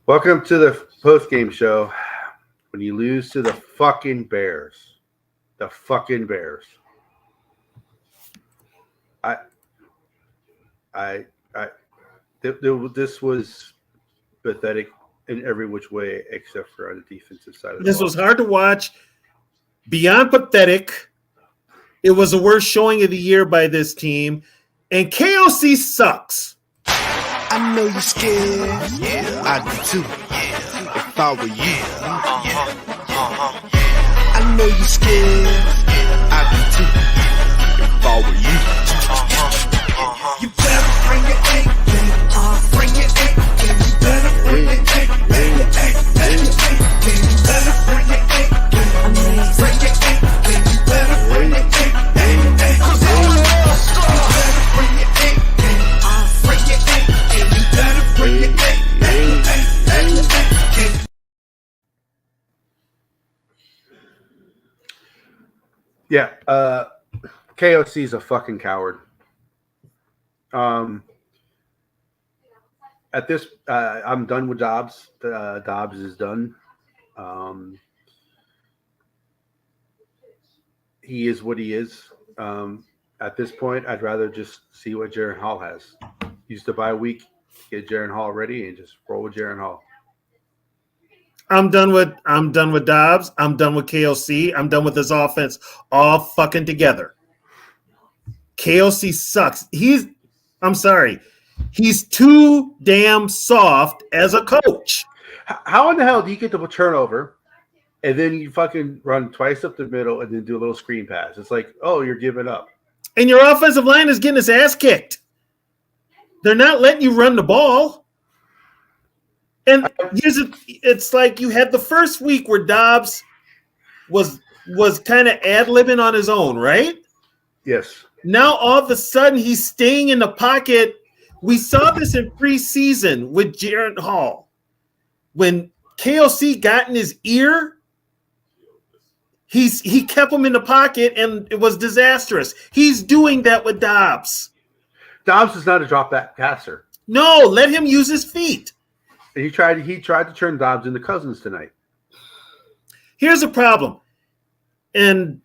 Welcome to the postgame show. When you lose to the fucking Bears, this was pathetic in every which way except for on the defensive side of the ball. This was hard to watch. Beyond pathetic. It was the worst showing of the year by this team, and KOC sucks. I know you're scared. Yeah, I do too. Yeah, if I were you. I know you're scared. I do too. If I were you. You better bring your A game. Bring your A game. You better bring your A game. Bring your A game. You better bring your A game. Bring your A game. You better bring your A game. Cause all of us you better bring your A game. Bring your A game. You better bring your A game. Yeah, KOC is a fucking coward. At this, I'm done with Dobbs. Dobbs is done. He is what he is. At this point, I'd rather just see what Jaren Hall has. Use the bye week, get Jaren Hall ready, and just roll with Jaren Hall. I'm done with Dobbs. I'm done with KOC. I'm done with this offense all fucking together. KOC sucks. I'm sorry. He's too damn soft as a coach. How in the hell do you get the turnover and then you fucking run twice up the middle and then do a little screen pass? It's like, oh, you're giving up. And your offensive line is getting his ass kicked. They're not letting you run the ball. And it's like you had the first week where Dobbs was kind of ad-libbing on his own, right? Yes. Now all of a sudden he's staying in the pocket. We saw this in preseason with Jaren Hall. When KOC got in his ear, he kept him in the pocket and it was disastrous. He's doing that with Dobbs. Dobbs is not a drop back passer. No, let him use his feet. And he tried to turn Dobbs into Cousins tonight. Here's the problem. And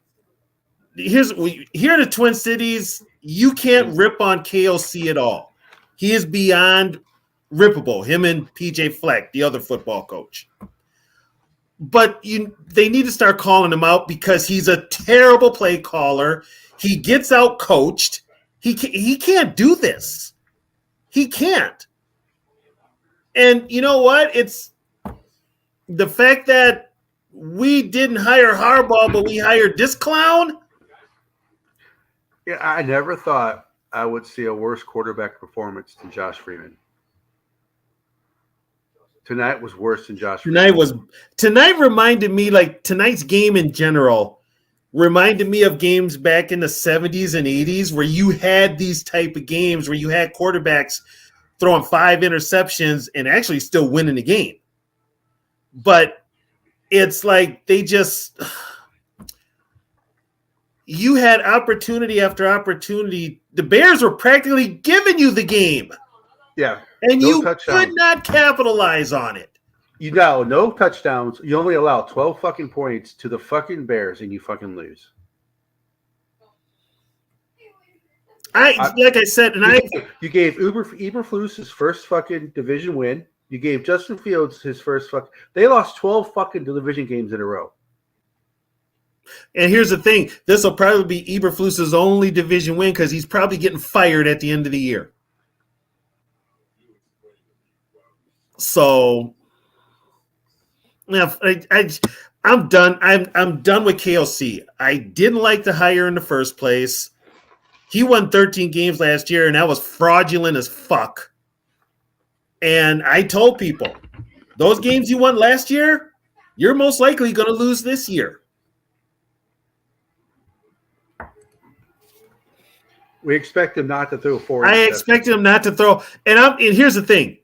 here in the Twin Cities, you can't rip on KOC at all. He is beyond rippable, him and PJ Fleck, the other football coach. But they need to start calling him out because he's a terrible play caller. He gets out coached. He can't do this. He can't. And you know what? It's the fact that we didn't hire Harbaugh, but we hired this clown. Yeah, I never thought I would see a worse quarterback performance than Josh Freeman. Tonight was worse than Josh Freeman. Tonight reminded me, like tonight's game in general, reminded me of games back in the 70s and 80s where you had these type of games where you had quarterbacks throwing 5 interceptions and actually still winning the game. But it's like you had opportunity after opportunity. The Bears were practically giving you the game. Yeah. And you could not capitalize on it. No touchdowns. You only allow 12 fucking points to the fucking Bears and you fucking lose. You gave Eberflus his first fucking division win. You gave Justin Fields his first they lost 12 fucking division games in a row. And here's the thing. This will probably be Eberflus's only division win because he's probably getting fired at the end of the year. So I'm done. I'm done with KOC. I didn't like the hire in the first place. He won 13 games last year, and that was fraudulent as fuck. And I told people, those games you won last year, you're most likely going to lose this year. We expect him not to throw 4. I expected him not to throw. And here's the thing.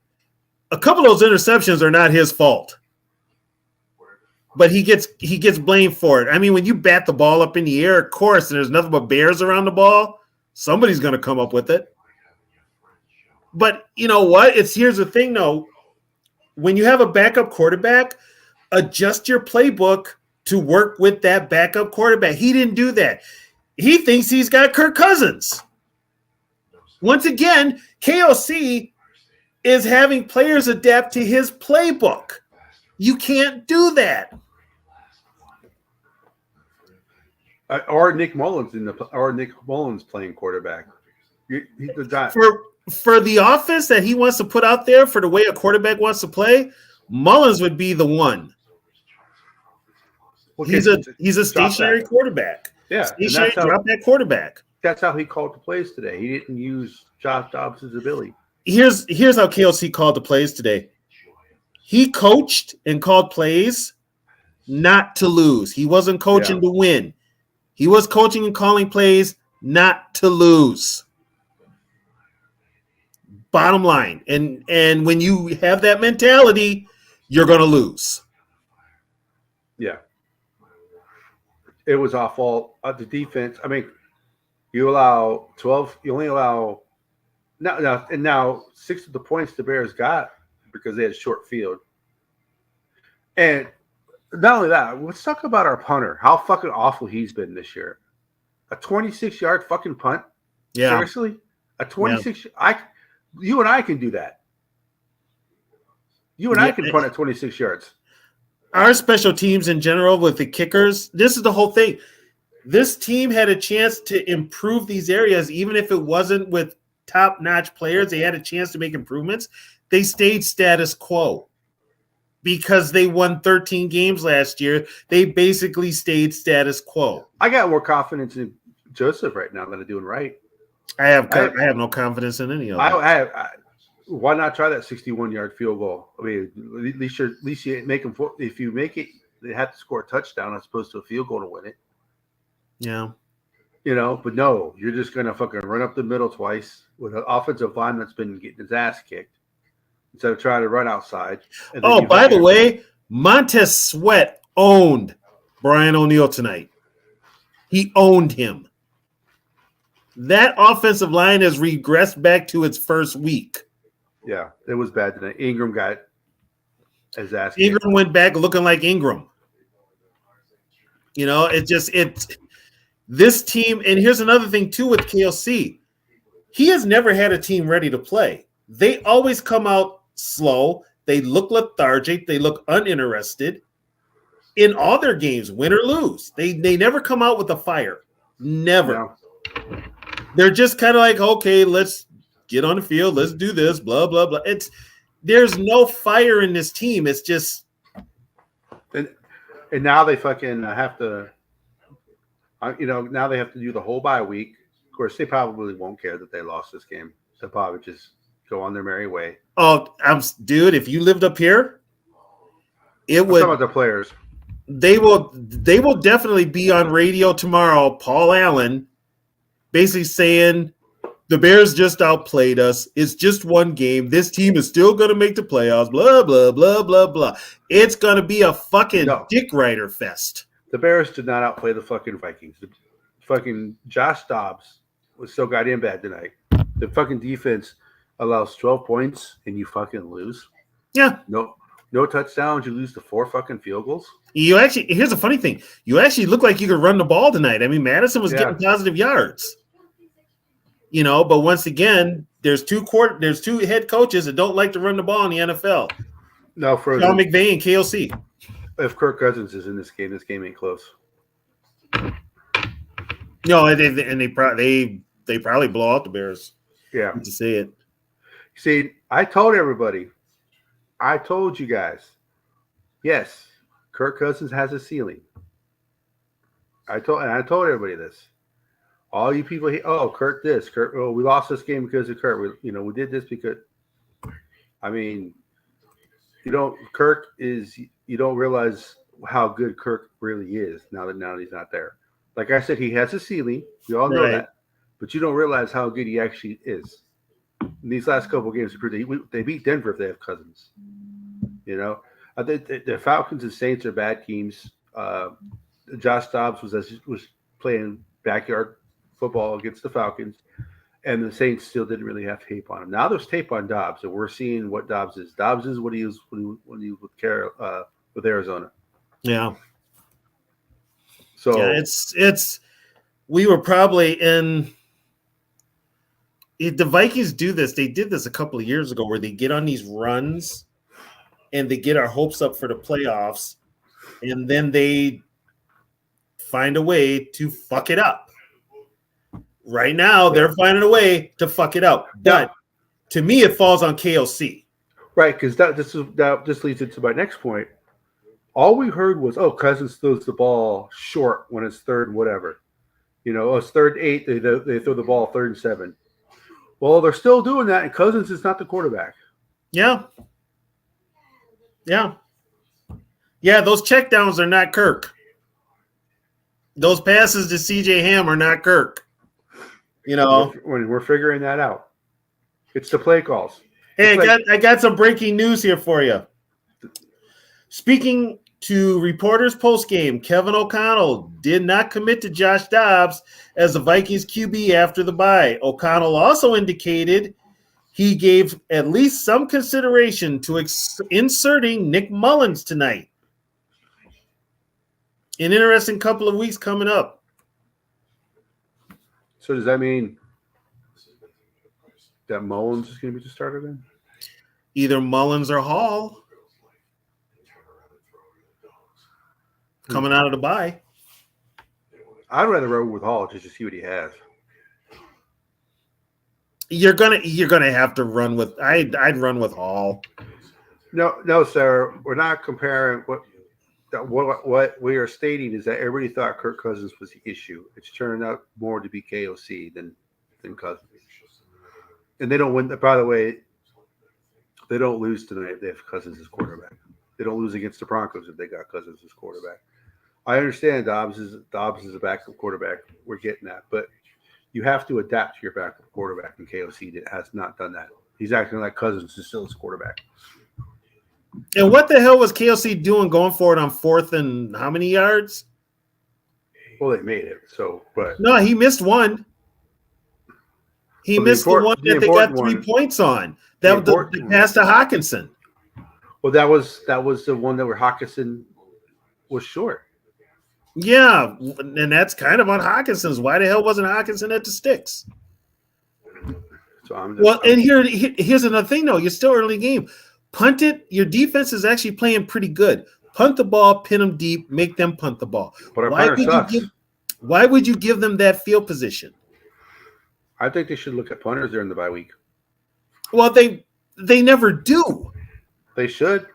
A couple of those interceptions are not his fault. But he gets blamed for it. I mean, when you bat the ball up in the air, of course, and there's nothing but bears around the ball, somebody's going to come up with it. But you know what? Here's the thing, though. when you have a backup quarterback, adjust your playbook to work with that backup quarterback. He didn't do that. He thinks he's got Kirk Cousins. Once again, KOC is having players adapt to his playbook. You can't do that. Or Nick Mullins playing quarterback. He does not. For the offense that he wants to put out there, for the way a quarterback wants to play, Mullins would be the one. Well, He's a stationary quarterback. Yeah, stationary drop back quarterback. That's how he called the plays today. He didn't use Josh Dobbs' ability. Here's how KLC called the plays today. He coached and called plays not to lose. He wasn't coaching to win. He was coaching and calling plays not to lose. Bottom line. And when you have that mentality, you're going to lose. Yeah. It was awful. The defense, I mean, you allow 12, you only allow now 6 of the points the Bears got because they had a short field. And not only that, let's talk about our punter. How fucking awful he's been this year. A 26-yard fucking punt? Yeah. Seriously? A 26 you and I can do that. You and I can punt at 26 yards. Our special teams in general with the kickers, this is the whole thing. This team had a chance to improve these areas, even if it wasn't with top-notch players. They had a chance to make improvements. They stayed status quo because they won 13 games last year. They basically stayed status quo. I got more confidence in Joseph right now than I'm doing right. I have no confidence in any of them. Why not try that 61-yard field goal? I mean, at least you make them. If you make it, they have to score a touchdown as opposed to a field goal to win it. Yeah. But no, you're just going to fucking run up the middle twice with an offensive line that's been getting his ass kicked instead of trying to run outside. Oh, by the way, Montez Sweat owned Brian O'Neill tonight. He owned him. That offensive line has regressed back to its first week. Yeah, it was bad tonight. Ingram got his ass kicked. Ingram went back looking like Ingram. This team, and here's another thing too with KLC. He has never had a team ready to play. They always come out slow. They look lethargic. They look uninterested in all their games, win or lose. They never come out with a fire. Never. No. They're just kind of like, okay, let's get on the field. Let's do this, blah, blah, blah. There's no fire in this team. It's just. And now they fucking have to, now they have to do the whole bye week. Of course, they probably won't care that they lost this game. They'll probably just go on their merry way. Oh, dude, if you lived up here, it would. Some of the players. They will definitely be on radio tomorrow. Paul Allen basically saying the Bears just outplayed us. It's just one game. This team is still going to make the playoffs. Blah, blah, blah, blah, blah. It's going to be a fucking dick rider fest. The Bears did not outplay the fucking Vikings. The fucking Josh Dobbs was so goddamn bad tonight. The fucking defense allows 12 points and you fucking lose. Yeah. No touchdowns. You lose to 4 fucking field goals. Here's a funny thing. You actually look like you could run the ball tonight. I mean, Madison was getting positive yards. But once again, there's two head coaches that don't like to run the ball in the NFL. No, for Sean McVay and KLC. If Kirk Cousins is in this game ain't close. No, and they probably blow out the Bears. Yeah, to say it. See, I told you guys. Yes, Kirk Cousins has a ceiling. I told everybody this. All you people, Kurt this, Kurt. Oh, we lost this game because of Kurt. We did this because. I mean, you don't realize how good Kirk really is now that he's not there. Like I said, he has a ceiling. We all know that, but you don't realize how good he actually is. In these last couple of games, they beat Denver if they have Cousins. I think the Falcons and Saints are bad teams. Josh Dobbs was playing backyard football against the Falcons. and the Saints still didn't really have tape on him. Now there's tape on Dobbs, and we're seeing what Dobbs is. Dobbs is what he was when he was with Arizona. Yeah. So yeah, it's we were probably in. The Vikings do this. They did this a couple of years ago where they get on these runs and they get our hopes up for the playoffs, and then they find a way to fuck it up. Right now, they're finding a way to fuck it up. But to me, it falls on KOC. Right, because that just leads into my next point. All we heard was, oh, Cousins throws the ball short when it's 3rd and whatever. It's 3rd and 8, they throw the ball 3rd and 7. Well, they're still doing that, and Cousins is not the quarterback. Yeah. Yeah. Yeah, those checkdowns are not Kirk. Those passes to CJ Ham are not Kirk. We're figuring that out. It's the play calls. Hey, I got some breaking news here for you. Speaking to reporters post-game, Kevin O'Connell did not commit to Josh Dobbs as the Vikings QB after the bye. O'Connell also indicated he gave at least some consideration to inserting Nick Mullins tonight. An interesting couple of weeks coming up. So does that mean that Mullins is going to be the starter then? Either Mullins or Hall. Coming out of the bye. I'd rather roll with Hall just to see what he has. You're gonna have to run with. I'd run with Hall. No, sir. We're not comparing. What we are stating is that everybody thought Kirk Cousins was the issue. It's turned out more to be KOC than Cousins. And they don't win. By the way, they don't lose tonight if they have Cousins as quarterback. They don't lose against the Broncos if they got Cousins as quarterback. I understand Dobbs is a backup quarterback. We're getting that, but you have to adapt to your backup quarterback. And KOC has not done that. He's acting like Cousins is still his quarterback. And what the hell was KOC doing going for it on 4th and how many yards? Well, they made it. So, but no, he missed one. He missed the one that they got 3 points on. That was the pass to Hawkinson. Well, that was the one that where Hawkinson was short. Yeah, and that's kind of on Hawkinson's. Why the hell wasn't Hawkinson at the sticks? So here's another thing, though. You're still early game. Punt it. Your defense is actually playing pretty good. Punt the ball, pin them deep, make them punt the ball. But our punter sucks. Why would you give them that field position? I think they should look at punters during the bye week. Well, they never do. They should.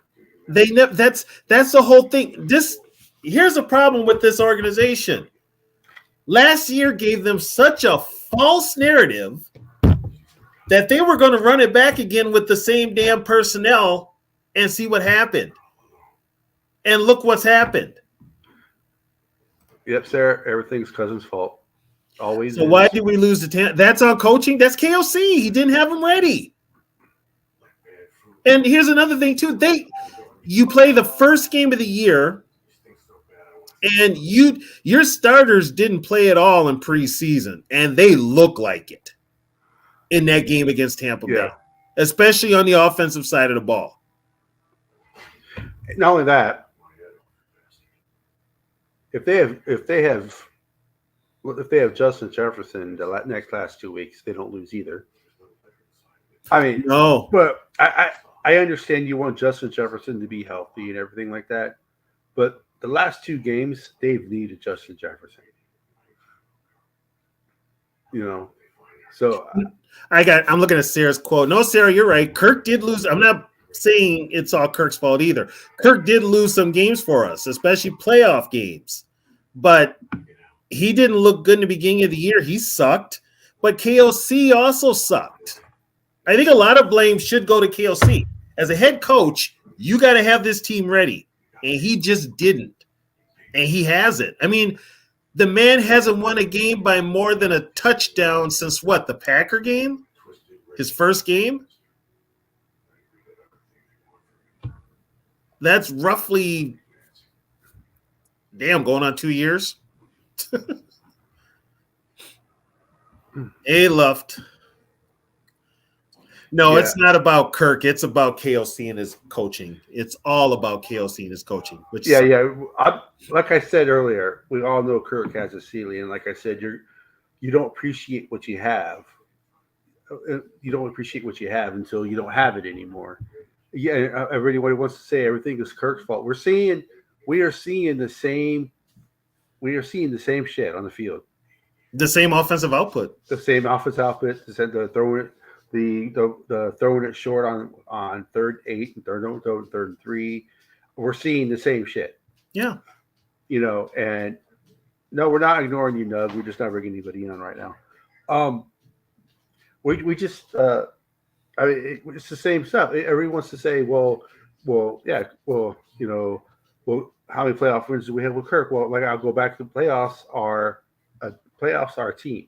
That's the whole thing. Here's a problem with this organization. Last year gave them such a false narrative that they were going to run it back again with the same damn personnel and see what happened. And look what's happened. Yep, Sarah. Everything's Cousins' fault. Always. So why did we lose the 10? That's on coaching. That's KOC. He didn't have them ready. And here's another thing too. You play the first game of the year. And your starters didn't play at all in preseason, and they look like it in that game against Tampa Bay, especially on the offensive side of the ball. Not only that, if they have Justin Jefferson the last 2 weeks, they don't lose either. I mean, no, but I understand you want Justin Jefferson to be healthy and everything like that, but the last 2 games, they've needed Justin Jefferson. So I'm looking at Sarah's quote. No, Sarah, you're right. Kirk did lose. I'm not saying it's all Kirk's fault either. Kirk did lose some games for us, especially playoff games. But he didn't look good in the beginning of the year. He sucked. But KOC also sucked. I think a lot of blame should go to KOC. As a head coach, you got to have this team ready. And he just didn't. And he hasn't. I mean, the man hasn't won a game by more than a touchdown since what? The Packer game? His first game? That's roughly, going on 2 years. Hey, Luft. No, Yeah. it's not about Kirk. It's about KOC and his coaching. It's all about KOC and his coaching. Which Yeah. Like I said earlier, we all know Kirk has a ceiling, and like I said, you don't appreciate what you have. You don't appreciate what you have until you don't have it anymore. Yeah, everybody wants to say everything is Kirk's fault. We are seeing the same shit on the field. the same offensive output. The same offense outfit. The throwing it short on 3rd 8 and 3rd 3. We're seeing the same shit. Yeah. And no, we're not ignoring you, Nug. We're just not bringing anybody on right now. We just it's the same stuff. Everyone wants to say, well, yeah, well, how many playoff wins do we have with Kirk? Well, like I'll go back to the playoffs are a team.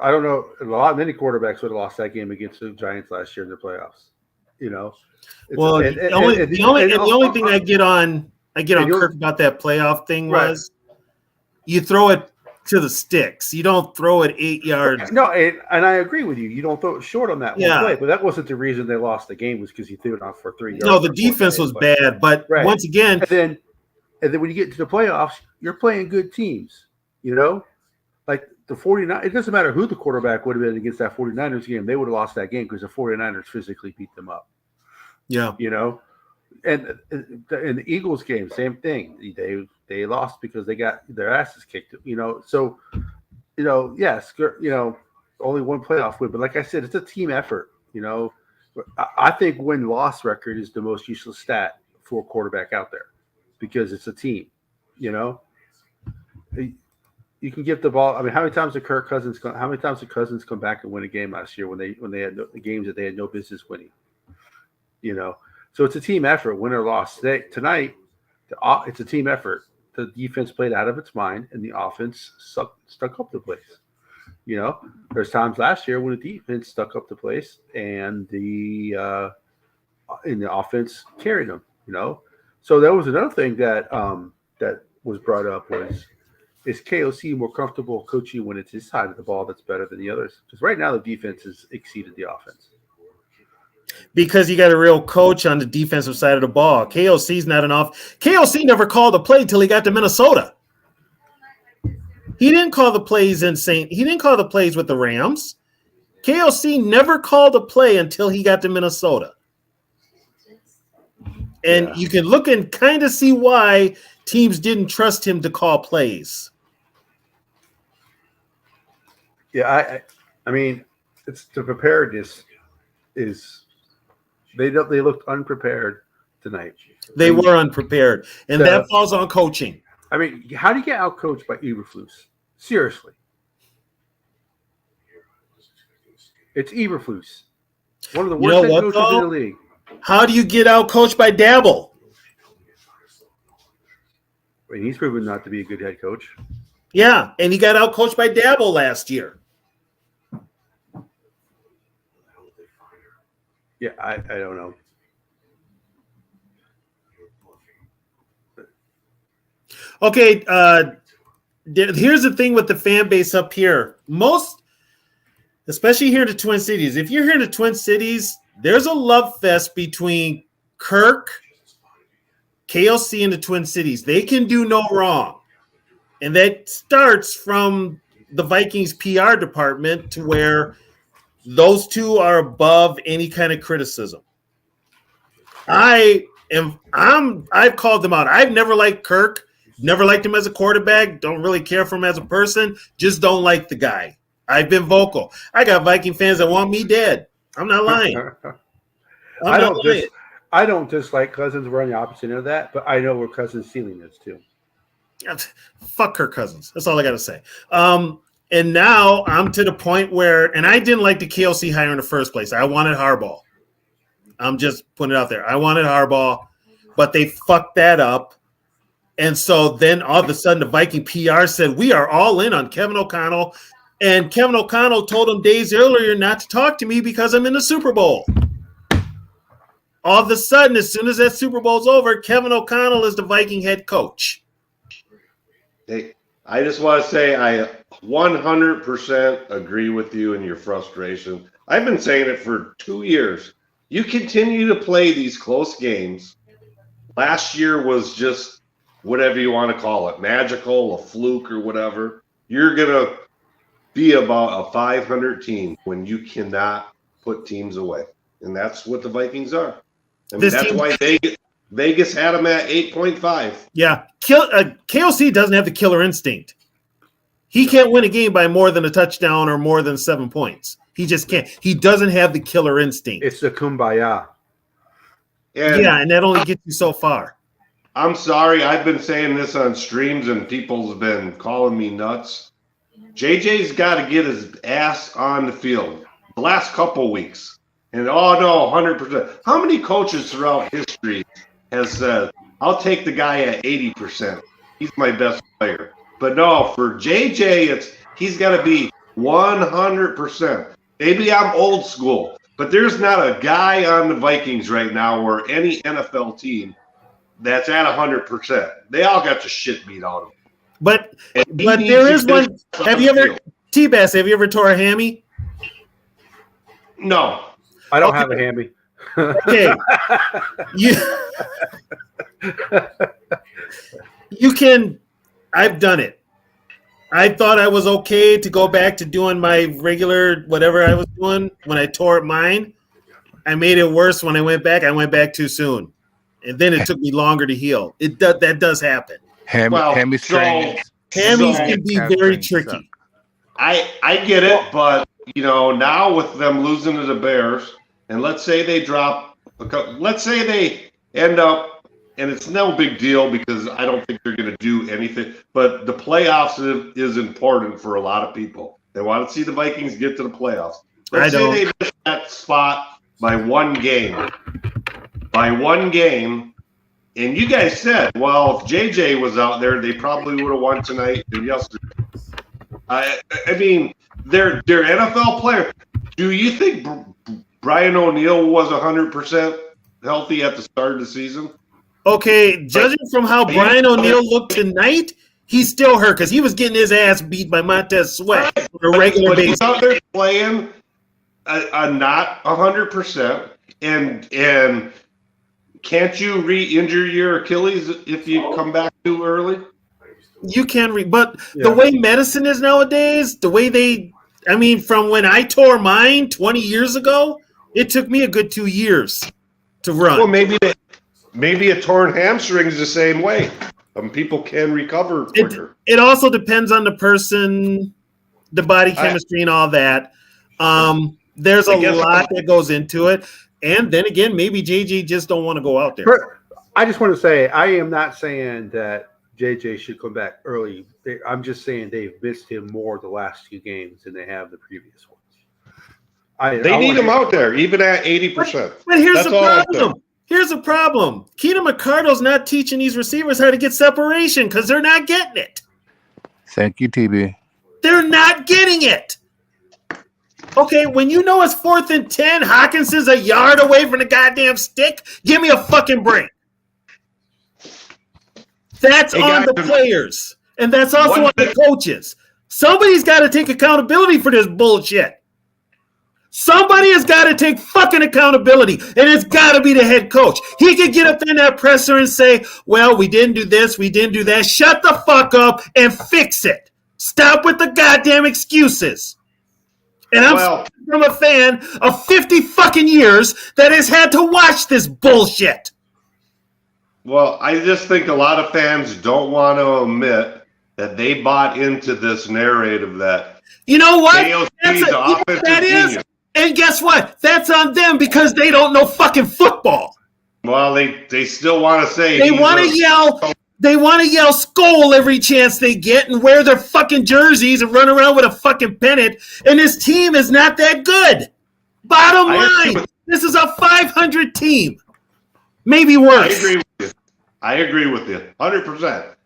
I don't know. Many quarterbacks would have lost that game against the Giants last year in the playoffs. Well, the only thing I get on Kirk about that playoff thing was you throw it to the sticks. You don't throw it 8 yards. No, and I agree with you. You don't throw it short on that one play, but that wasn't the reason they lost the game. Was because he threw it off for 3 yards. No, the defense was bad, but once again, and then when you get to the playoffs, you're playing good teams. Like the 49ers. It doesn't matter who the quarterback would have been against that 49ers game. They would have lost that game because the 49ers physically beat them up. Yeah. And in the Eagles game, same thing. They lost because they got their asses kicked. So yes, only one playoff win, but like I said, it's a team effort. I think win-loss record is the most useless stat for a quarterback out there because it's a team. You can give the ball. I mean, how many times did Cousins come back and win a game last year when they had the games that they had no business winning? So it's a team effort, win or loss. Tonight, it's a team effort. The defense played out of its mind, and the offense stuck up the place. There's times last year when the defense stuck up the place, and the offense carried them. So that was another thing that was brought up is KOC more comfortable coaching when it's his side of the ball that's better than the others? Because right now the defense has exceeded the offense. Because you got a real coach on the defensive side of the ball. KOC's not enough. KOC never called a play till he got to Minnesota. He didn't call the plays He didn't call the plays with the Rams. KOC never called a play until he got to Minnesota. And you can look and kind of see why teams didn't trust him to call plays. Yeah, I mean, it's the preparedness is they looked unprepared tonight. They were unprepared, and that falls on coaching. I mean, how do you get outcoached by Eberflus? Seriously, it's Eberflus, one of the worst head coaches in the league. How do you get outcoached by Dabble? I mean, he's proven not to be a good head coach. Yeah, and he got outcoached by Dabble last year. Yeah, I don't know. Okay, here's the thing with the fan base up here. Especially here in the Twin Cities, if you're here in the Twin Cities, there's a love fest between Kirk, KLC, and the Twin Cities. They can do no wrong. And that starts from the Vikings PR department to where those two are above any kind of criticism. I've called them out. I've never liked Kirk, never liked him as a quarterback, don't really care for him as a person, just don't like the guy. I've been vocal. I got Viking fans that want me dead. I'm not lying. I don't dislike Cousins. We're on the opposite end of that, but I know where Cousins' ceiling is too. Fuck Kirk Cousins. That's all I got to say. And now I'm to the point where, and I didn't like the KLC hire in the first place. I wanted Harbaugh. I'm just putting it out there. I wanted Harbaugh, but they fucked that up. And so then all of a sudden the Viking PR said, we are all in on Kevin O'Connell. And Kevin O'Connell told him days earlier not to talk to me because I'm in the Super Bowl. All of a sudden, as soon as that Super Bowl's over, Kevin O'Connell is the Viking head coach. Hey, I just want to say 100% agree with you in your frustration. I've been saying it for 2 years. You continue to play these close games. Last year was just whatever you want to call it, magical, a fluke or whatever. You're going to be about a 500 team when you cannot put teams away. And that's what the Vikings are. I mean, that's why Vegas had them at 8.5. Yeah. KOC doesn't have the killer instinct. He can't win a game by more than a touchdown or more than 7 points. He just can't. He doesn't have the killer instinct. It's the kumbaya. And that only gets you so far. I'm sorry. I've been saying this on streams and people's been calling me nuts. JJ's got to get his ass on the field the last couple weeks. And, 100%. How many coaches throughout history has said, I'll take the guy at 80%. He's my best player. But no, for JJ, he's got to be 100%. Maybe I'm old school, but there's not a guy on the Vikings right now or any NFL team that's at 100%. They all got the shit beat out of them. But there is one. Have you ever, T-Bass, have you ever tore a hammy? No. I don't have a hammy. Okay. You can. I've done it. I thought I was okay to go back to doing my regular whatever I was doing when I tore mine. I made it worse when I went back. I went back too soon, and then it took me longer to heal. That does happen. Hammies can be very tricky. I get it, but now with them losing to the Bears, and let's say they drop, let's say they end up. And it's no big deal because I don't think they're going to do anything. But the playoffs is important for a lot of people. They want to see the Vikings get to the playoffs. Let's say they miss that spot by one game. And you guys said, well, if JJ was out there, they probably would have won tonight and yesterday. I mean, they're NFL players. Do you think Brian O'Neill was 100% healthy at the start of the season? Okay, judging from how Brian O'Neill looked tonight, he's still hurt because he was getting his ass beat by Montez Sweat on a regular basis. He's out there playing not 100%, and can't you re-injure your Achilles if you come back too early? You can, but the way medicine is nowadays, from when I tore mine 20 years ago, it took me a good 2 years to run. Well, maybe a torn hamstring is the same way. People can recover quicker. It also depends on the person, the body chemistry, and all that. There's a lot that goes into it. And then again, maybe JJ just don't want to go out there. I just want to say, I am not saying that JJ should come back early. I'm just saying they've missed him more the last few games than they have the previous ones. They need him out there, even at 80%. But here's the problem. Here's the problem. Keenan McCardle's not teaching these receivers how to get separation because they're not getting it. Thank you, TB. They're not getting it. Okay, when you know it's 4th and 10, Hawkinson's a yard away from the goddamn stick, give me a fucking break. That's on the players, and that's also on the coaches. Somebody's got to take accountability for this bullshit. Somebody has got to take fucking accountability, and it's got to be the head coach. He could get up in that presser and say, well, we didn't do this, we didn't do that. Shut the fuck up and fix it. Stop with the goddamn excuses. And I'm from a fan of 50 fucking years that has had to watch this bullshit. Well, I just think a lot of fans don't want to admit that they bought into this narrative that you know what? That is. And guess what? That's on them because they don't know fucking football. Well, they still want to say they want to yell. They want to yell "Skol" every chance they get and wear their fucking jerseys and run around with a fucking pennant. And this team is not that good. Bottom line, this is a 500 team, maybe worse. I agree with you 100%.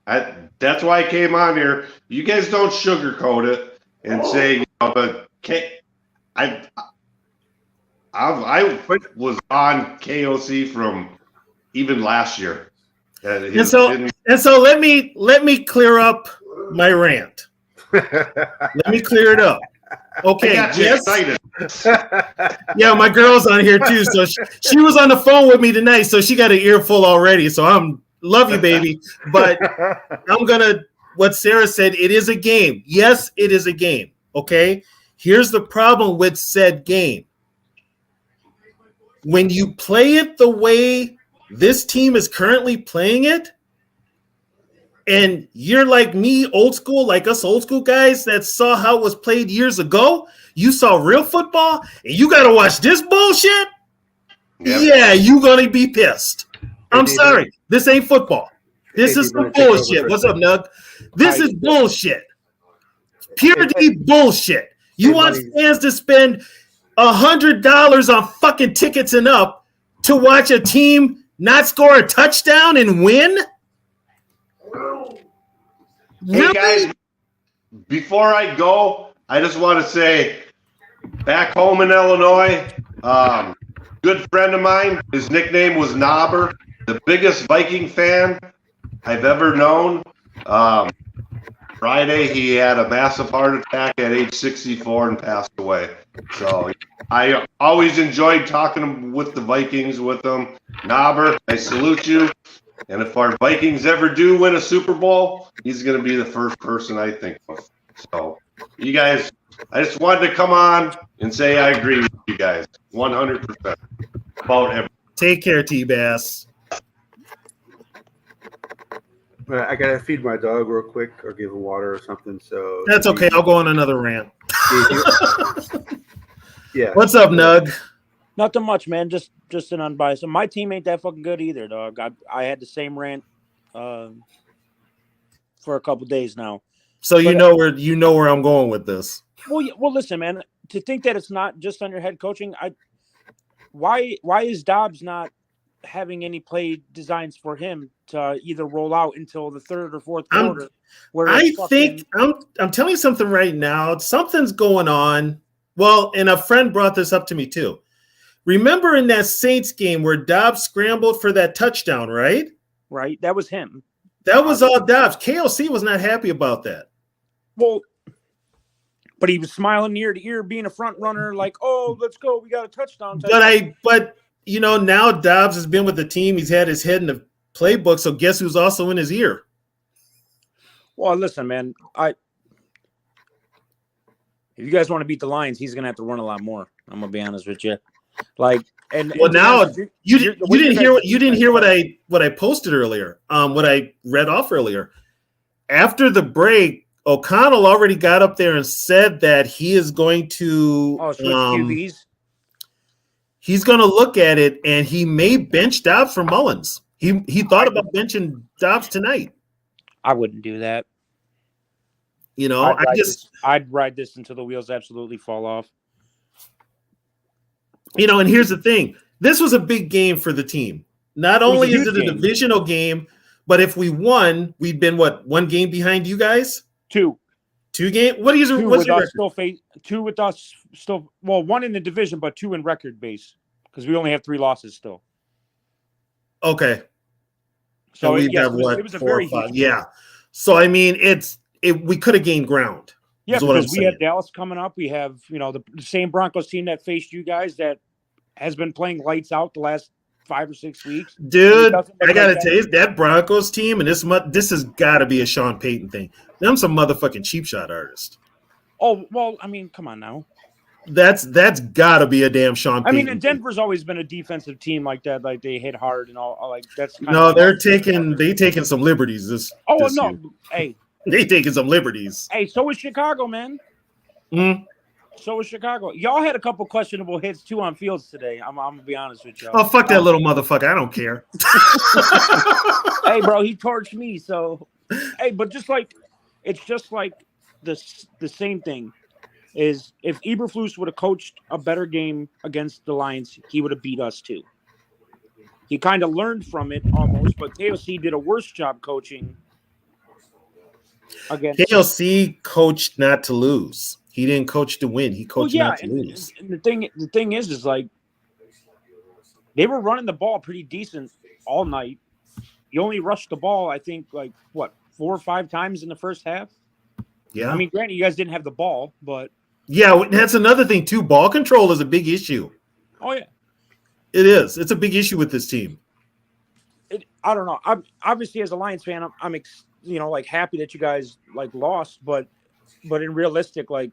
That's why I came on here. You guys don't sugarcoat it and say, but I was on KOC from even last year. And so let me clear up my rant. Let me clear it up. Okay, I got you yes. excited. Yeah, my girl's on here too. So she was on the phone with me tonight, so she got an earful already. So I'm love you, baby. But I'm gonna what Sarah said, it is a game. Yes, it is a game. Okay. Here's the problem with said game. When you play it the way this team is currently playing it, and you're like me, old school, like us old school guys that saw how it was played years ago, you saw real football, and you got to watch this bullshit? Yep. Yeah, you're going to be pissed. I'm Hey, sorry. This ain't football. This Hey, is Dave, some wanna take over bullshit. for a What's up, second? Nug? This is bullshit. Pure D bullshit. You Hey, want buddy. fans to spend $100 on fucking tickets and up to watch a team not score a touchdown and win? Hey Really? guys, before I go, I just want to say, back home in Illinois, good friend of mine, his nickname was Knobber, the biggest Viking fan I've ever known. Friday, he had a massive heart attack at age 64 and passed away. So I always enjoyed talking with the Vikings with him. Knobber, I salute you. And if our Vikings ever do win a Super Bowl, he's going to be the first person I think of. So, you guys, I just wanted to come on and say I agree with you guys 100% about everything. Take care, T-Bass. I gotta feed my dog real quick or give him water or something. So That's okay. I'll go on another rant. Yeah. What's up, Nug? Nothing much, man. Just an unbiased. My team ain't that fucking good either, dog. I had the same rant for a couple days now. So you know where I'm going with this. Well, listen, man. To think that it's not just on your head coaching, why is Dobbs not having any play designs for him to either roll out until the third or fourth quarter? I'm telling you something right now. Something's going on. Well, and a friend brought this up to me too. Remember in that Saints game where Dobbs scrambled for that touchdown, right? Right. That was him. That was all Dobbs. KLC was not happy about that. Well, but he was smiling ear to ear, being a front runner, like, "Oh, let's go, we got a touchdown." But you know, now Dobbs has been with the team. He's had his head in the playbook. So guess who's also in his ear? Well, listen, man. If you guys want to beat the Lions, he's gonna have to run a lot more. I'm gonna be honest with you. Like, now you didn't hear what I posted earlier. What I read off earlier. After the break, O'Connell already got up there and said that he is going to switch QBs. He's going to look at it, and he may bench Dobbs for Mullins. He thought about benching Dobbs tonight. I wouldn't do that. You know, I'd ride this until the wheels absolutely fall off. You know, and here's the thing. This was a big game for the team. Not only is it a divisional game, but if we won, we'd been, one game behind you guys? Two games? What's your record? Two with us still, well, one in the division, but two in record base because we only have 3 losses still. Okay. So it was a very huge game. Yeah. So, I mean, we could have gained ground. Yeah, because we have Dallas coming up. We have, the same Broncos team that faced you guys that has been playing lights out the last 5 or 6 weeks. Dude, I got to tell you, that Broncos team, and this has got to be a Sean Payton thing. Them some motherfucking cheap shot artists. Oh, well, I mean, come on now. That's got to be a damn Sean Payton. I mean, and Denver's always been a defensive team like that. Like, they hit hard and all. Like, that's they're taking some liberties this no. year. Hey. They taking some liberties. Hey, so is Chicago, man. Mm-hmm. So is Chicago. Y'all had a couple questionable hits, too, on Fields today. I'm going to be honest with y'all. Oh, fuck that little motherfucker. I don't care. Hey, bro, he torched me. So, hey, but it's just like the same thing is if Eberflus would have coached a better game against the Lions, he would have beat us, too. He kind of learned from it almost, but KOC did a worse job coaching. KLC coached not to lose. He didn't coach to win. He coached not to lose. And the thing is like they were running the ball pretty decent all night. You only rushed the ball, I think, 4 or 5 times in the first half. Yeah. I mean, granted, you guys didn't have the ball, but yeah, that's another thing too. Ball control is a big issue. oh yeah, It is. It's a big issue with this team. I don't know. I'm obviously as a Lions fan, I'm like happy that you guys like lost, but in realistic like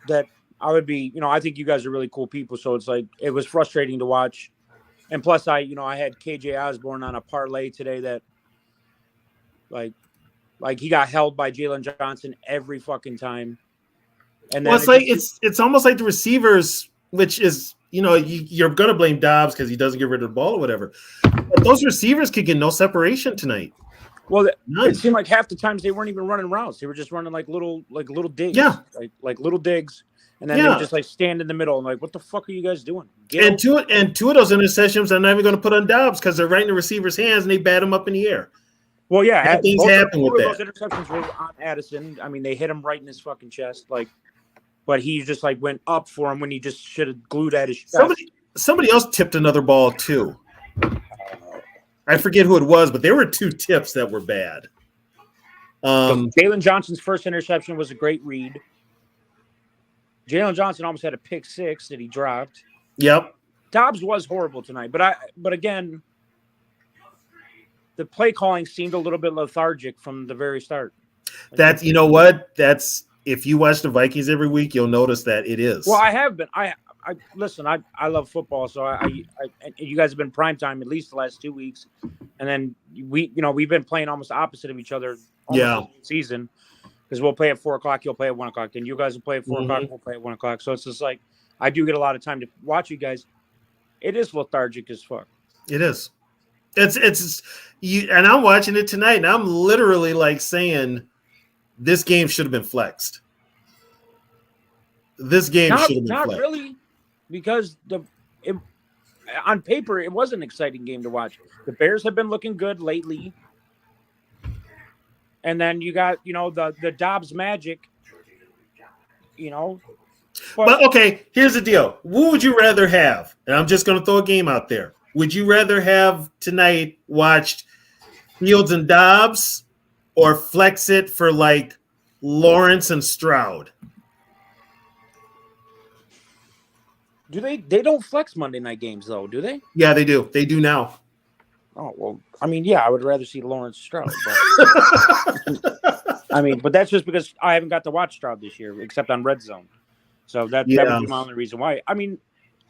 that I would be, I think you guys are really cool people, so it's like it was frustrating to watch. And plus I had KJ Osborne on a parlay today that like he got held by Jalen Johnson every fucking time. And then it's almost like the receivers, which is you're gonna blame Dobbs because he doesn't get rid of the ball or whatever. But those receivers could get no separation tonight. Well, None. it seemed like half the times they weren't even running routes; they were just running like little digs. Yeah, like little digs, and then they would just like stand in the middle and like, what the fuck are you guys doing? And two of those interceptions, I'm not even going to put on Dobbs because they're right in the receiver's hands and they bat him up in the air. Well, yeah, things happen with that. Those interceptions were on Addison. I mean, they hit him right in his fucking chest, like, but he just like went up for him when he just should have glued at his chest. Somebody else tipped another ball too. I forget who it was, but there were 2 tips that were bad. Jalen Johnson's first interception was a great read. Jalen Johnson almost had a pick 6 that he dropped. Yep. Dobbs was horrible tonight, but again, the play calling seemed a little bit lethargic from the very start. That's That's if you watch the Vikings every week, you'll notice that it is. Well, I have been. I listen. I love football, so you guys have been primetime at least the last 2 weeks, and then we've been playing almost opposite of each other. The season because we'll play at 4:00, you'll play at 1:00, then you guys will play at 4:00, we'll play at 1:00. So it's just like I do get a lot of time to watch you guys. It is lethargic as fuck. It is. It's you, and I'm watching it tonight, and I'm literally like saying, this game should have been flexed. This game should have been flexed. Not really, because on paper it was an exciting game to watch. The Bears have been looking good lately, and then you got the Dobbs magic. But okay, here's the deal. What would you rather have? And I'm just going to throw a game out there. Would you rather have tonight watched Fields and Dobbs or flex it for like Lawrence and Stroud? Do they don't flex Monday night games though, do they? Yeah, they do. They do now. Oh, well, I mean, yeah, I would rather see Lawrence Stroud. But, I mean, but that's just because I haven't got to watch Stroud this year, except on Red Zone. So that would be my only reason why. I mean,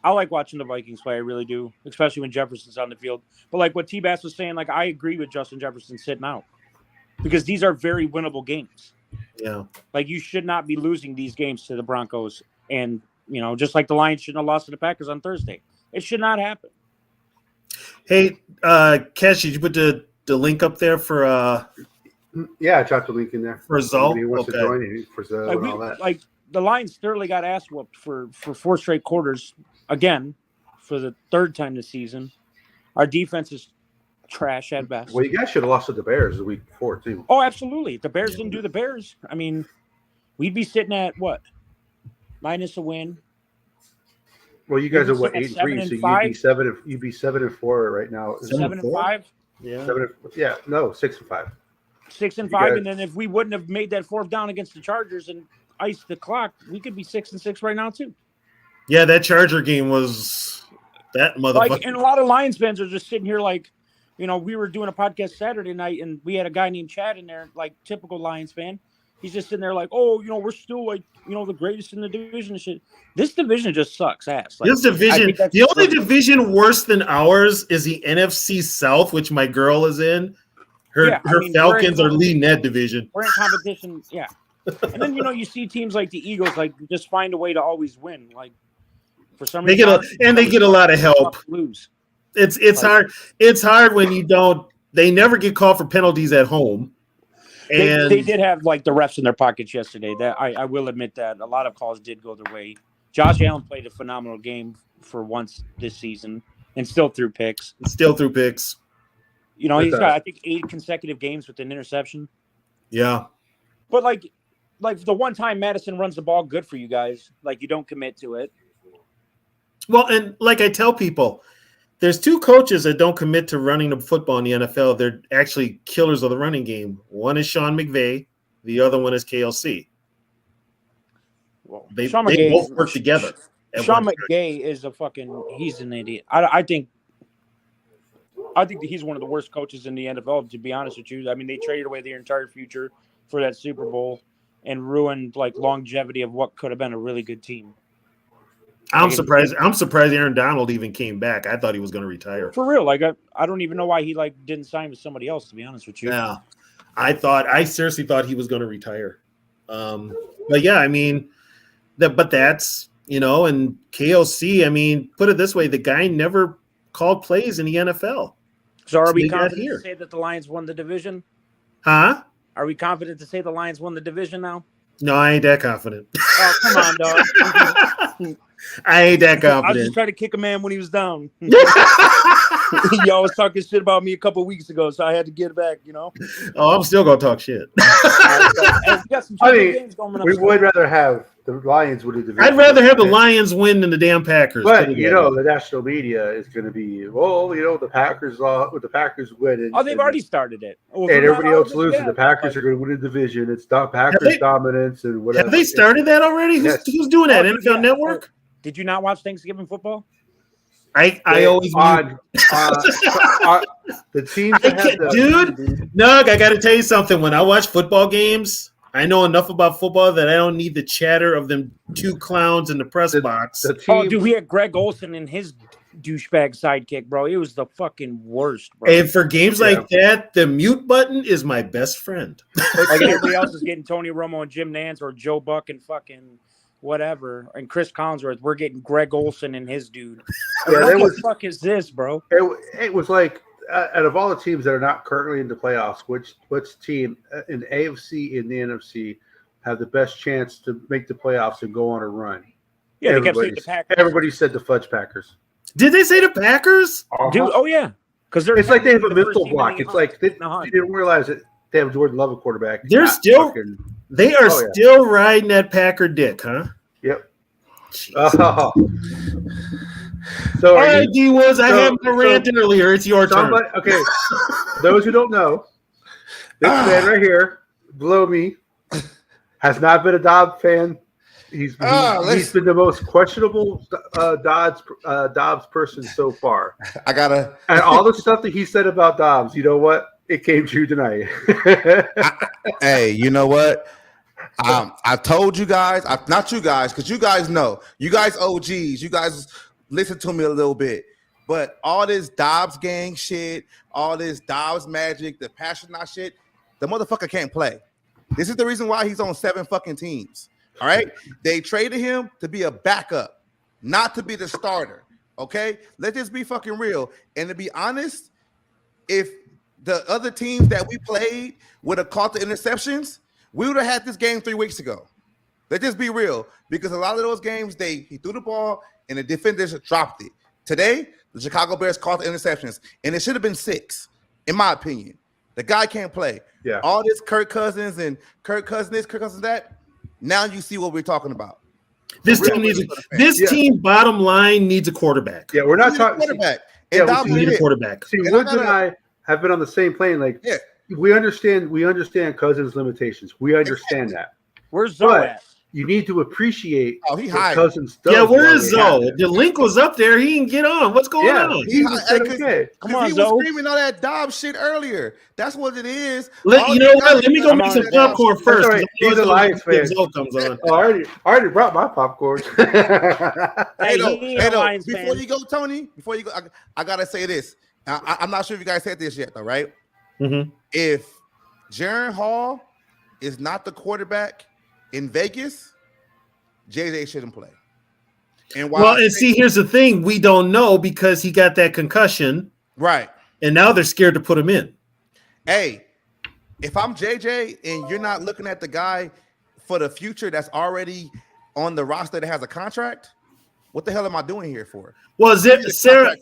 I like watching the Vikings play. I really do, especially when Jefferson's on the field. But like what T-Bass was saying, like I agree with Justin Jefferson sitting out because these are very winnable games. Yeah. Like you should not be losing these games to the Broncos. And, just like the Lions shouldn't have lost to the Packers on Thursday. It should not happen. Hey, Cash, did you put the link up there for Yeah, I dropped the link in there. for Zol? He wants to join for Zol and all that. Like the Lions thoroughly got ass whooped for 4 straight quarters again for the 3rd time this season. Our defense is trash at best. Well, you guys should have lost to the Bears the week before too. Oh, absolutely. If the Bears didn't do the Bears, I mean, we'd be sitting at what? Minus a win. Well, you guys are what, 8-3, 8-3, so you'd be 7-4 right now. 7-5. Yeah. 6-5. 6-5, and then if we wouldn't have made that 4th down against the Chargers and iced the clock, we could be 6-6 right now too. Yeah, that Charger game was that motherfucker. Like, and a lot of Lions fans are just sitting here like, we were doing a podcast Saturday night, and we had a guy named Chad in there, like typical Lions fan. He's just sitting there like, oh, we're still like, the greatest in the division and shit. This division just sucks ass. Like, this division, the only division worse than ours is the NFC South, which my girl is in. Her Falcons are leading that division. We're in competition, yeah. And then you see teams like the Eagles like just find a way to always win. Like for some reason, they get a lot of help. Lose. It's hard. It's hard when you don't. They never get called for penalties at home. And they did have like the refs in their pockets yesterday. That I will admit that a lot of calls did go their way. Josh Allen played a phenomenal game for once this season and still threw picks. He's got I think 8 consecutive games with an interception. Yeah. But like the one time Madison runs the ball, good for you guys. Like you don't commit to it. Well, and like I tell people, there's 2 coaches that don't commit to running the football in the NFL. They're actually killers of the running game. One is Sean McVay, The other one is KLC. Well, They Sean both McGay, work together. at Sean one McGay is he's an idiot. I think that he's one of the worst coaches in the NFL, to be honest with you. I mean, they traded away their entire future for that Super Bowl and ruined longevity of what could have been a really good team. I'm surprised Aaron Donald even came back. I thought he was going to retire. For real. I don't even know why he didn't sign with somebody else, to be honest with you. Yeah. I seriously thought he was going to retire. But yeah, I mean, that's, and KOC, I mean, put it this way, the guy never called plays in the NFL. So are we confident to say that the Lions won the division? Huh? Are we confident to say the Lions won the division now? No, I ain't that confident. Oh, come on, dog. I ain't that confident. I was just trying to kick a man when he was down. Y'all was talking shit about me a couple of weeks ago, so I had to get it back, Oh, I'm still going to talk shit. Hey, we got some games going up. We would rather have the Lions win the division. I'd rather have the Lions win than the damn Packers. But, the national media is going to be, the Packers with the Packers win. Oh, they've already started it. And everybody else loses. The Packers are going to win the division. It's Packers dominance and whatever. Have they started that already? Who's doing that? NFL Network? Did you not watch Thanksgiving football? I always the teams dude. Nug, I got to tell you something. When I watch football games, I know enough about football that I don't need the chatter of them two clowns in the press box. Dude, we had Greg Olson and his douchebag sidekick, bro. It was the fucking worst, bro. And for games like that, the mute button is my best friend. Everybody else is getting Tony Romo and Jim Nantz or Joe Buck and fucking whatever, and Chris Collinsworth. We're getting Greg Olson and his dude. What the fuck is this, bro? It was like, out of all the teams that are not currently in the playoffs, which team in the AFC and the NFC have the best chance to make the playoffs and go on a run? Yeah, they kept saying the Packers. Everybody said the Fudge Packers. Did they say the Packers? Dude, oh yeah, because it's like they have a mental block. It's like they didn't realize that they have Jordan Love a quarterback. They're still still riding that Packer dick, huh? Yep. Oh. So all right, D Woods, I had my rant earlier. It's your turn. Okay. Those who don't know, this man right here, below me, has not been a Dobbs fan. He's been the most questionable Dobbs person so far. And all the stuff that he said about Dobbs, you know what? It came true tonight. Hey, you know what? I told you guys, not you guys, because you guys know. You guys OGs, you guys listen to me a little bit. But all this Dobbs gang shit, all this Dobbs magic, the passion shit, the motherfucker can't play. This is the reason why he's on 7 fucking teams. All right? They traded him to be a backup, not to be the starter. Okay? Let's just be fucking real. And to be honest, if the other teams that we played would have caught the interceptions, we would have had this game 3 weeks ago. Let's just be real. Because a lot of those games, he threw the ball and the defenders dropped it. Today, the Chicago Bears caught the interceptions, and it should have been 6, in my opinion. The guy can't play. Yeah. All this Kirk Cousins this, Kirk Cousins that. Now you see what we're talking about. This team, bottom line, needs a quarterback. Yeah, we're not talking quarterback. We need a quarterback. See, Woods and I have been on the same plane. We understand Cousins' limitations. We understand that. Where's Zoe at? You need to appreciate he what high. Cousins does. Yeah, where is Zoe? The link was up there. He didn't get on. What's going on? Come on, he was screaming all that Dobbs shit earlier. That's what it is. Let me go make some popcorn first. Right. He's a Lions fan. Zoe comes on. I already brought my popcorn. Before you go, Tony, I gotta say this. I'm not sure if you guys said this yet, though, right? Mm-hmm. If Jaren Hall is not the quarterback in Vegas, JJ shouldn't play. And see, here's the thing: we don't know because he got that concussion, right? And now they're scared to put him in. Hey, if I'm JJ and you're not looking at the guy for the future that's already on the roster that has a contract, what the hell am I doing here for? Well, Sarah,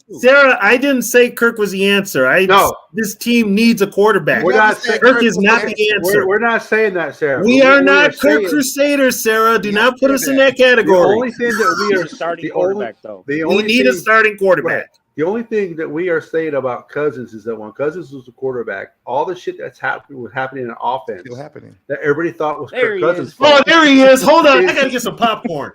I didn't say Kirk was the answer. This team needs a quarterback. We're not saying Kirk is not the answer. We're not saying that, Sarah. We are not Kirk Crusaders, Sarah. Do not put us in that category. The only thing that we are starting quarterback, though. We need a starting quarterback. The only thing that we are saying about Cousins is that when Cousins was the quarterback, all the shit that's happening was happening in offense Still happening. that everybody thought was There Kirk he Cousins' is. fault. Oh, there he is. Hold on. I got to get some popcorn.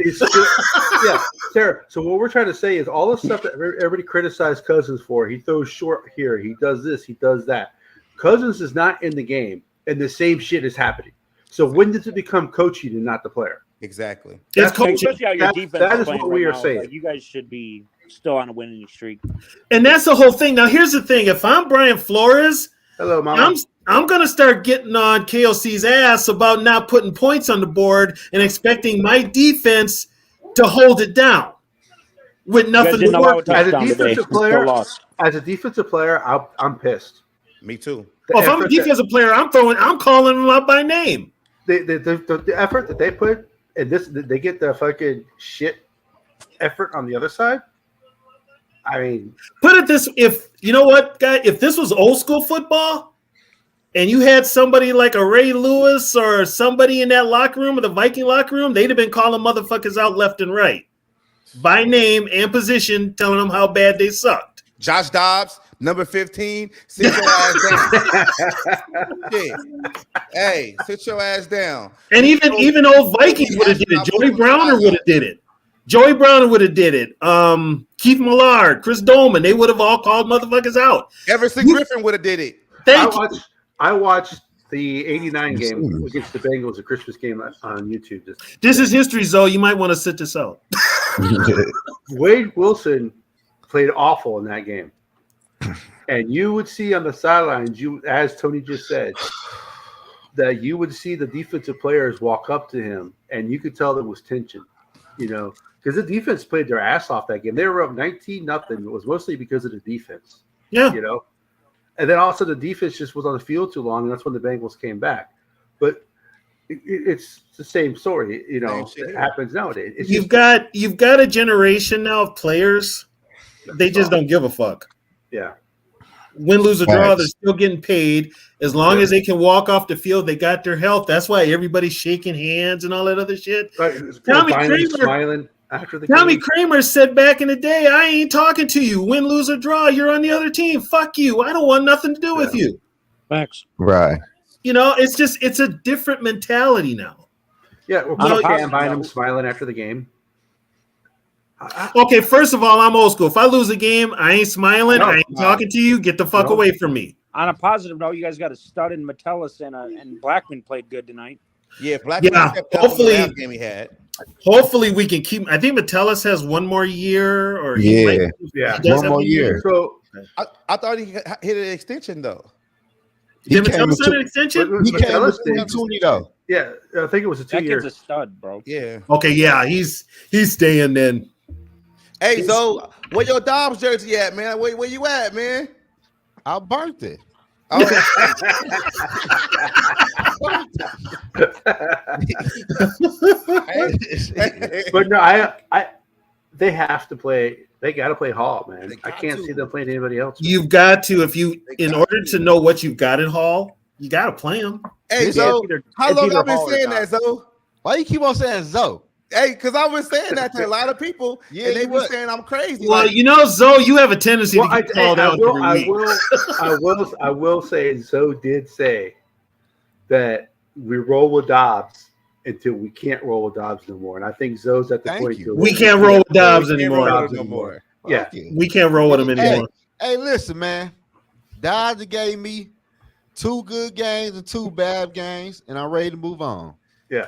Yeah, Sarah. So what we're trying to say is all the stuff that everybody criticized Cousins for. He throws short here. He does this. He does that. Cousins is not in the game, and the same shit is happening. So when does it become coaching and not the player? Exactly. It's That's coaching. Especially how your That- defense that is is playing what right we are now. saying. Like, you guys should be still on a winning streak. And that's the whole thing. Now, here's the thing. If I'm Brian Flores, Hello, Mama. I'm going to start getting on KLC's ass about not putting points on the board and expecting my defense to hold it down with You guys nothing didn't to allow a work. As a touchdown today. defensive You still player, lost. I'm pissed. Me too. The Well, if I'm a effort that- defensive player, I'm calling them out by name. the effort that they put in this, they get the fucking shit effort on the other side. I mean, Put it this: if you know what, guy, if this was old school football, and you had somebody like a Ray Lewis or somebody in that locker room or the Viking locker room, they'd have been calling motherfuckers out left and right by name and position, telling them how bad they sucked. Josh Dobbs, number 15, sit your ass down. Yeah. Hey, sit your ass down. And even old Vikings would have did it. Joey Browner would have did it. Joey Browner would have did it. Keith Millard, Chris Dolman, they would have all called motherfuckers out. Everson Griffin would have did it. Thank you. I watched the '89 game against the Bengals, a Christmas game on YouTube. This is history, Zoe. You might want to sit this out. Wade Wilson played awful in that game, and you would see on the sidelines, as Tony just said, that you would see the defensive players walk up to him, and you could tell there was tension, because the defense played their ass off that game. They were up 19-0. It was mostly because of the defense, Yeah. And then also the defense just was on the field too long, and that's when the Bengals came back. But it's the same story, it happens nowadays. It's You've got a generation now of players. They just don't give a fuck. yeah. Win, lose, or draw, Facts. they're still getting paid. As long as they can walk off the field, they got their health. That's why everybody's shaking hands and all that other shit. Tommy Kramer- smiling after the Tommy game. Kramer said back in the day, I ain't talking to you. Win, lose, or draw, you're on the other team. Fuck you. I don't want nothing to do with you. Facts. Right. It's a different mentality now. Yeah, well, On a Coach positive behind him note- smiling after the game. Okay, first of all, I'm old school. If I lose a game, I ain't smiling. No, I ain't no. talking to you. Get the fuck No. away from me. On a positive note, you guys got a stud in Metellus and Blackman played good tonight. Yeah, Black Yeah, stepped up hopefully- from the last game he had. Hopefully, we can keep. I think Metellus has one more year, or he Yeah. might- Yeah. he does One have more year. So I thought he hit an extension though. Did He came Metellus with sign an two- extension? He came Metellus with did. 20 though. yeah, I think it was a That 2-year. kid's a stud, bro. Yeah. Okay, yeah, he's staying then. Hey, so where your Dobbs jersey at, man? Where you at, man? I burnt it. Oh, But no, I they have to play. They got to play Hall, man. They I got can't to. see them playing anybody else. You've got to, in got order to know what you've got in Hall, you got to play them. hey, It's so either- how it's long either I've been Hall or saying that, Dobbs. Zo? Why you keep on saying Zoe? Hey, because I was saying that to a lot of people, Yeah, and they you be would. saying I'm crazy. Well, like, Zoe, you have a tendency Well, to get called out every week. I will say Zoe did say that we roll with Dobbs until we can't roll with Dobbs no more, and I think Zoe's at the Thank point. you. to- We can't roll with Dobbs we can't roll anymore. with it no more. Yeah. Fuck it. We can't roll with him anymore. Hey, listen, man. Dodger gave me 2 good games and 2 bad games, and I'm ready to move on. Yeah.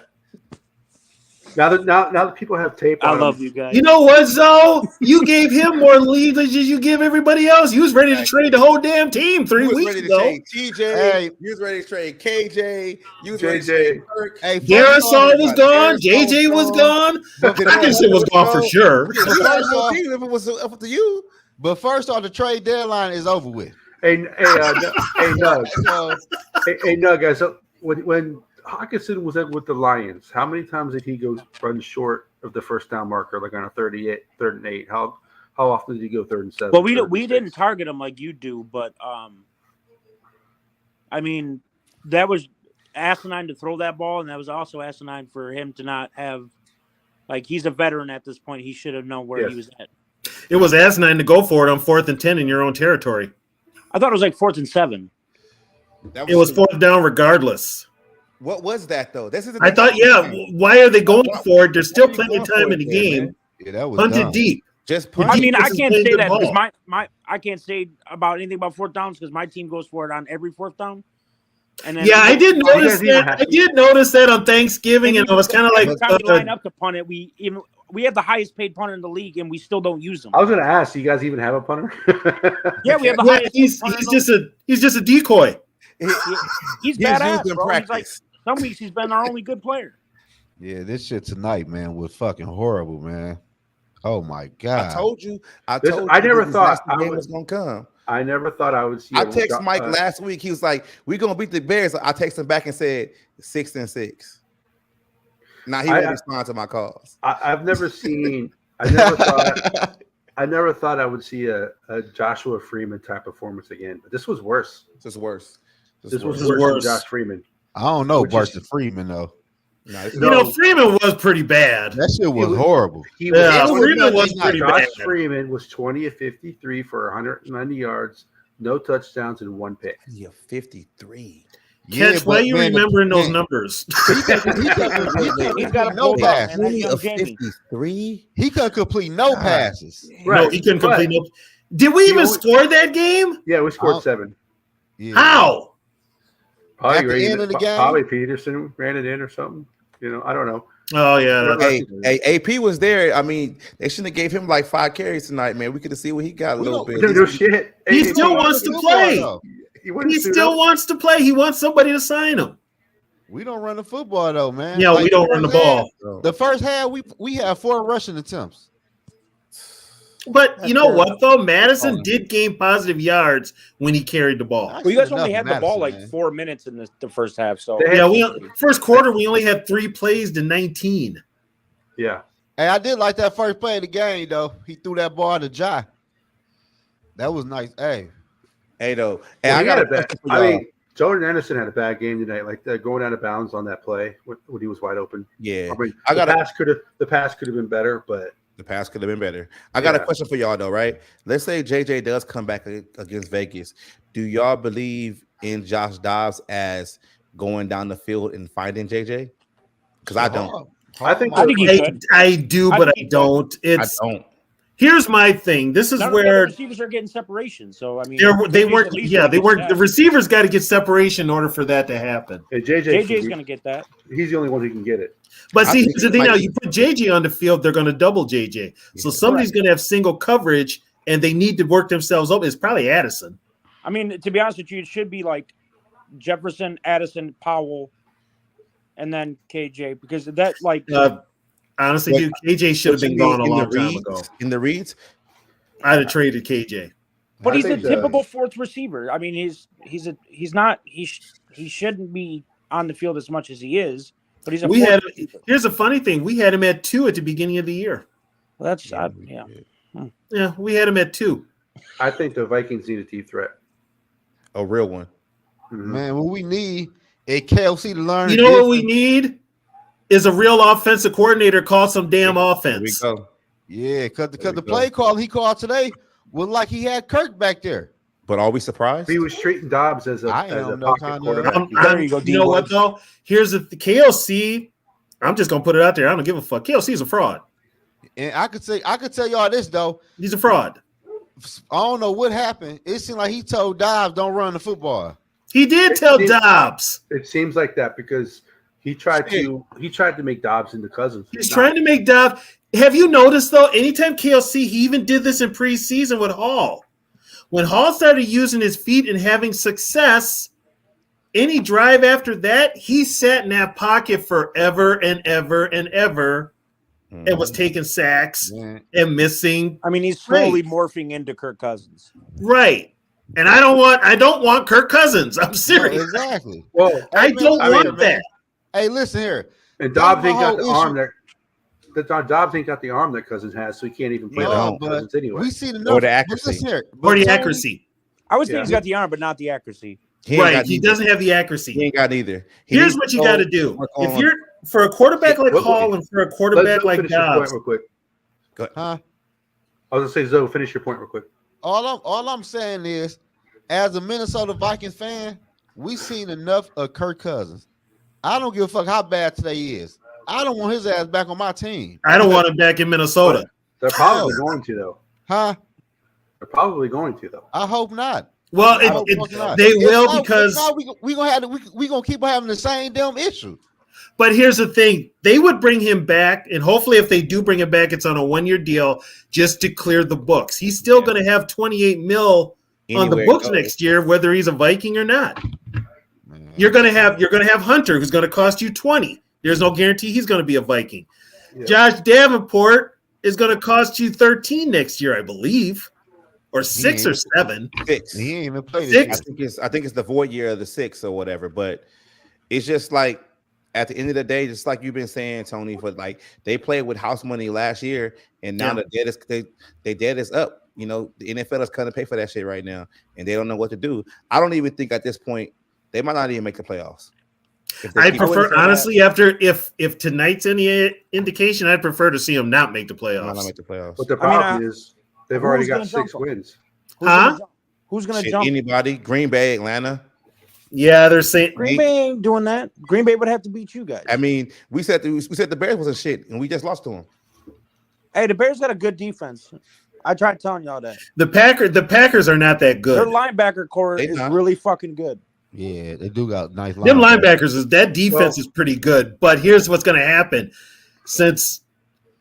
Now that people have tape, I on love them, you guys. You know what, Zoe? You gave him more leads than you give everybody else. You was ready to trade the whole damn team 3 You was weeks ready to ago. trade TJ. Hey. You was ready to trade KJ. You was ready to JJ. trade Kirk. Hey, Garrison was gone. Darren JJ Saul was gone. But Dickinson was gone for sure. Yeah, you First had no off- team if it was up to you. But first off, the trade deadline is over with. hey, Nug, So hey, Nug, guys. So when Hawkinson was with the Lions, how many times did he go run short of the first down marker, like on a 3rd and 8? How often did he go 3rd and 7? Well, 3rd and we 6? didn't target him like you do, but I mean, that was asinine to throw that ball, and that was also asinine for him to not have. Like, he's a veteran at this point. He should have known where Yes. he was at. It was asinine to go for it on 4th and 10 in your own territory. I thought it was like 4th and 7. It was 4th down regardless. What was that though? This is. I thought, why are they going for it? There's still plenty of time in the game. Man. Yeah, that was Punt dumb. it deep. Just I mean, I Defense is can't playing say good that because ball. I can't say about anything about 4th downs because my team goes for it on every 4th down. And then Yeah, I did notice that. I did notice that on Thanksgiving, and I was kind of like, every time we line up to punt it, we have the highest paid punter in the league, and we still don't use them. I was going to ask, do you guys even have a punter? Yeah, we have the yeah, highest. he's just a decoy. He's used badass, in bro. He's like, practice. some weeks he's been our only good player. Yeah, this shit tonight, man, was fucking horrible, man. Oh my god! I told you. I never this thought nasty game was gonna come. I never thought I would see. I texted Mike last week. He was like, "We're gonna beat the Bears." I texted him back and said 6-6. Now he won't respond to my calls. I've never seen. I never thought I would see a Joshua Freeman type performance again. But this was worse. This is worse. This was worse than Josh Freeman. I don't know Which versus Freeman though. No, Freeman was pretty bad. That shit was horrible. Freeman was pretty Josh bad. Freeman was 20 of 53 for 190 yards, no touchdowns, and 1 pick. Yeah, 53. Catch, why are you remembering those numbers? He's got no passes. 20 of 53. He couldn't complete no passes. No, he couldn't complete no. Did we even score that game? Yeah, we scored 7. Yeah. How? Probably At the end of the game? Probably Peterson ran it in or something. I don't know. Oh yeah. Hey, AP was there. I mean, they shouldn't have gave him like 5 carries tonight, man. We could have seen what he got a little bit. No shit. He still wants to play. He still wants to play. He wants somebody to sign him. We don't run the football though, man. Yeah, we don't run the ball. The first half, we had 4 rushing attempts. But you know what though? Madison did gain positive yards when he carried the ball. Well, you guys only had the ball like 4 minutes in the first half. So yeah, first quarter we only had 3 plays to 19. Yeah. Hey, I did like that first play of the game though. He threw that ball to Jai. That was nice. Hey though. Hey, I mean, Jordan Anderson had a bad game tonight, like going out of bounds on that play when he was wide open. Yeah, I mean, the pass could have been better, but the pass could have been better. I got a question for y'all though, right? Let's say JJ does come back against Vegas. Do y'all believe in Josh Dobbs as going down the field and fighting JJ? Because I don't. I do, but I don't. I don't. Here's my thing. This is where the receivers are getting separation. So I mean, they weren't. Yeah, they weren't. The receivers got to get separation in order for that to happen. Hey, JJ's going to get that. He's the only one who can get it. But see, here's the thing. Now you put JJ on the field, they're going to double JJ. So somebody's going to have single coverage, and they need to work themselves up. It's probably Addison. I mean, to be honest with you, it should be like Jefferson, Addison, Powell, and then KJ because that like. Honestly, dude, KJ should have been gone a long time ago. In the reads, I'd have traded KJ. But he's a typical 4th receiver. I mean, he shouldn't be on the field as much as he is. But he's here's a funny thing: we had him at 2 at the beginning of the year. Well, that's yeah, we had him at 2. I think the Vikings need a deep threat, a real one. Mm-hmm. Man, what we need is KLC to learn. You know what we need is a real offensive coordinator call some damn offense. Here we go. Yeah, because the play call he called today was like he had Kirk back there. But are we surprised? He was treating Dobbs as a pocket quarterback. You know what though? Here's the KLC. I'm just gonna put it out there. I don't give a fuck. KLC's a fraud. And I could tell y'all this though. He's a fraud. I don't know what happened. It seemed like he told Dobbs don't run the football. He did tell Dobbs. It seems like that because he tried to make Dobbs into Cousins. He's trying to make Dobbs. Have you noticed though? Anytime KLC, he even did this in preseason with Hall. When Hall started using his feet and having success, any drive after that, he sat in that pocket forever and ever and ever, and was taking sacks and missing. I mean, he's slowly morphing into Kirk Cousins. Right. And I don't want Kirk Cousins. I'm serious. No, exactly. Well, I don't want that. Hey, listen here. And Dobbs ain't got the arm there. Dobbs ain't got the arm that Cousins has, so he can't even play Cousins anyway. We see or the accuracy. Or the accuracy. I would say he's got the arm, but not the accuracy. He doesn't have the accuracy. He ain't got either. Here's what you got to do. If you're for a quarterback like Hall and for a quarterback like Dobbs. Real quick. Huh? I was gonna say, Zoe, finish your point real quick. All I'm saying is, as a Minnesota Vikings fan, we seen enough of Kirk Cousins. I don't give a fuck how bad today is. I don't want his ass back on my team. I don't want him back in Minnesota. They're probably going to though. Huh? They're probably going to though. I hope not. Well, I hope not. they If will not, because. we gonna keep having the same damn issue. But here's the thing: they would bring him back, and hopefully, if they do bring him back, it's on a 1-year deal just to clear the books. He's still going to have 28 mil on the Anywhere it books goes. next year, whether he's a Viking or not. You're going to have Hunter, who's going to cost you 20. There's no guarantee he's going to be a Viking. Yeah. Josh Davenport is going to cost you 13 next year, I believe, or 6 or 7. 6. He ain't even played Six? this I think it's the void year of the 6 or whatever. But it's just like at the end of the day, just like you've been saying, Tony, but like they played with house money last year, and now the debt is they debt is up. You know, the NFL is kind of pay for that shit right now, and they don't know what to do. I don't even think at this point they might not even make the playoffs. I prefer, honestly, after if tonight's any indication, I'd prefer to see him not make the Might playoffs. not make the playoffs. But the problem is they've already who's got gonna 6 jump them? wins. Who's gonna Shit, jump? anybody? Green Bay, Atlanta. Yeah, they're saying Green Bay ain't doing that. Green Bay would have to beat you guys. I mean, we said the Bears wasn't shit, and we just lost to them. Hey, the Bears got a good defense. I tried telling y'all that. the Packers are not that Their good. linebacker core They is not. really fucking good. Yeah, they do got nice Them linebackers that defense is pretty good. But here's what's going to happen: since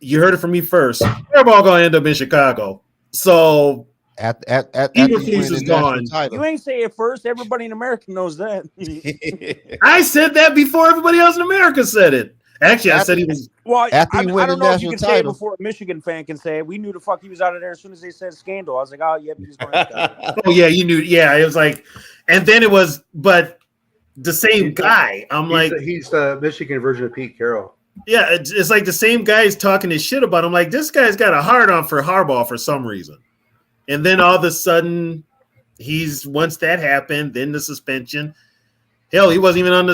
you heard it from me first, Harbaugh going to end up in Chicago. So at Eberflus is gone. You ain't say it first. Everybody in America knows that. I said that before everybody else in America said it. Actually, I said he was. Well, After I he win don't the know if you national can say it title. before a Michigan fan can say it. We knew the fuck he was out of there as soon as they said scandal. I was like, oh, yep, he's going to Oh yeah, you knew. Yeah, it was like, and then it was, but the same guy. I'm like, He's the Michigan version of Pete Carroll. yeah, it's like the same guy's talking his shit about him. Like this guy's got a hard on for Harbaugh for some reason, and then all of a sudden, once that happened, then the suspension. Hell, he wasn't even on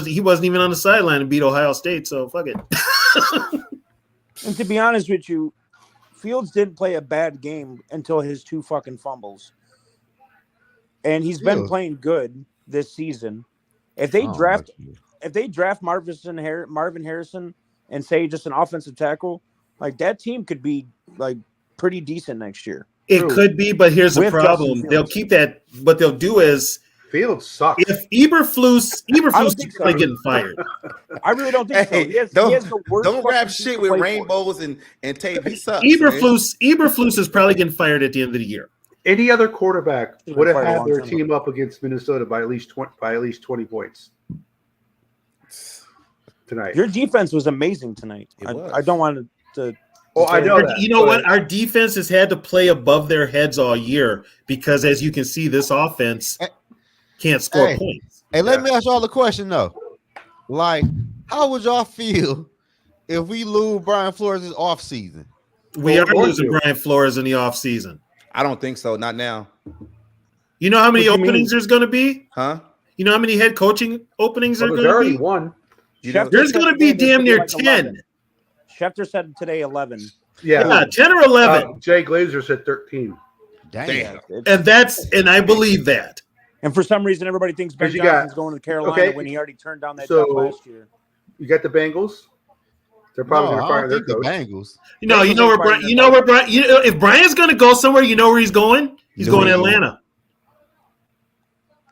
the sideline and beat Ohio State. So fuck it. And to be honest with you, Fields didn't play a bad game until his 2 fucking fumbles. And he's been playing good this season. If they draft Marvin Harrison and say just an offensive tackle, like that team could be like pretty decent next year. It could be, but here's the With problem. Justin They'll Fields. keep that. What they'll do is, Fields sucks. if Eberflus is think so. probably getting fired. I really don't think so. Hey, He has don't the worst don't wrap fucking shit team with to play for. rainbows and tape. He sucks. man. Eberflus is probably getting fired at the end of the year. Any other quarterback He's would been have fired a had long their time team up against Minnesota by at least 20 points tonight. Your defense was amazing tonight. It was. I don't want to. Oh, I know that. You know but what? Our defense has had to play above their heads all year because, as you can see, this offense can't score Hey. points. Hey, let me ask y'all the question though. Like, how would y'all feel if we lose Brian Flores this offseason? We are Well, losing Brian Flores in the offseason. I don't think so. Not now. You know how many What do you openings there's going to be? Huh? You know how many head coaching openings Well, there are there's going already to be? one. You know, There's going to be There's damn near like 10. 11. Schefter said today 11. Yeah, 10 or 11. Jay Glazer said 13. Damn. And I believe that. And for some reason, everybody thinks Ben 'Cause you Johnson's got- going to Carolina okay. when he already turned down that So- job last year. You got the Bengals. They're probably No, going to I fire don't their think the coach. Bengals. You know where Brian. If Brian's going to go somewhere, you know where he's going. He's going to Atlanta.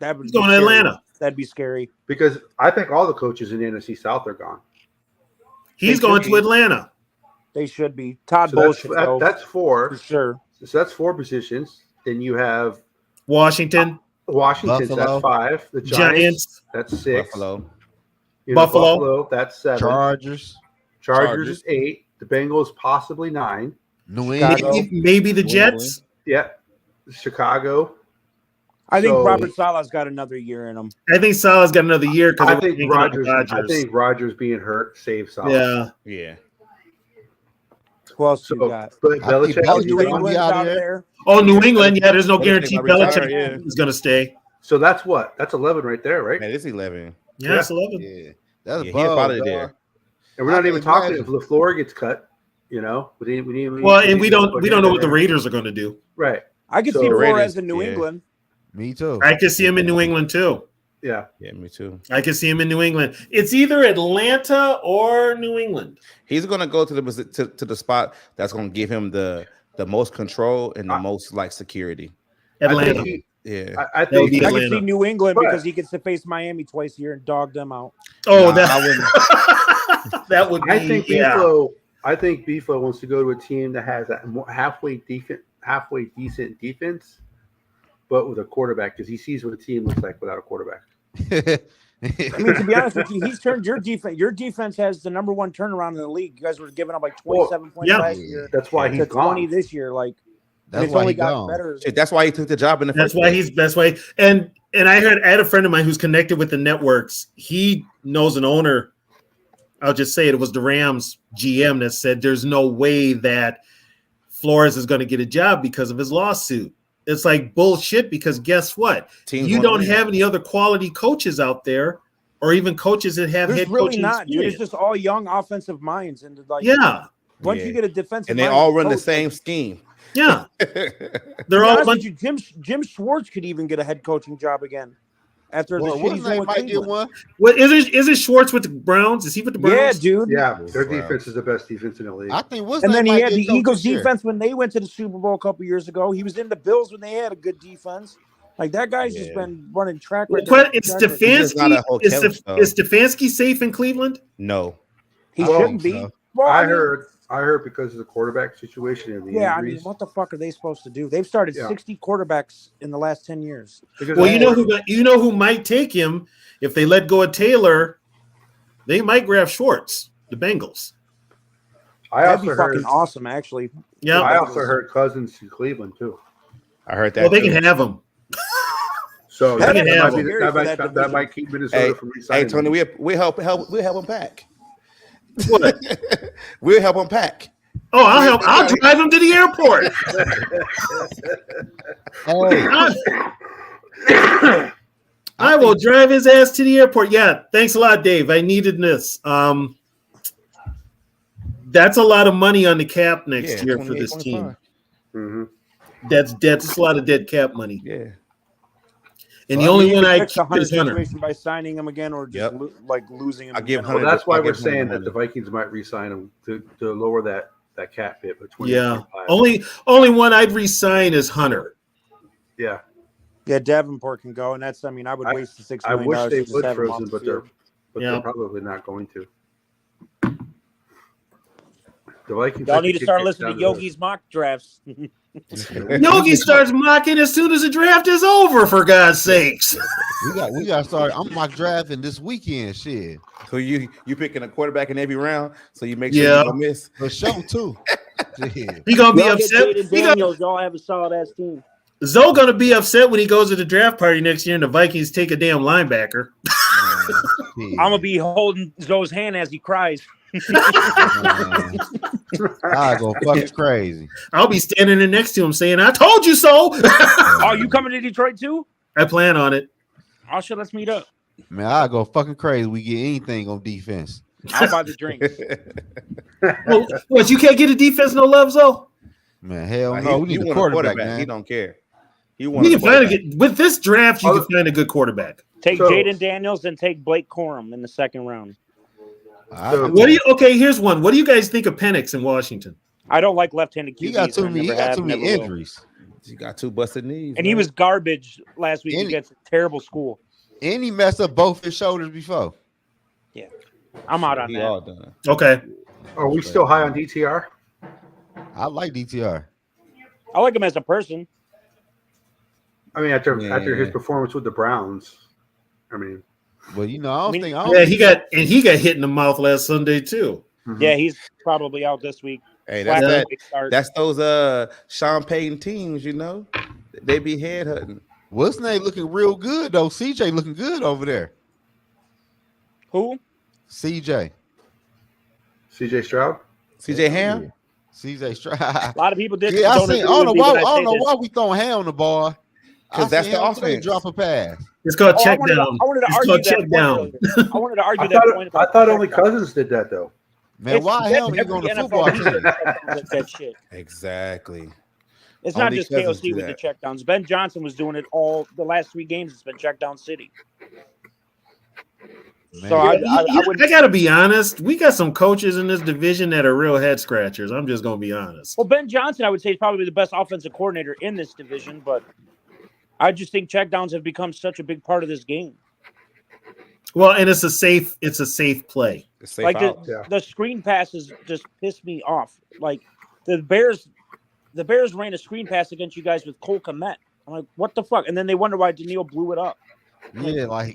That would He's be going to scary. Atlanta. That'd be scary. Because I think all the coaches in the NFC South are gone. He's going to Atlanta. They should be. Todd So Bowles should go that's for four. sure. So that's 4 positions. Then you have Washington, Washington. Buffalo. That's 5. The Giants. Giants. That's 6. Buffalo. You know, Buffalo. Buffalo. That's 7. Chargers, Chargers is 8. The Bengals possibly 9. New Chicago. England. maybe the Jets. Yeah. Chicago. I think So- Robert Sala's got another year in him. I think Salah's got another year because I think Rogers being hurt saves Salah. Yeah. Yeah. Who else So, you got? but I think Belichick Belichick is will gone. be out of there. Oh, New England. Yeah, there's no Belichick guarantee might retire, Belichick yeah. is going to stay. So that's what? That's 11 right there, right? Man, it's 11. Yeah, it's 11. Yeah, that's Yeah, he above, about it dog. there. And we're not I even can talking if imagine. LaFleur gets cut. You know, Well, and we don't know what the Raiders are going to do. Right. I could So- see Flores Raiders, in New yeah. England. Me too. I could see him in New England too. Yeah. Yeah, me too. I could see him in New England. It's either Atlanta or New England. He's gonna go to the spot that's gonna give him the most control and the most like security. I Atlanta. think Yeah. I That would think be I could Atlanta. see New England But- because he gets to face Miami twice a year and dog them out. Oh, Nah, I that would be. I think yeah. Beeflo wants to go to a team that has a halfway decent defense, but with a quarterback because he sees what a team looks like without a quarterback. I mean, to be honest with you, he's turned your defense. Your defense has the number one turnaround in the league. You guys were giving up like 27 points yeah. last year. That's why To he's 20 gone. this year. Like, and That's it's why only he gotten gone. better. Shit, that's why he took the job in the That's first why place. he's best way. And I had a friend of mine who's connected with the networks. He knows an owner. I'll just say it was the Rams GM that said there's no way that Flores is going to get a job because of his lawsuit. It's like bullshit because guess what? Teams You wanna don't win. have any other quality coaches out there or even coaches that have There's head really coaching not, dude. It's experience. just all young offensive minds. And like, Yeah. once Yeah. you get a defensive And they minded all run the coach, same like, scheme. Yeah. to They're be all a honest bunch. with you, Jim Schwartz could even get a head coaching job again after Well, the shit what's he's his doing name with might get Cleveland. one. What is it Schwartz with the Browns? Is he with the Yeah, Browns? dude. Yeah, their Wow. defense is the best defense in the league. I think what's And name then he might had get the coach Eagles this year. defense when they went to the Super Bowl a couple years ago. He was in the Bills when they had a good defense. Like that guy's just Yeah. been running track Well, record. It's track record. just not Stefanski. a whole coach, though. Is Stefanski safe in Cleveland? No. He Well, shouldn't be. no. Well, I mean, heard because of the quarterback situation and the Yeah, I mean, injuries. what the fuck are they supposed to do? They've started Yeah. 60 quarterbacks in the last 10 years. Because Well, of you know who might take him if they let go of Taylor. They might grab Schwartz, the Bengals. I That'd be also heard. fucking awesome, actually. Yeah. I also heard Cousins in Cleveland too. I heard that. Well, they too. can have him. So They that, can that, have might, him. be, that, might, For that that division. might keep Minnesota Hey, from hey, resigning. Tony, him. we'll help him pack. What? We'll help him pack. Oh, I'll help. I'll drive him to the airport. Hey, I will drive his ass to the airport. Yeah, thanks a lot, Dave. I needed this. That's a lot of money on the cap next year for this team. 28.5. Mhm. That's a lot of dead cap money. Yeah. And the only one I fix the keep is Hunter. situation by signing him again or just Yep. losing him. I give again. Well, Hunter. that's why I we're give Hunter saying money. that the Vikings might re-sign him to lower that cap hit between. Yeah. Only one I'd resign is Hunter. Yeah. Yeah, Davenport can go, and that's. I mean, I would waste the $6 I million. wish they to just would have him Frozen, off but the they're field. Yeah. they're probably not going to. The Vikings Y'all have need to kick start it listening down to the road. Yogi's mock drafts. Yogi starts mocking as soon as the draft is over, for God's sakes. we got to start. I'm mock drafting this weekend. Shit, So you picking a quarterback in every round, so you make sure Yeah. you don't miss. for sure too. Shit. He gonna be Y'all get upset. Jaden Daniels. Y'all have a solid ass team. Zoe gonna be upset when he goes to the draft party next year and the Vikings take a damn linebacker. I'm gonna be holding Zoe's hand as he cries. I go fucking crazy. I'll be standing there next to him saying, "I told you so." Oh, you coming to Detroit too? I plan on it. Oh shit, let's meet up. Man, I go fucking crazy. We get anything on defense. I'll buy the drinks. Well, what, you can't get a defense no love, Zoe? Man, hell Like, no. We need a want quarterback, man. He don't care. He We wants. can find with this draft. You can find a good quarterback. Take So- Jaden Daniels and take Blake Corum in the second round. So- What do you? Okay, here's one. What do you guys think of Penix in Washington? I don't like left-handed QBs. He got too I many. He never got have, too many never will. injuries. He got two busted knees, And he man. was garbage last week And- against a terrible school. And he messed up both his shoulders before. I'm out on He that. all done. Okay, Are we still high on DTR? I like DTR. I like him as a person. I mean, after Yeah. his performance with the Browns, I mean, Well, you know, I don't mean, think. I don't yeah, think he got hit in the mouth last Sunday too. mhm. Yeah, he's probably out this week. Hey, that's Flacco that. may start. That's those Sean Payton teams, you know. They be head hunting. What's name looking real good though? CJ looking good over there. Who? CJ. CJ Stroud. CJ Ham. CJ Stroud. A lot of people did. Yeah, I don't see. I agree don't know with me why. when I don't say know this. why we throwing hair on the ball. 'Cause that's the I see him offense. drop a pass. It's called Oh, check down. I wanted to It's argue called that check point down. earlier. I wanted to argue I that point. thought about only check down. Cousins did that though. Man, why hell are you going to football team? That shit. Exactly. It's not Only just Cousins KOC do with the that. checkdowns. Ben Johnson was doing it all the last 3 games. It's been checkdown city. Man. So I would. I gotta be honest. We got some coaches in this division that are real head scratchers. I'm just gonna be honest. Well, Ben Johnson, I would say, is probably the best offensive coordinator in this division, but I just think checkdowns have become such a big part of this game. Well, and it's a safe play. It's safe Like out. the screen passes just piss me off. Like the Bears ran a screen pass against you guys with Cole Kmet. I'm like, what the fuck? And then they wonder why Daniil blew it up. Yeah, like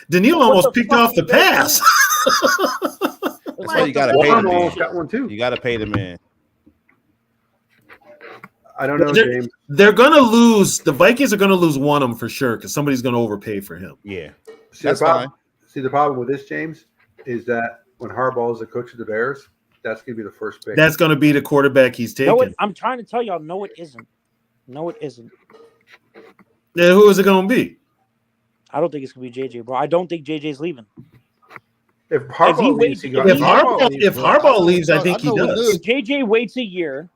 Daniil almost picked fuck off the pass. That's why you got to pay Walker the almost man. got one too. You got to pay the man. I don't know, James. They're gonna lose. The Vikings are gonna lose one of them for sure because somebody's gonna overpay for him. Yeah. See, That's the problem with this, James, is that when Harbaugh is the coach of the Bears, that's going to be the first pick. That's gonna be the quarterback he's taking. No, I'm trying to tell y'all, no, it isn't. No, it isn't. Then who is it gonna be? I don't think it's gonna be JJ, bro. I don't think JJ's leaving. If Harbaugh leaves, he goes. If Harbaugh leaves, I think he does. If JJ waits a year,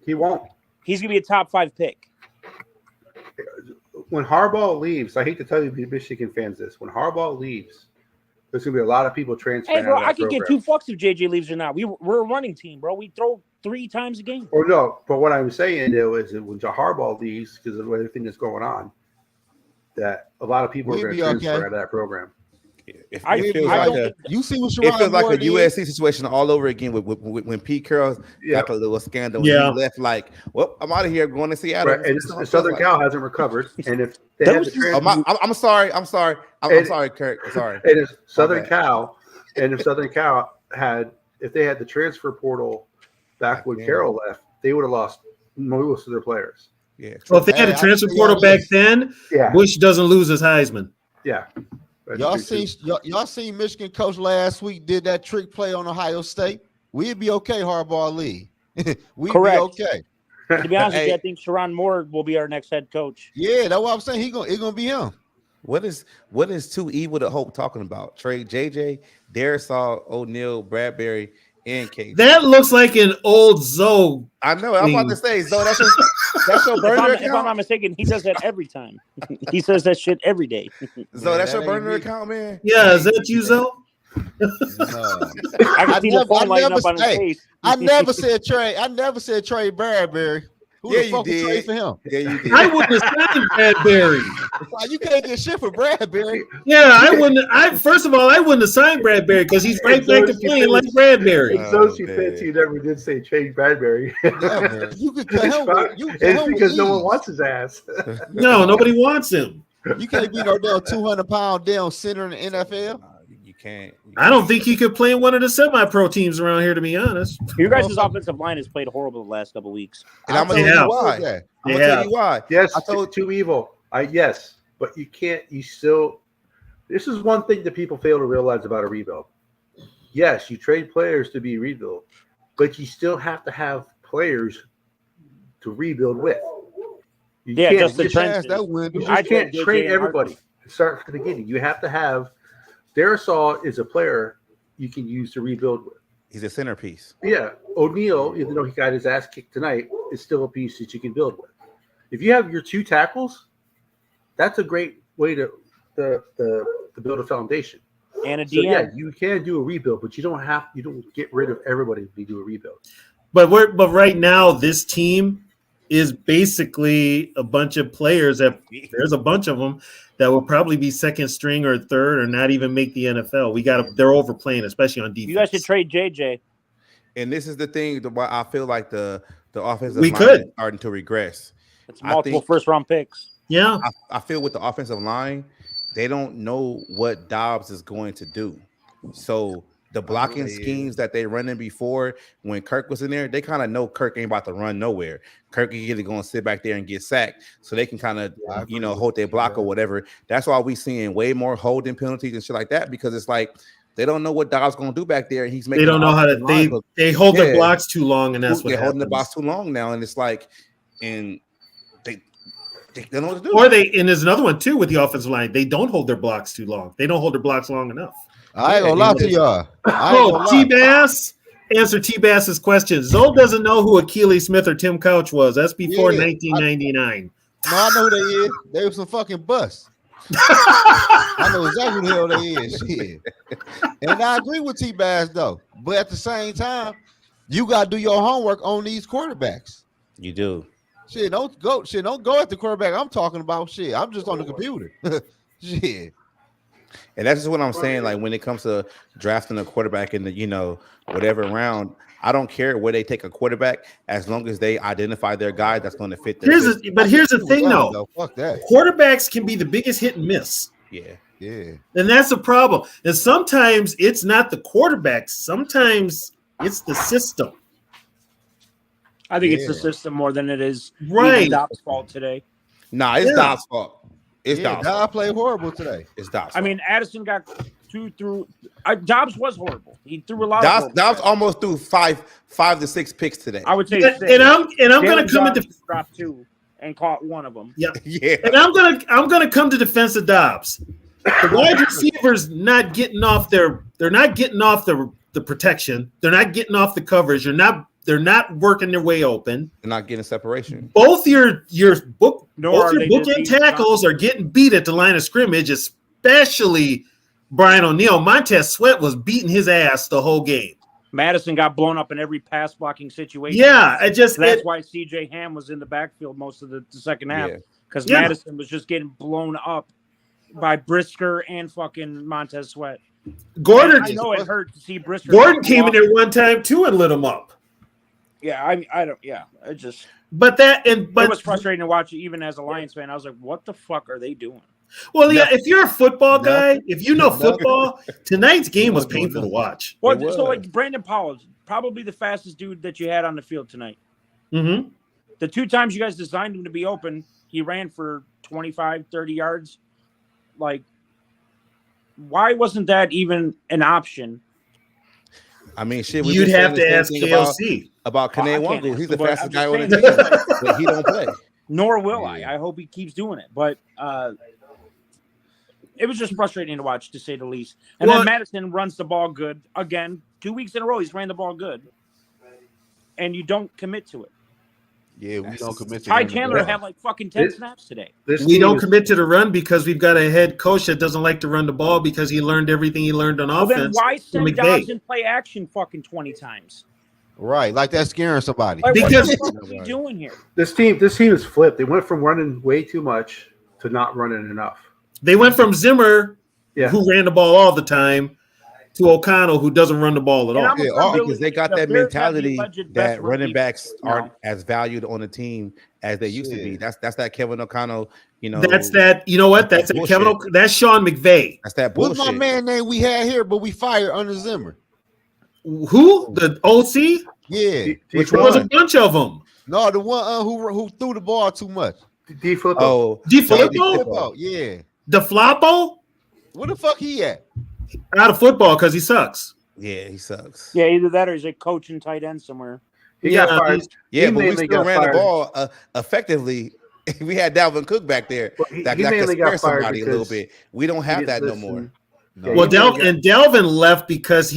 He won't. he's gonna be a top 5 pick. When Harbaugh leaves, I hate to tell you, Michigan fans, this. When Harbaugh leaves, there's going to be a lot of people transferring. Hey, bro, out of that I could get program. 2 fucks if JJ leaves or not. We're a running team, bro. We throw 3 times a game. Or no, but what I'm saying though is that when Harbaugh leaves, because of everything that's going on, that a lot of people are We'll going be to transfer okay. out of that program. It I feels don't like think- you see what it Sherrod feels like Ward a did? USC situation all over again with when Pete Carroll got the little scandal. Yeah. And he left like, well, I'm out of here going to Seattle. Right, and the Southern Cal hasn't recovered, and if they had the Oh, transfer, I'm sorry. I'm sorry, Kirk. I'm sorry. and if Southern bad. Cal, and if Southern Cal if they had the transfer portal back when Yeah. Carroll left, they would have lost most of their players. Yeah. Well, if they had a Hey, transfer I- portal back then, Yeah, Bush doesn't lose his Heisman. yeah. That's Y'all true, seen y'all seen Michigan coach last week did that trick play on Ohio State. We'd be okay, Harbaugh league. We'd Correct. be okay. To be honest with you, Hey. I think Sharon Moore will be our next head coach. Yeah, that's what I'm saying. It's gonna be him. What is too evil to hope talking about? Trade JJ, Darisaw, O'Neal, Bradbury, and Case. That looks like an old Zoe. I know. I'm about to say, so that's your If burner I'm not account. mistaken, he does that every time. He says that shit every day. So that's that your ain't burner me. account, man. Yeah, is that you, Zoe? I can see the never- phone I lighting never up on his say- face. I never said trade. I never said trade Bradbury. Who Yeah, the you fuck would did. trade for him? Yeah, you did. I wouldn't have signed Bradbury. Like, you can't get shit for Bradbury. Yeah, I wouldn't. First of all, I wouldn't have signed Bradbury because he's right back to playing like Bradbury. It's those Oh, fits man. you never did say trade Bradbury. Never. You could cut him with, you could cut It's him with because no one ease. wants his ass. No, nobody wants him. You can't be no damn 200-pound damn center in the NFL. You can't. I don't think he could play in one of the semi-pro teams around here, to be honest. Your guys' offensive line has played horrible the last couple weeks. And I'm gonna told tell Yeah. you why. that. I'm gonna tell you why. Yes, I told- too evil. Yes, but you can't. You still. This is one thing that people fail to realize about a rebuild. Yes, you trade players to be rebuilt, but you still have to have players to rebuild with. You Yeah, can't Justin just, Trent- Pass that window. you I just can't told trade JJ and everybody. Start from the beginning. You have to have. Darisaw is a player you can use to rebuild with. He's a centerpiece. Yeah, O'Neal, even though he got his ass kicked tonight, is still a piece that you can build with. If you have your 2 tackles, that's a great way to build a foundation. And a So DM. yeah, you can do a rebuild, but you don't get rid of everybody when you do a rebuild. But right now, this team is basically a bunch of players that there's a bunch of them that will probably be second string or third or not even make the NFL. They're overplaying, especially on defense. You guys should trade JJ. And this is the thing why I feel like the offensive We line could. is starting to regress. It's I multiple think- first-round picks. Yeah. I feel with the offensive line, they don't know what Dobbs is going to do. So the blocking schemes that they running before when Kirk was in there, they kind of know Kirk ain't about to run nowhere. Kirk is either going to sit back there and get sacked, so they can kind of hold their block or whatever. That's why we seeing way more holding penalties and shit like that because it's like they don't know what Dobbs going to do back there, and he's making. They don't know how to they hold their Yeah. blocks too long, and that's what they're holding the happens. box too long now, and it's like, and they don't know what to do. Or and there's another one too with the offensive line. They don't hold their blocks too long. They don't hold their blocks long enough. I ain't gonna lie to y'all. I ain't gonna lie. T-Bass. Answer T-Bass's question. Zoe doesn't know who Achilles Smith or Tim Couch was. That's before 1999. No, I know who they is. They were some fucking busts. I know exactly who the hell they is. Shit. And I agree with T-Bass though. But at the same time, you gotta do your homework on these quarterbacks. You do. Shit, don't go at the quarterback. I'm talking about shit. I'm just on the computer. Shit. And that's just what I'm saying. Like when it comes to drafting a quarterback in the, whatever round, I don't care where they take a quarterback as long as they identify their guy that's going to fit their system. But here's the thing though. Fuck that. Quarterbacks can be the biggest hit and miss. Yeah. Yeah. And that's the problem. And sometimes it's not the quarterbacks. Sometimes it's the system. I think it's the system more than it is Right. Dobbs' fault today. Nah, it's Dobbs' fault. It's Dobbs' Dobbs fault. played horrible today. It's Dobbs' I fault. mean, Addison got Dobbs was horrible. He threw a lot of Dobbs almost threw five to six picks today. I would say And, six. and I'm going Jalen to come Dobbs into dropped 2 and caught one of them. yeah. Yeah. And I'm gonna come to defense of Dobbs. The wide receivers not getting off they're not getting off the protection. They're not getting off the coverage. They're not working their way open. They're not getting separation. Both your bookend beat tackles are getting beat at the line of scrimmage, especially Brian O'Neill. Montez Sweat was beating his ass the whole game. Madison got blown up in every pass blocking situation. Yeah, That's why CJ Ham was in the backfield most of the second half because Madison was just getting blown up by Brisker and fucking Montez Sweat. Gordon. I know it hurt to see Brisker. Gordon came in there one time too and lit him up. Yeah, I don't. Yeah, it just. But it was frustrating to watch, even as a Lions fan. I was like, "What the fuck are they doing?" Well, yeah, if you're a football guy, if you know football, tonight's game was painful to watch. Well, so like Brandon Powell, probably the fastest dude that you had on the field tonight. Mm-hmm. The 2 times you guys designed him to be open, he ran for 25, 30 yards. Like, why wasn't that even an option? I mean, shit. You'd have to ask KLC about Kane Wongu. He's the but fastest guy I'm on just the team, but he don't play. Nor will I. I hope he keeps doing it. But it was just frustrating to watch, to say the least. And then Madison runs the ball good. Again, 2 weeks in a row, he's ran the ball good. And you don't commit to it. Yeah, we don't commit to Ty Chandler had like fucking 10 snaps today. We don't commit to the run because we've got a head coach that doesn't like to run the ball because he learned everything he learned on offense. Then why send Dobbs and play action fucking 20 times? Right, like that's scaring somebody. Like, because what are we doing here? This team is flipped. They went from running way too much to not running enough. They went from Zimmer, who ran the ball all the time, to O'Connell, who doesn't run the ball at all. Because they got that mentality that running backs aren't as valued on the team as they used to be. That's that Kevin O'Connell, That's that. You know what? That's that Kevin. That's Sean McVay. That's that bullshit. What's my man name we had here, but we fired under Zimmer? Who? The OC? Yeah. Which one? Was a bunch of them. No, the one who threw the ball too much. DeFilippo. Oh, DeFilippo? Yeah. DeFloppo? Where the fuck he at? Out of football because he sucks. Yeah, he sucks. Yeah, either that or he's a coach and tight end somewhere. He got fired. Yeah, but we still ran the ball effectively. We had Dalvin Cook back there that could spare somebody a little bit. We don't have that no more. No. Well, Dalvin left because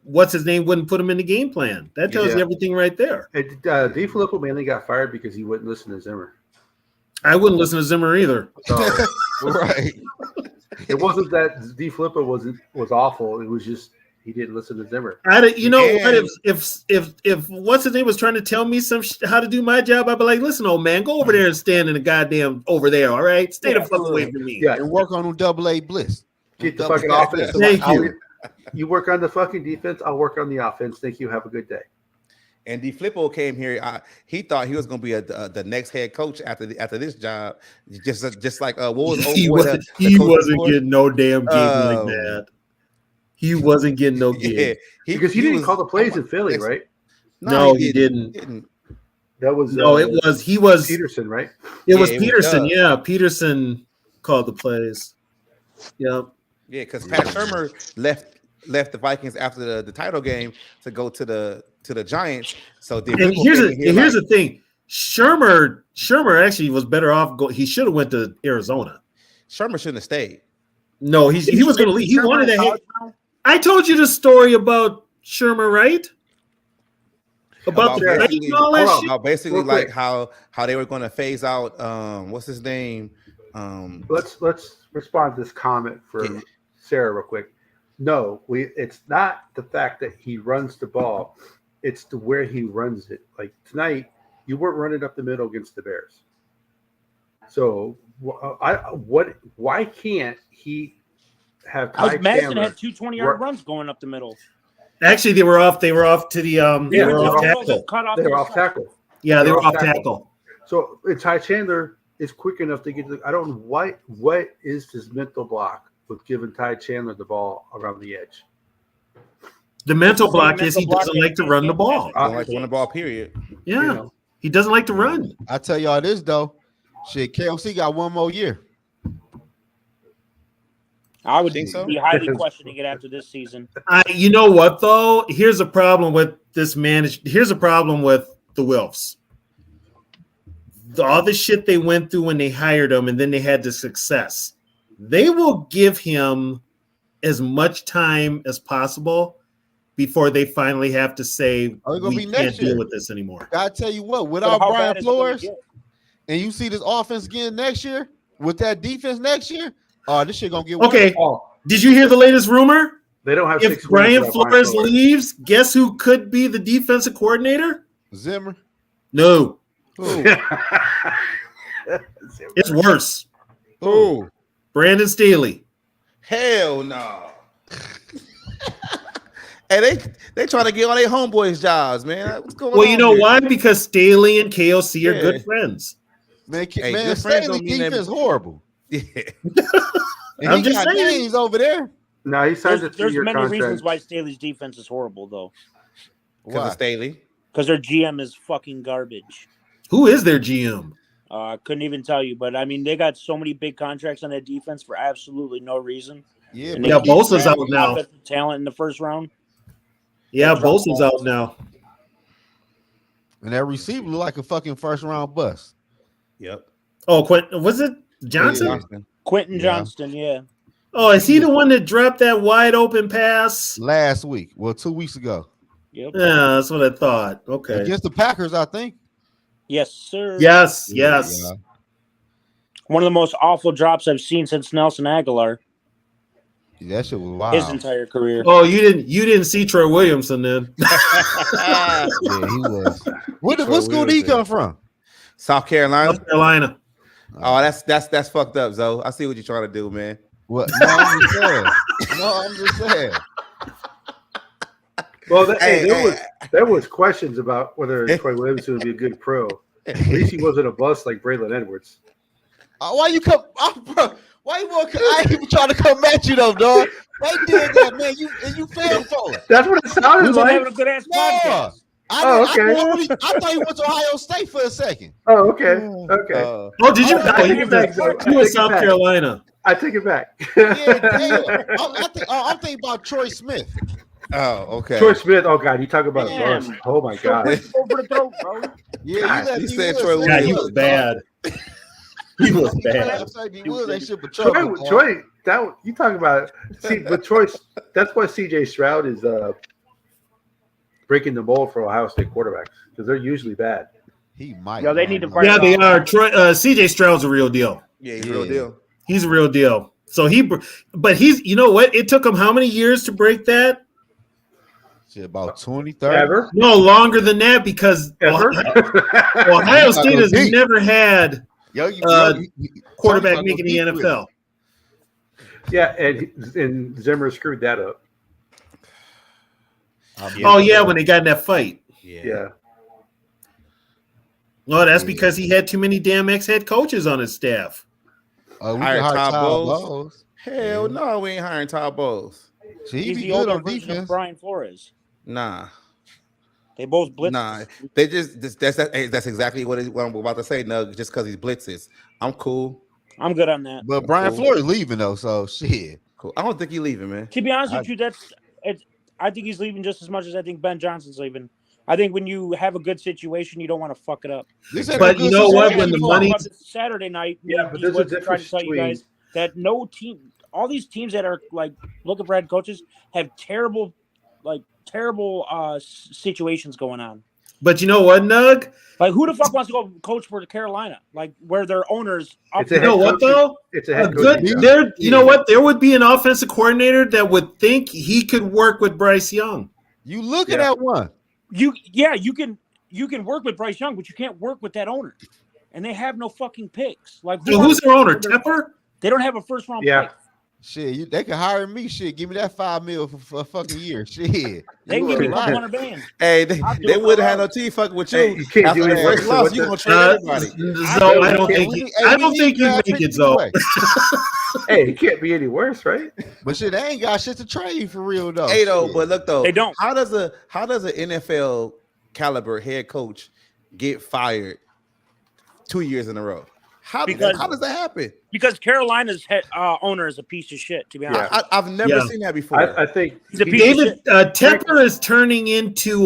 what's his name wouldn't put him in the game plan. That tells you everything right there. DeFilippo mainly got fired because he wouldn't listen to Zimmer. I wouldn't listen to Zimmer either. Right. It wasn't that DeFilippo was awful. It was just he didn't listen to Zimmer. What if what's his name was trying to tell me how to do my job, I'd be like, listen, old man, go over there and stand in the goddamn over there. All right, stay the fuck away from me. Yeah, and work on AA blitz. Get the fucking offense. Thank you. You work on the fucking defense. I'll work on the offense. Thank you. Have a good day. And DeFlippo came here. He thought he was going to be the next head coach after this job. Just like what was he wasn't getting no damn gig like that. He wasn't getting no gig because he didn't call the plays in Philly, right? No, he didn't. That was he was Peterson, right? It was Peterson. Yeah, Peterson called the plays. Yeah. Yeah, because Pat Shurmur left the Vikings after the title game to go to the Giants. So here's the thing. Shurmur actually was better off. He should have went to Arizona. Shurmur shouldn't have stayed. No, he was going to leave. He wanted to. I told you the story about Shermer, right? About the trade basically, and all that shit. about basically Real like quick. how they were going to phase out what's his name? Let's respond to this comment from Yeah. Sarah real quick. No, it's not the fact that he runs the ball, it's the where he runs it. Like tonight, you weren't running up the middle against the Bears. So why can't he have Ty Madison Chandler? had 2 20-yard runs going up the middle. Actually, they were off. They were off to the. They Yeah, were off they're tackle. Cut off They to were the off side. tackle. Yeah, they They're were off off tackle. So Ty Chandler is quick enough to get. I don't know what is his mental block with giving Ty Chandler the ball around the edge. The mental Same block is mental he block doesn't that like to run the Cam ball. has. Don't like to win the ball. Period. Yeah, You know? he doesn't like to run. I tell y'all this though, shit, KLC got one more year. I would Think so? be highly questioning it after this season. You know what though? Here's a problem with this Here's a problem with the Wilfs. All the shit they went through when they hired him, and then they had the success. They will give him as much time as possible before they finally have to say Oh, it's gonna we be can't next year. deal with this anymore. I tell you what, But without how Brian bad is it gonna Flores, get? and you see this offense again next year with that defense next year, oh, this shit gonna get worse. Okay, Oh, did you hear the latest rumor? they don't have If 6 wins Brian without Flores leaves, guess who could be the defensive coordinator? Zimmer. No, Who? it's worse. Who? Brandon Staley. Hell no. Hey, they trying to get on their homeboys' jobs, man. What's going on? Well, you know here? why? Because Staley and KOC are Yeah. good friends. Man, Hey, man, good friends Staley don't mean that- defense horrible. Yeah. And I'm he just got saying. names over there. No, he signed a There's 3-year many contract. reasons why Staley's defense is horrible, though. Because Why? of Staley. Because their GM is fucking garbage. Who is their GM? I couldn't even tell you, but I mean, they got so many big contracts on that defense for absolutely no reason. Yeah, And but they Yeah, keep Bosa's out grabbing now. offensive talent in the first round. Yeah, They dropped Bosa's balls. out now. and that receiver look like a fucking first round bust. Yep. Oh, was it Johnson? Quentin Yeah. Johnston, yeah. Oh, is he the one that dropped that wide open pass? Last week, well, 2 weeks ago, Yep. Yeah, that's what I thought. Okay. against the Packers, I think. Yes, sir. Yes, yes. Yeah. One of the most awful drops I've seen since Nelson Aguilar, That shit was wild. his entire career. Oh, you didn't see Troy Williamson then? Yeah, he was. What school did he come from? South Carolina. North Carolina. Oh, that's fucked up, Zoe. I see what you're trying to do, man. What? No, I'm just saying. No, I'm just saying. Well, Hey, there was questions about whether Troy Williamson would be a good pro. At least he wasn't a bust like Braylon Edwards. Why you come? Bro, why you want? I ain't even trying to come at you though, dog. They did that, man. You fell for it. That's what it sounded We've been like. having a good ass No. podcast. Okay. I thought he went to Ohio State for a second. Oh, okay. Okay. Oh, did you? I Oh, take he it back, Zoe. was, he was South Carolina. I take it back. Yeah, damn. I'm thinking about Troy Smith. Oh, okay. Troy Smith. Oh God, you talk about a Damn. bust. Oh my God. Go for the throat, bro. Yeah, God, let he D. said Woods Troy say Yeah, he he was, was bad. He was bad. I'm saying D. Woods ain't shit but Troy, trouble. dog. Troy, that you talk about. See, but Troy, that's why C.J. Stroud is breaking the mold for Ohio State quarterbacks because they're usually bad. He might. Yo, they need to man. fight. Yeah, they are. Troy, CJ Stroud's a real deal. Yeah, he's real Yeah. deal. He's a real deal. So but he's, you know what? It took him how many years to break that? Shit, about 20, 30. Ever? No, longer than that because Ever? Ohio State has deep. never had Yo, you, quarterback Tony's making the gonna go deep with NFL. Yeah, and Zimmer screwed that up. Oh yeah, when they got in that fight. Yeah. No, that's because he had too many damn ex-head coaches on his staff. We Hire can hire Todd Todd Bowles. Bowles. Hell no, we ain't hiring Todd Bowles. See, he He's be the good older on version of defense. Brian Flores. Nah. They both blitz. Nah, they that's exactly what I'm about to say. No, just because he's blitzes, I'm cool. I'm good on that. But Brian Cool. Flores leaving though, so shit. Cool. I don't think he's leaving, man. To be honest with you, I think he's leaving just as much as I think Ben Johnson's leaving. I think when you have a good situation, you don't want to fuck it up. This ain't But no you good know what? situation When the for him. money- About this Saturday night, Yeah, me but and there's a Woods tried difference to tell you between- guys that no team, all these teams that are like looking for head coaches have terrible situations going on. But you know what, Nug? Like, who the fuck wants to go coach for Carolina? Like, where their owners. It's You know what though? It's a A head good coaching job. there. You know what? There would be an offensive coordinator that would think he could work with Bryce Young. You looking Yeah. at one. You can work with Bryce Young, but you can't work with that owner. And they have no fucking picks. Like, So who's their owner? Tepper? They don't have a first round Yeah. pick. Shit, they can hire me. Shit, give me that $5 million for a fucking year. Shit, They can You give me ain't lying. 500 bands. Hey, I'll do they it for wouldn't have no hours. team fucking with you. Hey, you can't After do the any first worse loss, than you what gonna trade everybody. So I don't think. I don't think you make it, Zoe. Hey, it can't be any worse, right? But shit, they ain't got shit to trade for real though. Hey, though, Shit. but look though, They don't. How does an NFL caliber head coach get fired 2 years in a row? How does that happen? Because Carolina's owner is a piece of shit, to be honest. I've never seen that before. I think He's a piece of David shit. Tepper is turning into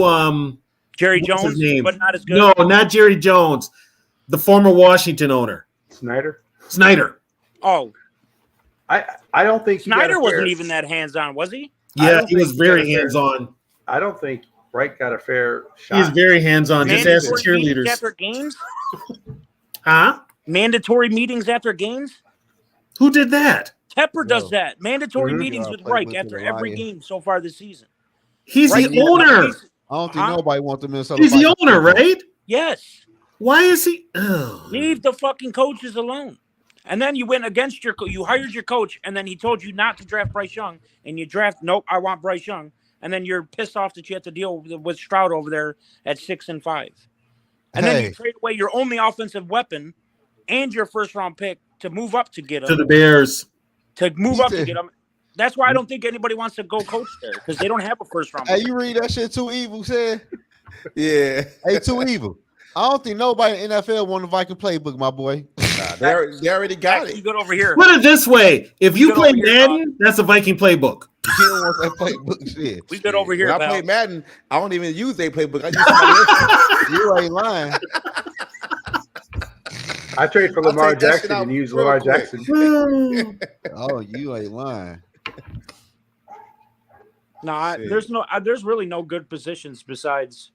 Jerry what's his Jones, name? but not as good. No, not Jerry Jones, the former Washington owner, Snyder. Oh, I don't think he got Snyder a wasn't fair- even that hands-on, was he? I Yeah, don't he think was he got very a fair- hands-on. I don't think Wright got a fair shot. He's very hands-on. Just ask the Mandatory meetings cheerleaders. after games? Huh? Mandatory meetings after games? Who did that? Tepper does No. that. Mandatory Mhm. meetings Yeah, with play Reich with after the every Lions. game so far this season. He's Reich the owner. I don't think Huh? nobody wants the Minnesota. He's the Vikings owner, to win. right? Yes. Why is he? Oh. Leave the fucking coaches alone. And then you went against you hired your coach, and then he told you not to draft Bryce Young, and you nope, I want Bryce Young. And then you're pissed off that you have to deal with Stroud over there at 6-5. And then you Hey. trade away your only offensive weapon and your first round pick to move up to get him. To the Bears. He said- That's why I don't think anybody wants to go coach there, because they don't have a first round Hey, pick. you read that shit too evil, said? Yeah, Hey, too evil. I don't think nobody in the NFL won the Viking playbook, my boy. they already got Actually, it. good over here. Put it this way: if you Good play over here, Madden, that's a Viking playbook. He don't want that playbook shit. We good over here, When I pal. play Madden, I don't even use their playbook. I use somebody else's. You ain't lying. I trade for I'll Lamar take that shit Jackson out and use real Lamar quick. Jackson. Oh, you ain't lying. No, Shit. there's really no good positions besides.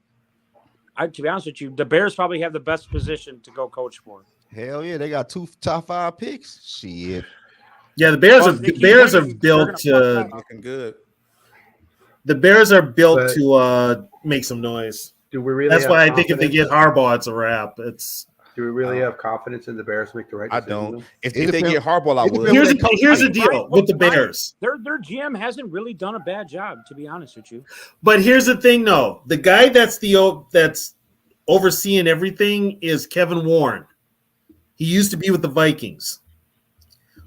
To be honest with you, the Bears probably have the best position to go coach for. Hell yeah, they got 2 top 5 picks. Shit. Yeah, the Bears Well, are if they the keep Bears are winning, built they're gonna to fuck up. Looking good. the Bears are built But- to make some noise. Do we really? That's have why I think if they confidence- get Harbaugh, it's a wrap. It's Do we really have confidence in the Bears to make the right I decision? don't. If It they depends- get Harbaugh, I it would. depends- here's the Right, deal with the Bears. Their GM hasn't really done a bad job, to be honest with you. But here's the thing, though: the guy that's overseeing everything is Kevin Warren. He used to be with the Vikings.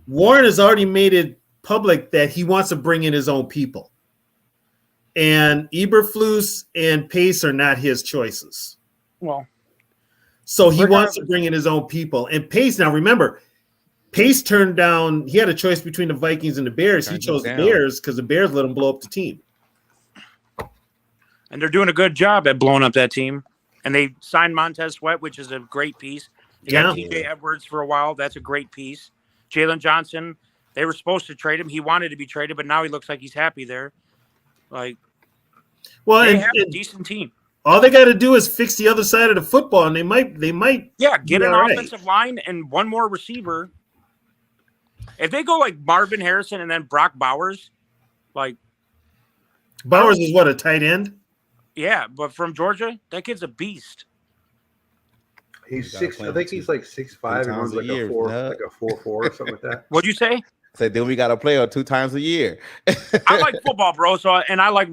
Warren has already made it public that he wants to bring in his own people, and Eberflus and Pace are not his choices. Well, So he Regardless- wants to bring in his own people. And Pace, now remember, Pace turned down. He had a choice between the Vikings and the Bears. He Turned chose them the down. Bears because the Bears let him blow up the team. and they're doing a good job at blowing up that team. And they signed Montez Sweat, which is a great piece. They got Yeah. TJ Edwards for a while. That's a great piece. Jalen Johnson, they were supposed to trade him. He wanted to be traded, but now he looks like he's happy there. Like, Well, they and, have a and decent team. all they got to do is fix the other side of the football, and they might. Yeah, get Be an all right. offensive line and one more receiver. If they go like Marvin Harrison and then Brock Bowers, like, Bowers is what, a tight end? yeah, but from Georgia, that kid's a beast. He's You gotta 6. play I him think two- he's like 6'5" and times runs a like year, a 4, nut. like a 4.4 or something like that. What'd you say? So then we got to play 2 times a year. I like football, bro. So and I like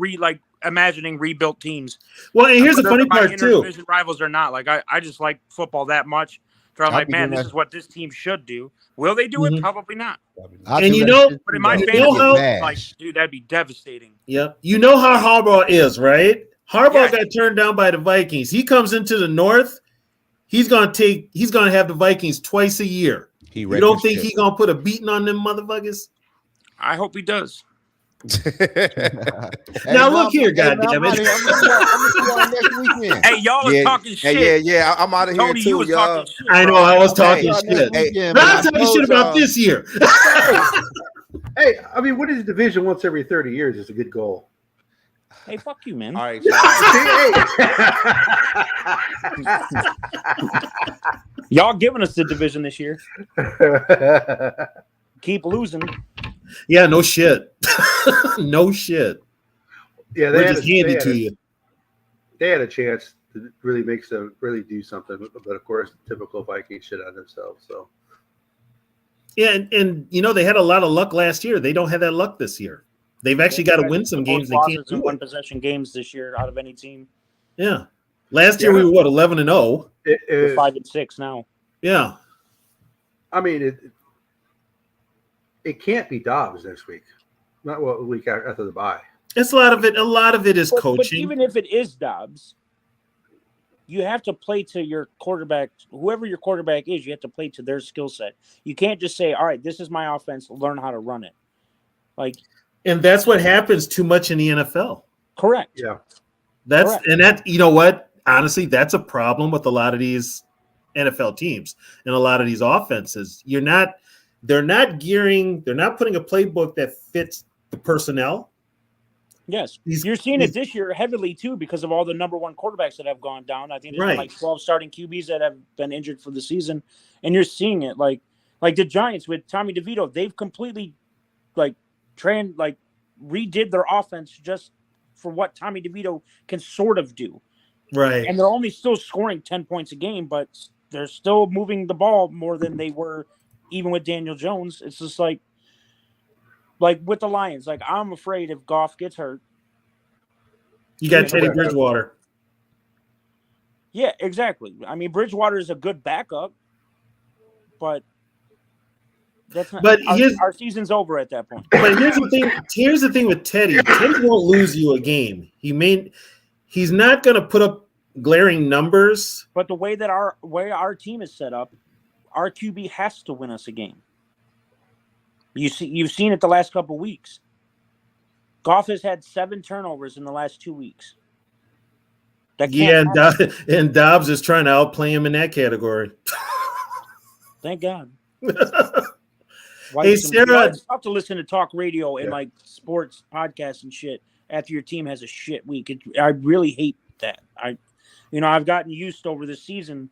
imagining rebuilt teams. Well, and here's the Whether funny my part too. interdivision rivals or not. Like I just like football that much. So I'm I'll like, be man, doing this that. is what this team should do. Will they do it? Mhm. Probably not. And you know- But in my You fantasy, know how- like, dude, that'd be devastating. Yep. You know how Harbaugh is, right? Harbaugh Yeah. got turned down by the Vikings. He comes into the North. He's gonna have the Vikings twice a year. He You don't think he's gonna put a beating on them motherfuckers? I hope he does. Now, look here, man, goddammit. I'm gonna see y'all next weekend. Hey, y'all was talking shit. Yeah. I'm out of here Tony, too, you was y'all. talking shit. I know bro. I was talking Hey, shit. hey, Weekend, But man. I'm talking shit about this year. Hey, I mean, winning the division once every 30 years is a good goal. Hey, fuck you, man. All right, Y'all giving us the division this year. Hey. Keep losing. Yeah, no shit. No shit. Yeah, We're just handed to you. They had a chance to really really do something, but of course, typical Vikings shit on themselves. So Yeah, and they had a lot of luck last year. They don't have that luck this year. They've actually got to win some games. They can't losses in do one it. possession games this year out of any team. Yeah. Last year we were 11-0. We're 5-6 now. Yeah. I mean, it can't be Dobbs next week. Not a week after the bye. It's a lot of it. A lot of it is coaching. But even if it is Dobbs, you have to play to your quarterback. Whoever your quarterback is, you have to play to their skill set. You can't just say, "All right, this is my offense. Learn how to run it." And that's what happens too much in the NFL. Correct. Yeah. You know what? Honestly, that's a problem with a lot of these NFL teams and a lot of these offenses. They're not putting a playbook that fits the personnel. Yes. You're seeing it this year heavily too because of all the number one quarterbacks that have gone down. I think there's been like 12 starting QBs that have been injured for the season. And you're seeing it like the Giants with Tommy DeVito, they've completely redid their offense just for what Tommy DeVito can sort of do. Right. And they're only still scoring 10 points a game, but they're still moving the ball more than they were even with Daniel Jones. It's just like with the Lions, I'm afraid if Goff gets hurt. You got Teddy Bridgewater. Yeah, exactly. I mean, Bridgewater is a good backup, but that's not. But our season's over at that point. But here's the thing. Here's the thing with Teddy. Teddy won't lose you a game. He's not going to put up glaring numbers. But the way that our team is set up, our QB has to win us a game. You've seen it the last couple of weeks. Goff has had 7 turnovers in the last 2 weeks. And Dobbs is trying to outplay him in that category. Thank God. Hey, Sarah, it's tough to listen to talk radio and sports podcasts and shit after your team has a shit week. I really hate that. I've gotten used over this season,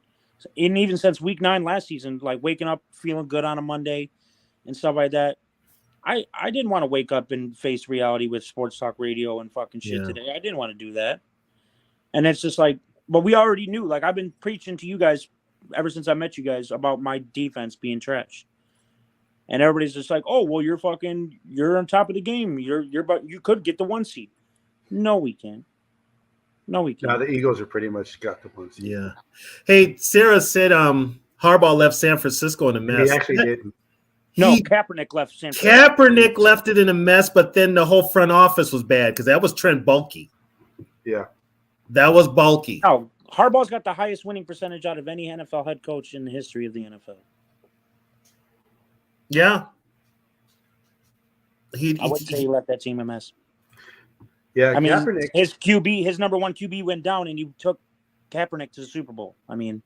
and even since week 9 last season, waking up feeling good on a Monday and stuff like that. I didn't want to wake up and face reality with sports talk radio and fucking shit today. I didn't want to do that. And it's just but we already knew. I've been preaching to you guys ever since I met you guys about my defense being trash. And everybody's just oh, well, you're on top of the game. You could get the 1 seed. No, we can't. No, we can't. Now the Eagles are pretty much got the 1 seed. Yeah. Hey, Sarah said Harbaugh left San Francisco in a mess. He actually didn't. No, Kaepernick left San Francisco. Kaepernick left it in a mess, but then the whole front office was bad because that was Trent Baalke. Yeah. That was Baalke. No, Harbaugh's got the highest winning percentage out of any NFL head coach in the history of the NFL. Yeah. I wouldn't say he left that team a mess. Yeah, I mean, Kaepernick. his number 1 QB went down, and you took Kaepernick to the Super Bowl. I mean,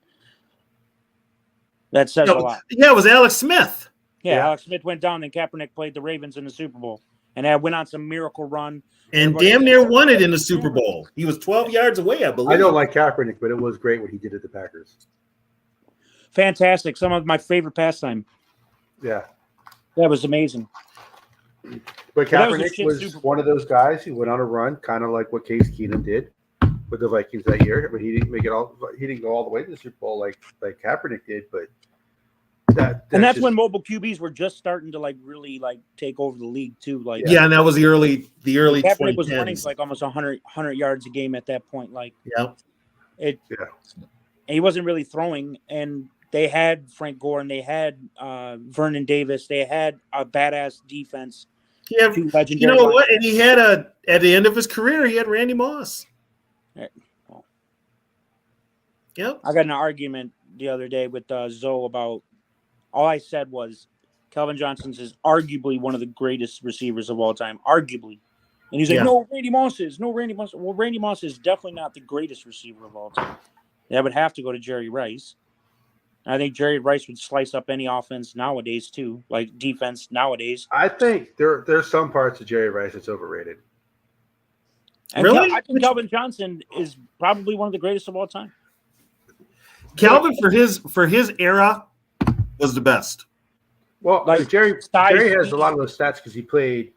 that says a lot. Yeah, it was Alex Smith. Yeah, Alex Smith went down, and Kaepernick played the Ravens in the Super Bowl, and went on some miracle run. And damn near won it in the Super Bowl. He was 12 yards away, I believe. I don't like Kaepernick, but it was great what he did at the Packers. Fantastic. Some of my favorite pastime. Yeah. That was amazing. But Kaepernick was one of those guys who went on a run, kind of like what Case Keenum did with the Vikings that year. But he didn't make it all. He didn't go all the way to the Super Bowl like Kaepernick did. But that's when mobile QBs were just starting to really take over the league too. And that was the early Kaepernick 2010s. was running almost 100 yards a game at that point. And he wasn't really throwing, and they had Frank Gore and they had Vernon Davis. They had a badass defense. Yeah, you know what? And he had at the end of his career, he had Randy Moss. Yep. I got in an argument the other day with Zoe about. All I said was, Calvin Johnson is arguably one of the greatest receivers of all time, arguably. And he's like, no, Randy Moss is. No, Randy Moss. Well, Randy Moss is definitely not the greatest receiver of all time. That would have to go to Jerry Rice. I think Jerry Rice would slice up any offense nowadays too, like defense nowadays. I think there's some parts of Jerry Rice that's overrated. And Really? I think Calvin Johnson is probably one of the greatest of all time. Calvin for his era was the best. Well, Like, Jerry size, has speed. a lot of those stats because he played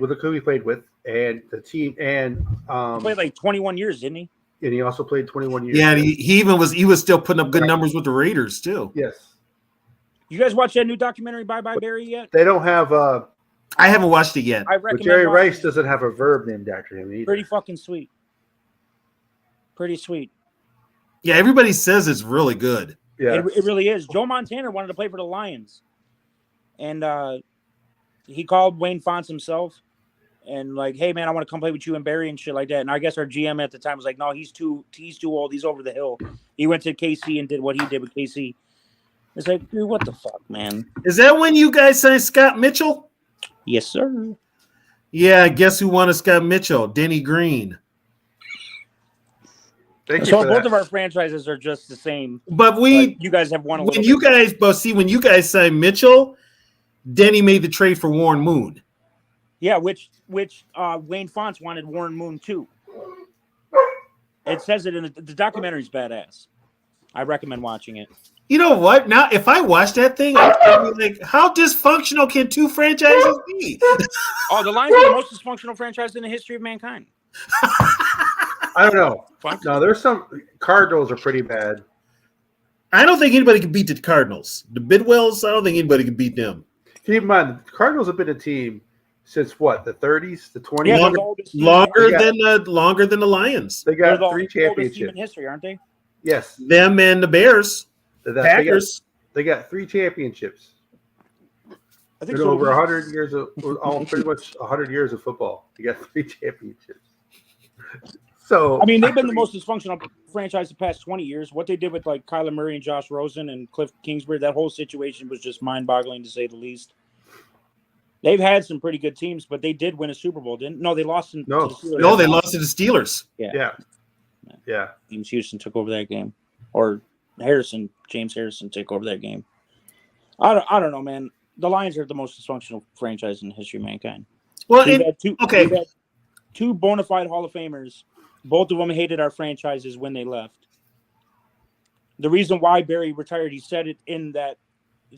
with who he played with and the team, and He played like 21 years, didn't he? and he also played 21 years. Yeah, and he was still putting up good numbers with the Raiders too. Yes, You guys watch that new documentary Bye Bye Barry yet? they don't have. I haven't watched it yet. I But recommend. Jerry watching Rice it. doesn't have a verb named after him either. Pretty fucking sweet. Pretty sweet. Yeah, everybody says it's really good. Yeah, It really is. Joe Montana wanted to play for the Lions, and he called Wayne Fonts himself, and like, hey man, I want to come play with you and Barry and shit like that. And I guess our GM at the time was like, no, he's too old. He's over the hill. He went to KC and did what he did with KC. It's like, dude, what the fuck, man? Is that when you guys signed Scott Mitchell? Yes, sir. Yeah, guess who wanted Scott Mitchell? Denny Green. thank you So for both that. of our franchises are just the same. But Like, you guys have won a little when you bit. guys, but see, when you guys signed Mitchell, Denny made the trade for Warren Moon. Yeah, which Wayne Fonts wanted Warren Moon too. It says it in the documentary's badass. I recommend watching it. You know what? Now, if I watch that thing, I'll be like, how dysfunctional can two franchises be? Oh, the Lions are the most dysfunctional franchise in the history of mankind. I don't know. Fuck. No, there's some Cardinals are pretty bad. I don't think anybody can beat the Cardinals. The Bidwells, I don't think anybody can beat them. Keep in mind, the Cardinals have been a team since what, the 30s, the 20s. Yeah, Long- they're the oldest team- Longer than the Lions. They they're got the 3 oldest team in championships. history, aren't they? Yes, Them and the Bears, Packers. They got 3 championships. I think In so. over 100 years of, pretty much 100 years of football, they got 3 championships. So I mean, they've been the most dysfunctional franchise the past 20 years. What they did with like Kyler Murray and Josh Rosen and Cliff Kingsbury, that whole situation was just mind-boggling to say the least. They've had some pretty good teams, but they did win a Super Bowl, didn't? No, they lost. No. To the Steelers. No, they lost to the Steelers. yeah. James Houston took over that game, or James Harrison took over that game. I don't know, man. The Lions are the most dysfunctional franchise in the history of mankind. Well, We've okay. had 2 bona fide Hall of Famers. Both of them hated our franchises when they left. The reason why Barry retired, he said it in that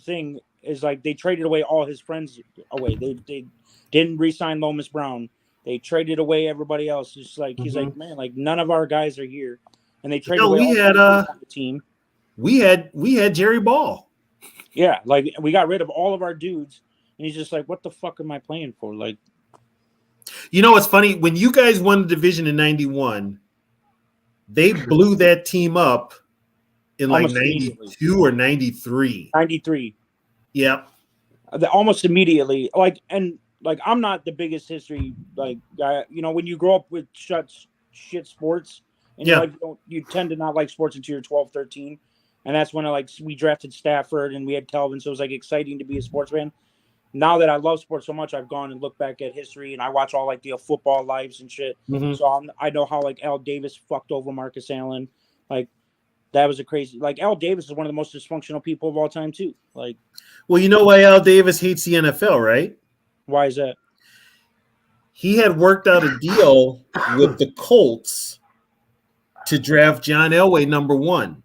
thing, is like they traded away all his friends away. They didn't re-sign Lomas Brown. They traded away everybody else. It's like he's like, man, like none of our guys are here, and they traded away all the team. we had Jerry Ball. Yeah, like we got rid of all of our dudes, and he's just like, what the fuck am I playing for? Like, You know what's funny? When you guys won the division in 91, they blew that team up in like Almost 92 or 93. 93. Yep. Almost immediately. Like, and like, I'm not the biggest history like guy. You know, when you grow up with shit sports, and Yeah. you tend to not like sports until you're 12, 13. And that's when we drafted Stafford and we had Kelvin, so it was like exciting to be a sports fan. Now that I love sports so much, I've gone and looked back at history and I watch all like the football lives and shit. Mhm. So I know how like Al Davis fucked over Marcus Allen. Like that was a crazy. Like Al Davis is one of the most dysfunctional people of all time too. Like, Well, you know why Al Davis hates the NFL, right? why is that? He had worked out a deal with the Colts to draft John Elway number 1.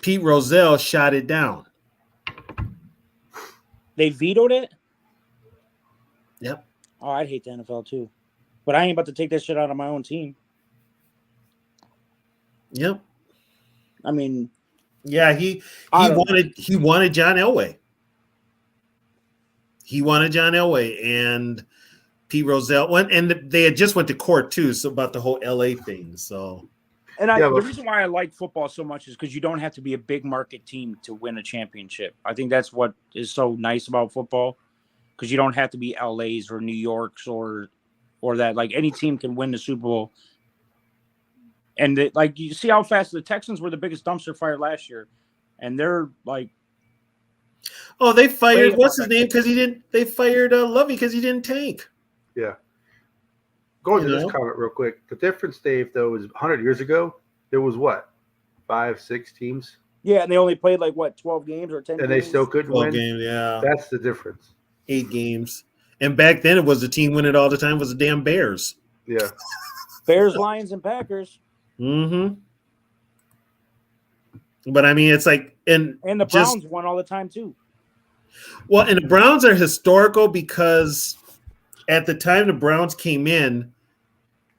Pete Rozelle shot it down. They vetoed it. Yep. Oh, I'd hate the NFL too, but I ain't about to take that shit out of my own team. Yep. I mean, Yeah, he wanted John Elway. He wanted John Elway, and Pete Rozelle went, and they had just went to court too, so about the whole LA thing. So and Yeah, the but- reason why I like football so much is because you don't have to be a big market team to win a championship. I think that's what is so nice about football, because you don't have to be LA's or New York's or that. Like any team can win the Super Bowl. And like you see how fast the Texans were the biggest dumpster fire last year, and they're like, oh, they fired Wait, what's his name because he didn't. They fired Lovey because he didn't tank. Yeah. Going to You this know? comment real quick. The difference, Dave, though, is 100 years ago, there was what? 5, 6 teams? Yeah, and they only played like what 12 games or 10 and they games? still couldn't 12 win. games, yeah. That's the difference. 8 games. And back then it was the team winning all the time was the damn Bears. Yeah. Bears, Lions, and Packers. Mm-hmm. But I mean, it's like And the Browns won all the time too. Well, and the Browns are historical because at the time the Browns came in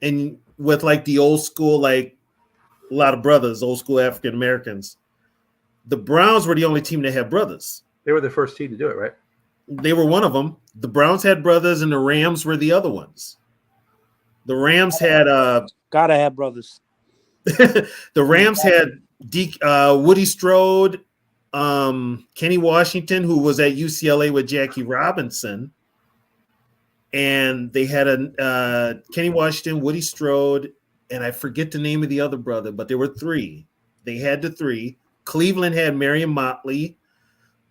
and with like the old school, like a lot of brothers, old school African Americans, the Browns were the only team that had brothers. They were the first team to do it, right? They were one of them. The Browns had brothers and the Rams were the other ones. The Rams had Gotta have brothers. the Rams had Woody Strode, Kenny Washington, who was at UCLA with Jackie Robinson, and they had a Kenny Washington, Woody Strode, and I forget the name of the other brother, but there were 3. They had the 3. Cleveland had Marion Motley,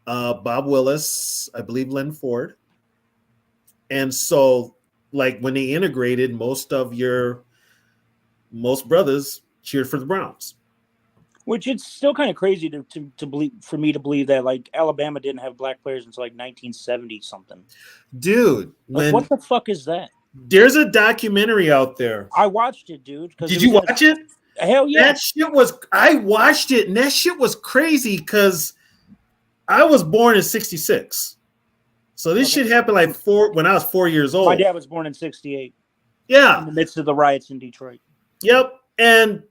Bob Willis, I believe Len Ford, and so like when they integrated, most brothers cheered for the Browns. Which it's still kind of crazy to believe, for me to believe that like Alabama didn't have black players until like 1970 something. Dude, Like, what the fuck is that? There's a documentary out there. I watched it, dude. Did you watch it? Hell yeah. That shit was. I watched it, and that shit was crazy because I was born in '66, so this shit happened like when I was 4 years old. My dad was born in '68. Yeah, in the midst of the riots in Detroit. Yep, and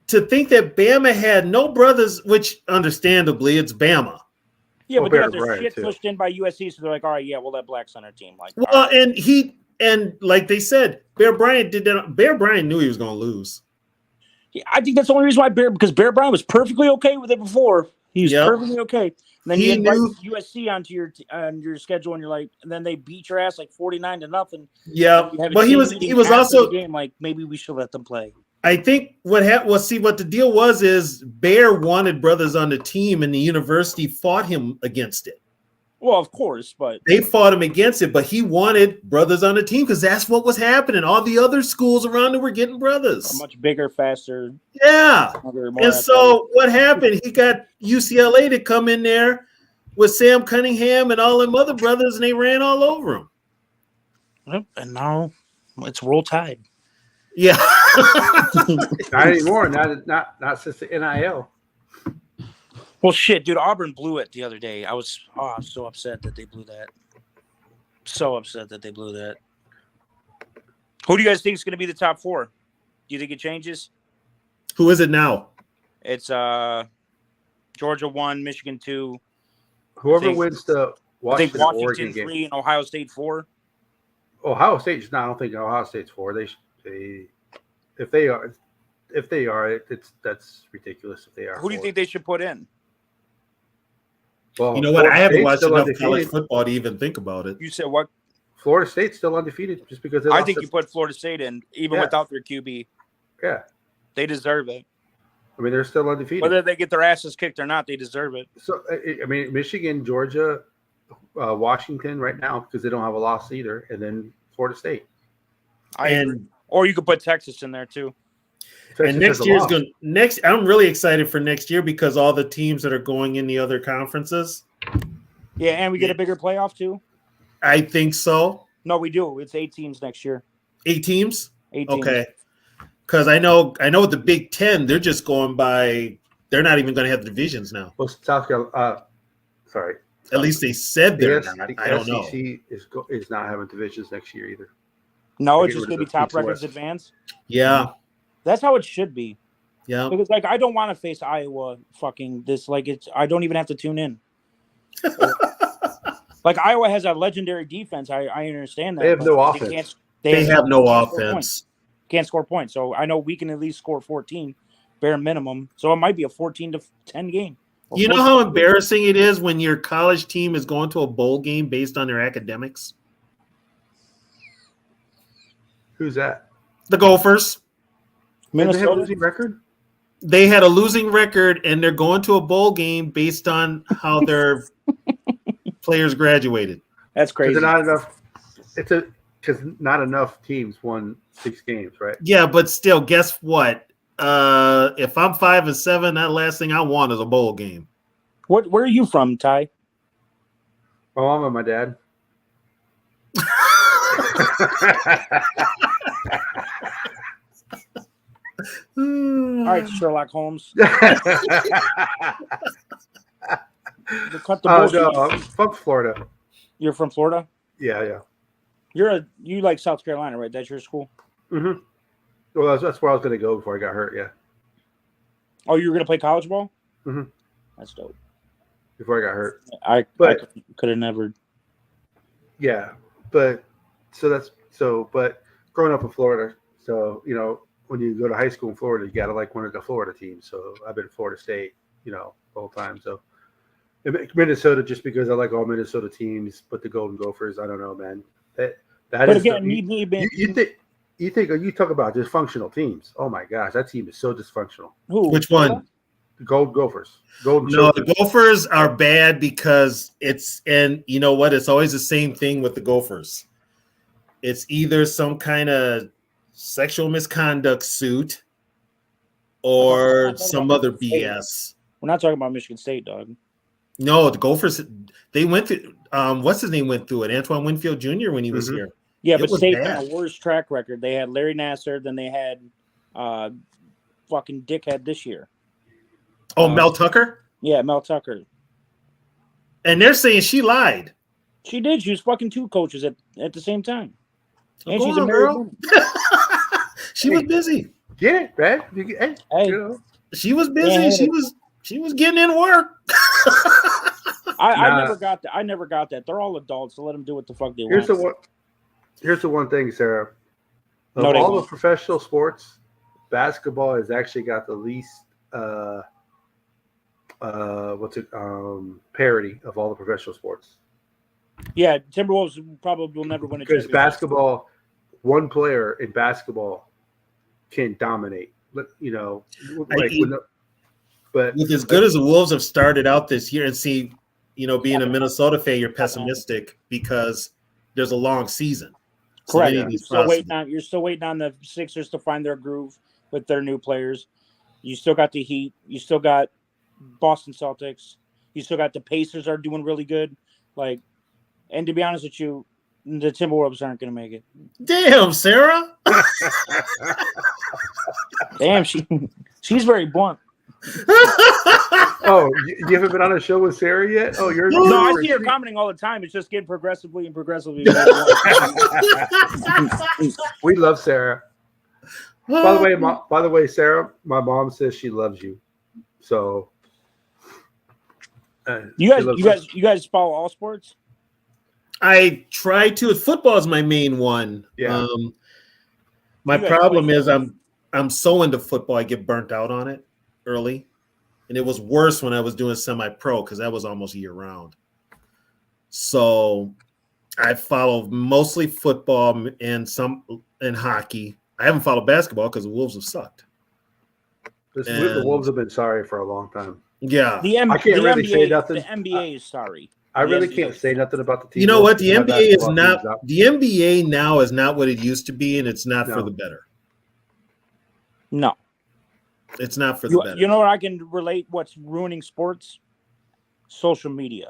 to think that Bama had no brothers, which understandably it's Bama. Yeah, but they got their shit pushed in by USC, so they're like, all right, yeah, we'll let blacks on our team. Like, well, right. and like they said, Bear Bryant did that. Bear Bryant knew he was going to lose. Yeah, I think that's the only reason why because Bear Bryant was perfectly okay with it before. He was perfectly okay. And then you invite USC onto your schedule, and you're like, and then they beat your ass like 49-0. Yeah, but he was also the game like maybe we should let them play. I think what the deal was is Bear wanted brothers on the team, and the university fought him against it. Well, of course, but they fought him against it. But he wanted brothers on the team because that's what was happening. All the other schools around him were getting brothers, much bigger, faster. Yeah, and so what happened? He got UCLA to come in there with Sam Cunningham and all them other brothers, and they ran all over him. Yep, and now it's Roll Tide. Yeah, not anymore. Not since the NIL. Well, shit, dude. Auburn blew it the other day. I'm so upset that they blew that. So upset that they blew that. Who do you guys think is going to be the top 4? Do you think it changes? Who is it now? It's Georgia 1, Michigan 2. Whoever wins the Washington 3 game. and Ohio State 4. Ohio State's not. I don't think Ohio State's 4. If they are, that's ridiculous. If they are, who do you think they should put in? Well, you know what? I haven't watched enough college football to even think about it. You said what? Florida State's still undefeated just because I think you put Florida State in even without their QB. Yeah, they deserve it. I mean, they're still undefeated. Whether they get their asses kicked or not, they deserve it. So, I mean, Michigan, Georgia, Washington right now because they don't have a loss either, and then Florida State. Or you could put Texas in there too. And next year's going. I'm really excited for next year because all the teams that are going in the other conferences. Yeah, and we get a bigger playoff too. I think so. No, we do. It's 8 teams next year. 8 teams. 8 teams. Okay. Because I know with the Big Ten, they're just going by. They're not even going to have the divisions now. Well, South Carolina. Sorry. At least they said they're not. I don't know. SEC is not having divisions next year either. No, it's just going to be top records advance. Yeah. That's how it should be. Yeah. Because I don't want to face Iowa fucking this. I don't even have to tune in. Iowa has a legendary defense. I understand that. They have no offense. They have no offense. Can't score points. So I know we can at least score 14, bare minimum. So it might be a 14-10 game. You know how embarrassing it is when your college team is going to a bowl game based on their academics? Who's that? The Gophers. Minnesota. They have a losing record? They had a losing record, and they're going to a bowl game based on how their players graduated. That's crazy. Not enough. Because not enough teams won 6 games, right? Yeah, but still, guess what? if I'm 5-7, that last thing I want is a bowl game. Where are you from, Ty? My mom and my dad. All right, Sherlock Holmes. Cut the Oh bullshit. no, I'm from Florida. You're from Florida? Yeah. You like South Carolina, right? That's your school? Mm-hmm. Well, that's where I was going to go before I got hurt. Yeah. Oh, you were gonna play college ball? Mhm. That's dope. Before I got hurt. I could have never. Yeah, but growing up in Florida, so when you go to high school in Florida, you gotta like one of the Florida teams. So I've been Florida State, the whole time. So Minnesota, just because I like all Minnesota teams, but the Golden Gophers, I don't know, man. That But is again, you talk about dysfunctional teams. Oh my gosh, that team is so dysfunctional. who? Which one? The Golden Gophers. Golden No, Children. the Gophers are bad because and you know what? It's always the same thing with the Gophers. It's either some kind of sexual misconduct suit or some other BS. We're not talking about Michigan State, dog. No, the Gophers, they went through, what's his name went through it? Antoine Winfield Jr. when he was here. Yeah, It but was State bad. had a worse track record. They had Larry Nassar, then they had fucking dickhead this year. Oh, Mel Tucker? Yeah, Mel Tucker. And they're saying she lied. She did. She was fucking two coaches at the same time. And Go she's a on, married girl. woman. She was busy. Get it, man. Hey. She was busy. Yeah. She was getting in work. I never got that. I never got that. They're all adults, so let them do what the fuck they want. Here's the one thing, Sarah. Of No, they all the won't. professional sports, basketball has actually got the least parity of all the professional sports. Yeah, Timberwolves probably will never win a Because championship. basketball, one player in basketball can dominate. But With as good as the Wolves have started out this year, and see, being a Minnesota fan, you're pessimistic because there's a long season. So Correct. many of these You're still waiting on the Sixers to find their groove with their new players. You still got the Heat. You still got Boston Celtics. You still got the Pacers are doing really good. And to be honest with you, the Timberwolves aren't going to make it. Damn, Sarah. Damn, she's very blunt. Oh, you haven't been on a show with Sarah yet? Oh, you're No, I see her commenting all the time. It's just getting progressively better. We love Sarah. By the way, Sarah, my mom says she loves you. So you guys follow all sports? I try to. Football is my main one. Yeah. My You guys problem play is I'm so into football, I get burnt out on it early. And it was worse when I was doing semi-pro because that was almost year-round. So I follow mostly football and hockey. I haven't followed basketball because the Wolves have sucked. The Wolves have been sorry for a long time. Yeah. I can't really say nothing. The NBA is sorry. I really can't say nothing about the team. You know what? The My NBA is basketball not. team's out. The NBA now is not what it used to be, and it's not for No. the better. No. It's not for the better. You know what I can relate? What's ruining sports? Social media.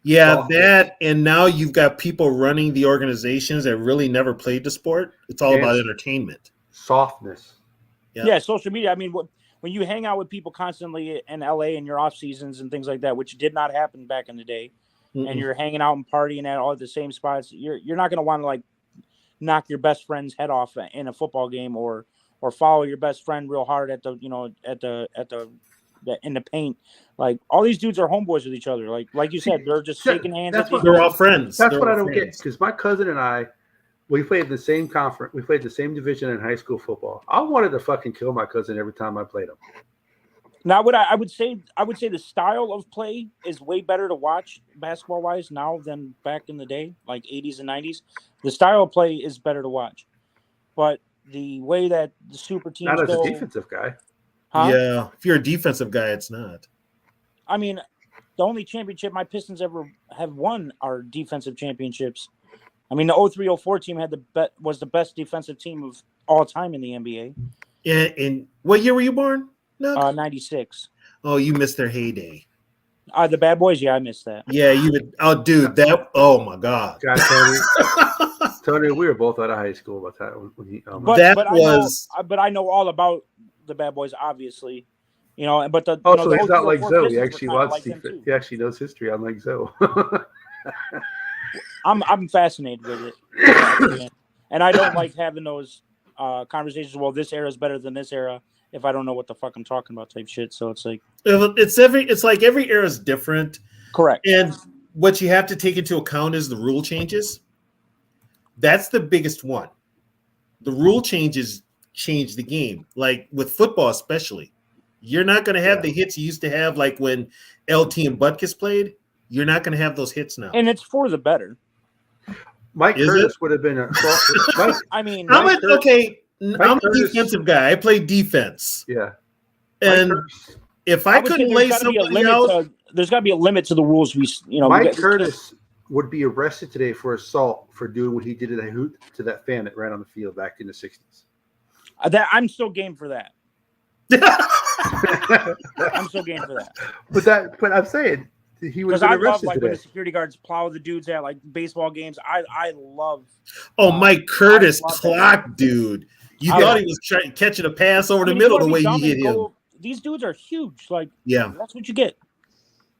Yeah, Softness. that, and now you've got people running the organizations that really never played the sport. It's all about entertainment. Softness. Yeah, social media. I mean, when you hang out with people constantly in LA in your off seasons and things like that, which did not happen back in the day, and you're hanging out and partying at all the same spots, you're not going to want to knock your best friend's head off in a football game or follow your best friend real hard in the paint. All these dudes are homeboys with each other. Like you said, they're just shaking hands. They're all friends. That's They're what all I don't friends. get. Because my cousin and I, we played the same conference. We played the same division in high school football. I wanted to fucking kill my cousin every time I played him. Now, I would say the style of play is way better to watch basketball wise now than back in the day, like 80s and 90s. The style of play is better to watch, but the way that the super teams Not as go, a defensive guy. huh? Yeah, if you're a defensive guy, it's not. I mean, the only championship my Pistons ever have won are defensive championships. I mean, the 03-04 team was the best defensive team of all time in the NBA. And what year were you born? No. 96. Oh, you missed their heyday. The Bad Boys. Yeah, I missed that. Yeah, you would. Oh, dude, that. Oh my God. God, Tony, we were both out of high school by the time when he. But That but was- I know all about the Bad Boys, obviously. You know, but the Oh, you know, so the he's not 04 like Zoe. He Pistons were actually kinda loves like him, defense. too. He actually knows history, unlike Zoe. I'm fascinated with it, and I don't like having those conversations. Well, this era is better than this era if I don't know what the fuck I'm talking about, type shit. So it's like It's like every era is different, correct. and what you have to take into account is the rule changes. That's the biggest one. The rule changes change the game. Like with football, especially, you're not going to have the hits you used to have, like when LT and Butkus played. You're not going to have those hits now. And it's for the better. Mike Is Curtis would have been a. Mike, I mean, I'm Mike Curtis- I'm a Curtis- defensive guy. I play defense, yeah. and Mike Curtis, if I would say couldn't there's lay gotta be a somebody limit out, there's got to be a limit to the rules. We Mike Curtis would be arrested today for assault for doing what he did to that fan that ran on the field back in the 60s. That I'm still game for that. I'm still game for that. But I'm saying he would Because have I been love arrested like when today. the security guards plow the dudes at like baseball games. I love. oh, Mike Curtis I love that. clock, dude. You I thought love he was catching a pass over I mean, the if you middle the wanna way be he dumb hit and him. these dudes are huge. Like Yeah. that's what you get.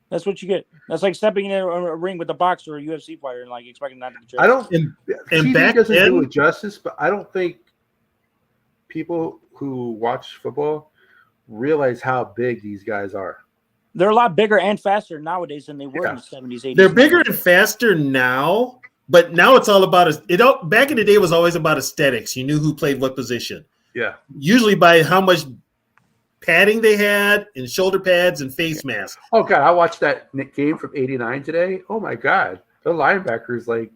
That's what you get. That's like stepping in a ring with a boxer or a UFC fighter and like expecting not to get I don't. And TV back doesn't then- do it justice, but I don't think people who watch football realize how big these guys are. They're a lot bigger and faster nowadays than they were in Yeah. the 70s, 80s. They're bigger and faster now, but now it's all about back in the day it was always about aesthetics. You knew who played what position. Yeah. Usually by how much padding they had and shoulder pads and face masks. Oh God, I watched that game from '89 today. Oh my God, the linebackers like.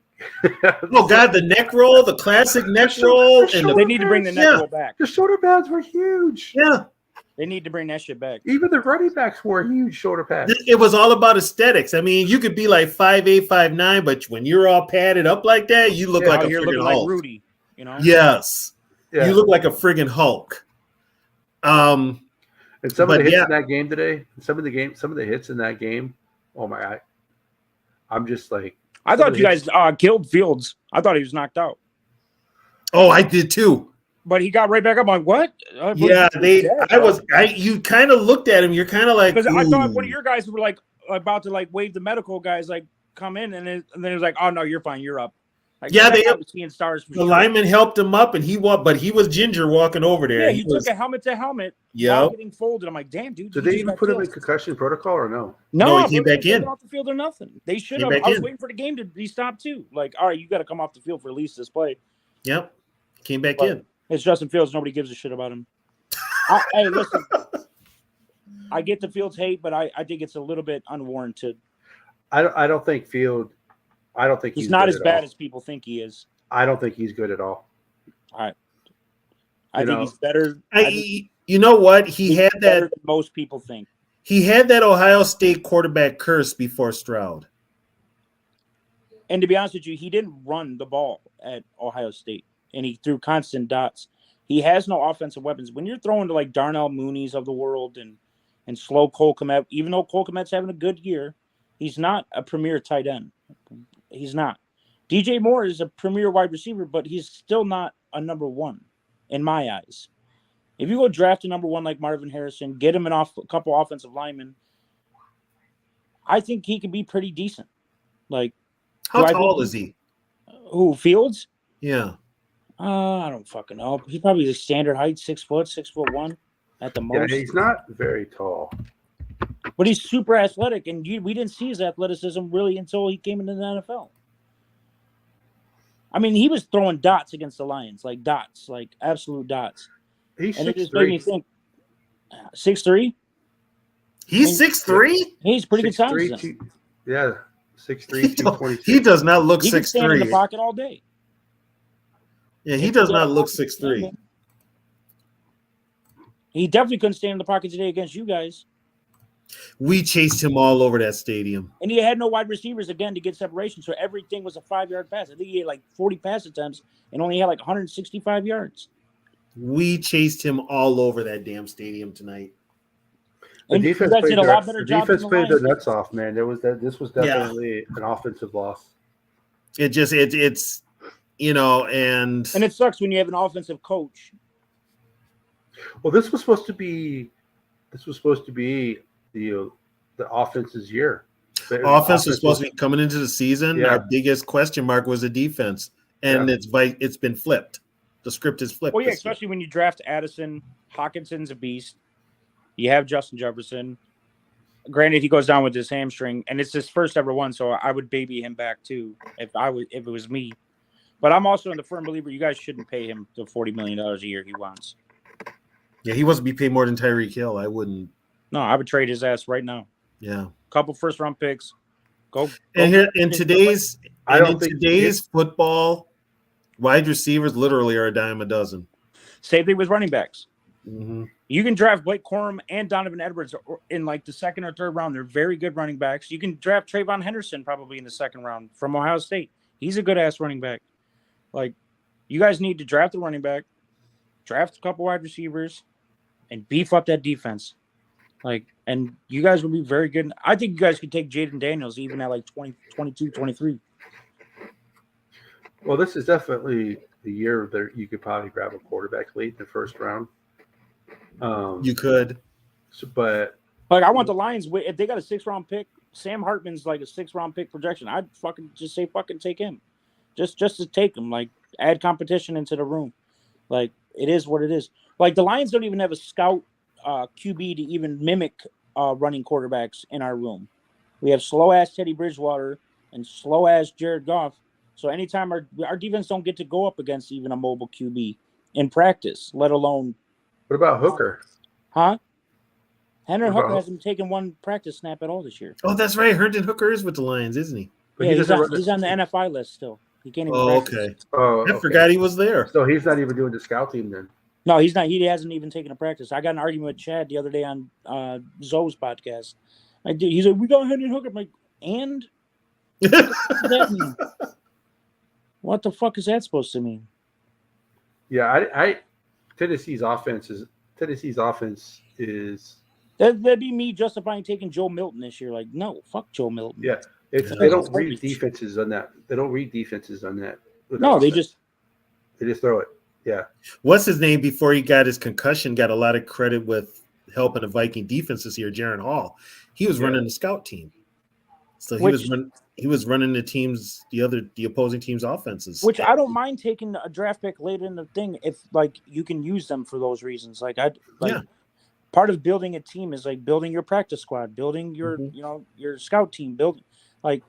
Oh God, the neck roll, the classic neck roll, and They need to bring the neck roll back. The shoulder pads were huge. yeah. They need to bring that shit back. Even the running backs wore huge shoulder pads. It was all about aesthetics. I mean, you could be like 5'8", 5'9", but when you're all padded up like that, you look Yeah, like Out a here friggin' looking Hulk. like Rudy, you know? Yes, Yeah. you look like a friggin' Hulk. And some of But the hits yeah. in that game today, some of the hits in that game. Oh my God, I'm just like. I thought you guys killed Fields. I thought he was knocked out. Oh, I did too. But he got right back up. I'm like, what? Yeah, you kind of looked at him. You're kind of like, Because I thought one ooh. of your guys were like about to like wave the medical guys like come in, and then it was like, oh no, you're fine, you're up. Like, Yeah, that guy was seeing stars. For The sure. lineman helped him up, and but he was ginger walking over there. Yeah, He he was- took a helmet to helmet. Yep. While getting folded. I'm like, damn, dude. Did you they just even got put him in killed. concussion protocol or no? No, he bro, came they back didn't in. get off the field or nothing. They should Came have. back I was in. waiting for the game to be stopped too. Like, all right, you got to come off the field for at least this play. Yep, came back But- in. It's Justin Fields. Nobody gives a shit about him. Hey, listen. I get the Fields hate, but I think it's a little bit unwarranted. I don't think Field. I don't think He's he's not good as at bad all. as people think he is. I don't think he's good at all. I You think know, he's better. I think You know what? He he's had better that. than most people think. He had that Ohio State quarterback curse before Stroud. And to be honest with you, he didn't run the ball at Ohio State, and he threw constant dots. He has no offensive weapons. When you're throwing to like Darnell Mooney's of the world and slow Cole Kmet, even though Cole Kmet's having a good year, he's not a premier tight end. He's not. DJ Moore is a premier wide receiver, but he's still not a number one in my eyes. If you go draft a number one like Marvin Harrison, get him a couple offensive linemen, I think he could be pretty decent. Like, How Do I tall think- is he? who, Fields? Yeah. I don't fucking know. He's probably the standard height, 6 foot, 6'1" at the Yeah, most. he's not very tall. But he's super athletic, and we didn't see his athleticism really until he came into the NFL. I mean, he was throwing dots against the Lions, like dots, like absolute dots. He's And it just made me 6'3". think, 6'3"? He's 6'3"? He's pretty good size. 6'3", then. Yeah, 6'3", 226. He does not look He can stand in the 6'3". pocket all day. Yeah, he does not look 6'3". He definitely couldn't stand in the pocket today against you guys. We chased him all over that stadium. And he had no wide receivers again to get separation, so everything was a 5-yard pass. I think he had like 40 pass attempts and only had like 165 yards. We chased him all over that damn stadium tonight. The And defense you guys played did a their, lot better the job defense than the played their Lions. nuts off, man. This was definitely an offensive loss. It's and And it sucks when you have an offensive coach. Well, this was supposed to be the offense's year. The offense was supposed to be coming into the season. Yeah. Our biggest question mark was the defense, and it's been flipped. The script is flipped. Well, yeah, this year. especially when you draft Addison. Hawkinson's a beast. You have Justin Jefferson. Granted, he goes down with his hamstring, and it's his first ever one, so I would baby him back too if it was me. But I'm also in the firm believer you guys shouldn't pay him the $40 million a year he wants. Yeah, he wants to be paid more than Tyreek Hill. I wouldn't. No, I would trade his ass right now. Yeah. Couple first round picks. Go. And here in today's think football, wide receivers literally are a dime a dozen. Same thing with running backs. Mm-hmm. You can draft Blake Corum and Donovan Edwards in like the second or third round. They're very good running backs. You can draft Trayvon Henderson probably in the second round from Ohio State. He's a good ass running back. Like, you guys need to draft a running back, draft a couple wide receivers, and beef up that defense. Like, and you guys will be very good. I think you guys could take Jaden Daniels even at like 20, 22, 23. Well, this is definitely the year that you could probably grab a quarterback late in the first round. You could. But like, I want the Lions. If they got a 6th-round pick, Sam Hartman's like a 6th-round pick projection. I'd fucking just say fucking take him. Just to take him. Like, add competition into the room. Like, it is what it is. Like, the Lions don't even have a scout QB to even mimic running quarterbacks in our room. We have slow-ass Teddy Bridgewater and slow-ass Jared Goff. So anytime our defense don't get to go up against even a mobile QB in practice, let alone. What about Hooker? Huh? Henry Hooker hasn't taken one practice snap at all this year. Oh, that's right. Herndon Hooker is with the Lions, isn't he? But yeah, he's on the NFI list still. He can't even practice. Okay. Oh, I forgot he was there. So he's not even doing the scout team then. No, he's not. He hasn't even taken a practice. I got an argument with Chad the other day on Zoe's podcast. He's like, we got Henry Hooker. I'm like, and? What does that mean? What the fuck is that supposed to mean? Yeah, Tennessee's offense is That'd be me justifying taking Joe Milton this year. Like, no, fuck Joe Milton. yeah. They don't read defenses on that. They don't read defenses on that. No, they just throw it. Yeah. What's his name before he got his concussion? Got a lot of credit with helping the Viking defense this year. Jaron Hall. He was running the scout team, so he was running the opposing team's offenses. Which I don't mind taking a draft pick late in the thing if like you can use them for those reasons. Like part of building a team is like building your practice squad, building your your scout team, building like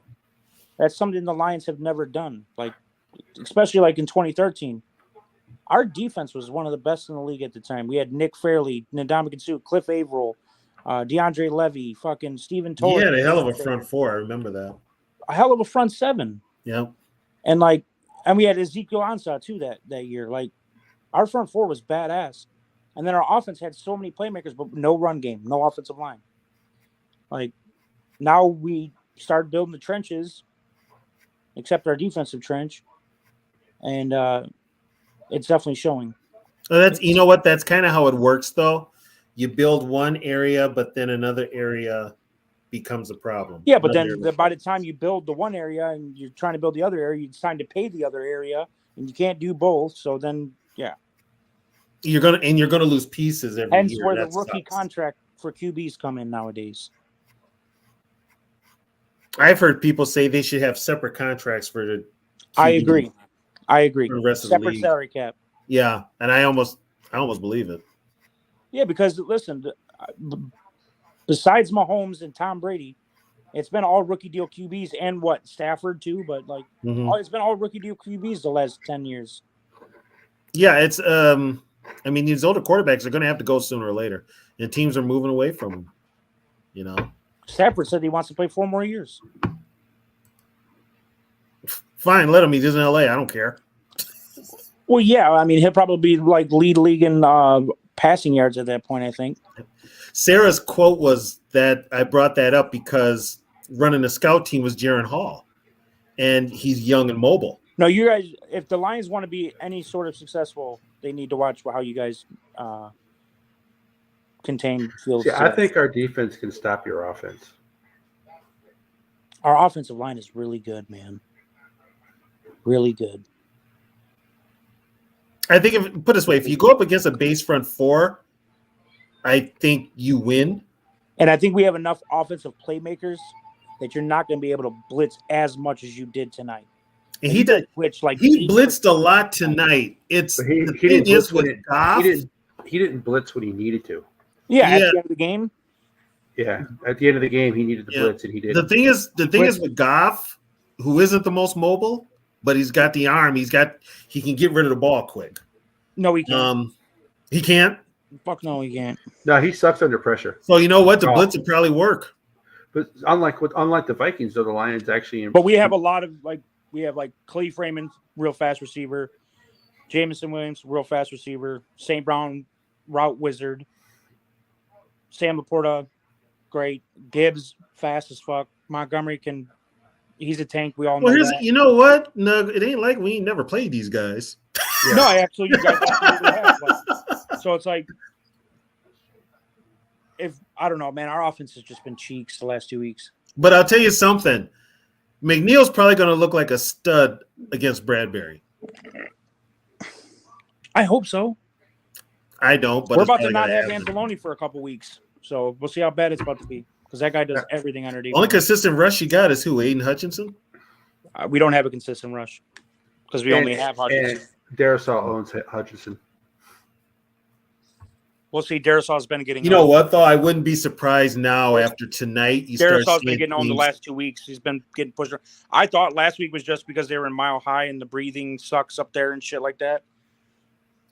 that's something the Lions have never done. Like especially like in 2013. Our defense was one of the best in the league at the time. We had Nick Fairley, Ndamukong Suh, Cliff Averill, DeAndre Levy, fucking Steven Toller. Yeah, a hell of a front four. I remember that. A hell of a front seven. Yeah. And we had Ezekiel Ansah too that year. Like our front four was badass. And then our offense had so many playmakers, but no run game, no offensive line. Like now we started building the trenches, except our defensive trench. And it's definitely showing. That's that's kind of how it works though. You build one area, but then another area becomes a problem. Yeah, but then by the time you build the one area and you're trying to build the other area, you decide to pay the other area, and you can't do both. So then, yeah, you're gonna lose pieces every hence year. where the rookie contract for QBs come in nowadays. I've heard people say they should have separate contracts for the QB. I agree. For the rest of separate the league. salary cap. Yeah, and I almost believe it. Yeah, because listen, besides Mahomes and Tom Brady, it's been all rookie deal QBs and Stafford too, but it's been all rookie deal QBs the last 10 years. Yeah, it's I mean these older quarterbacks are going to have to go sooner or later, and teams are moving away from them. Stafford said he wants to play 4 more years. Fine, let him. He's in LA. I don't care. Well, yeah, I mean he'll probably be lead league in passing yards at that point, I think. Sarah's quote was that I brought that up because running the scout team was Jaron Hall, and he's young and mobile. No, you guys. If the Lions want to be any sort of successful, they need to watch how you guys contain Fields. See, I think our defense can stop your offense. Our offensive line is really good, man. Really good. I think put it this way, if you go up against a base front four, I think you win. And I think we have enough offensive playmakers that you're not going to be able to blitz as much as you did tonight. And he did. Blitz like He blitzed a lot tonight. It's But the thing is with Goff. He didn't blitz when he needed to. Yeah, at the end of the game. Yeah, at the end of the game, he needed the blitz, and he did. The thing is with Goff, who isn't the most mobile, but he's got the arm. He can get rid of the ball quick. No, he can't. He can't. Fuck no, he can't. No, he sucks under pressure. So you know what? The blitz would probably work. But unlike the Vikings, though, the Lions actually. But we have a lot of Clay Freeman, real fast receiver, Jamison Williams, real fast receiver, St. Brown, route wizard, Sam Laporta, great, Gibbs, fast as fuck. Montgomery he's a tank. We all know that. You know what? No, it ain't like we ain't never played these guys. Yeah. No, you guys absolutely have. So it's like, I don't know, man, our offense has just been cheeks the last 2 weeks. But I'll tell you something. McNeil's probably going to look like a stud against Bradbury. I hope so. I don't. But we're about to not have Anzalone for a couple weeks, so we'll see how bad it's about to be because that guy does everything under defense. Only consistent rush you got is who? Aiden Hutchinson? We don't have a consistent rush because we only have Hutchinson. And Darisaw owns Hutchinson. We'll see. Darisaw's been getting. You know what though? I wouldn't be surprised now after tonight. Darisaw's been getting owned the last 2 weeks. He's been getting pushed. I thought last week was just because they were in Mile High and the breathing sucks up there and shit like that.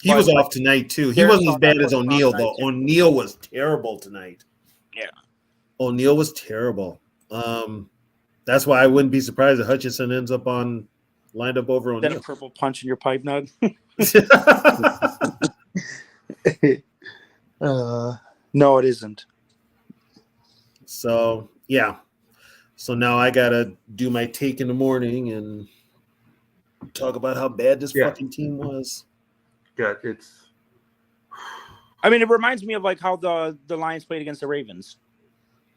He was off tonight too. He wasn't as bad as O'Neal though. O'Neal was terrible tonight. Yeah, O'Neal was terrible. That's why I wouldn't be surprised if Hutchinson ends up lined up over O'Neal. Then a purple punch in your pipe nug. No, it isn't. So yeah. So now I gotta do my take in the morning and talk about how bad this fucking team was. Yeah, I mean, it reminds me of like how the Lions played against the Ravens.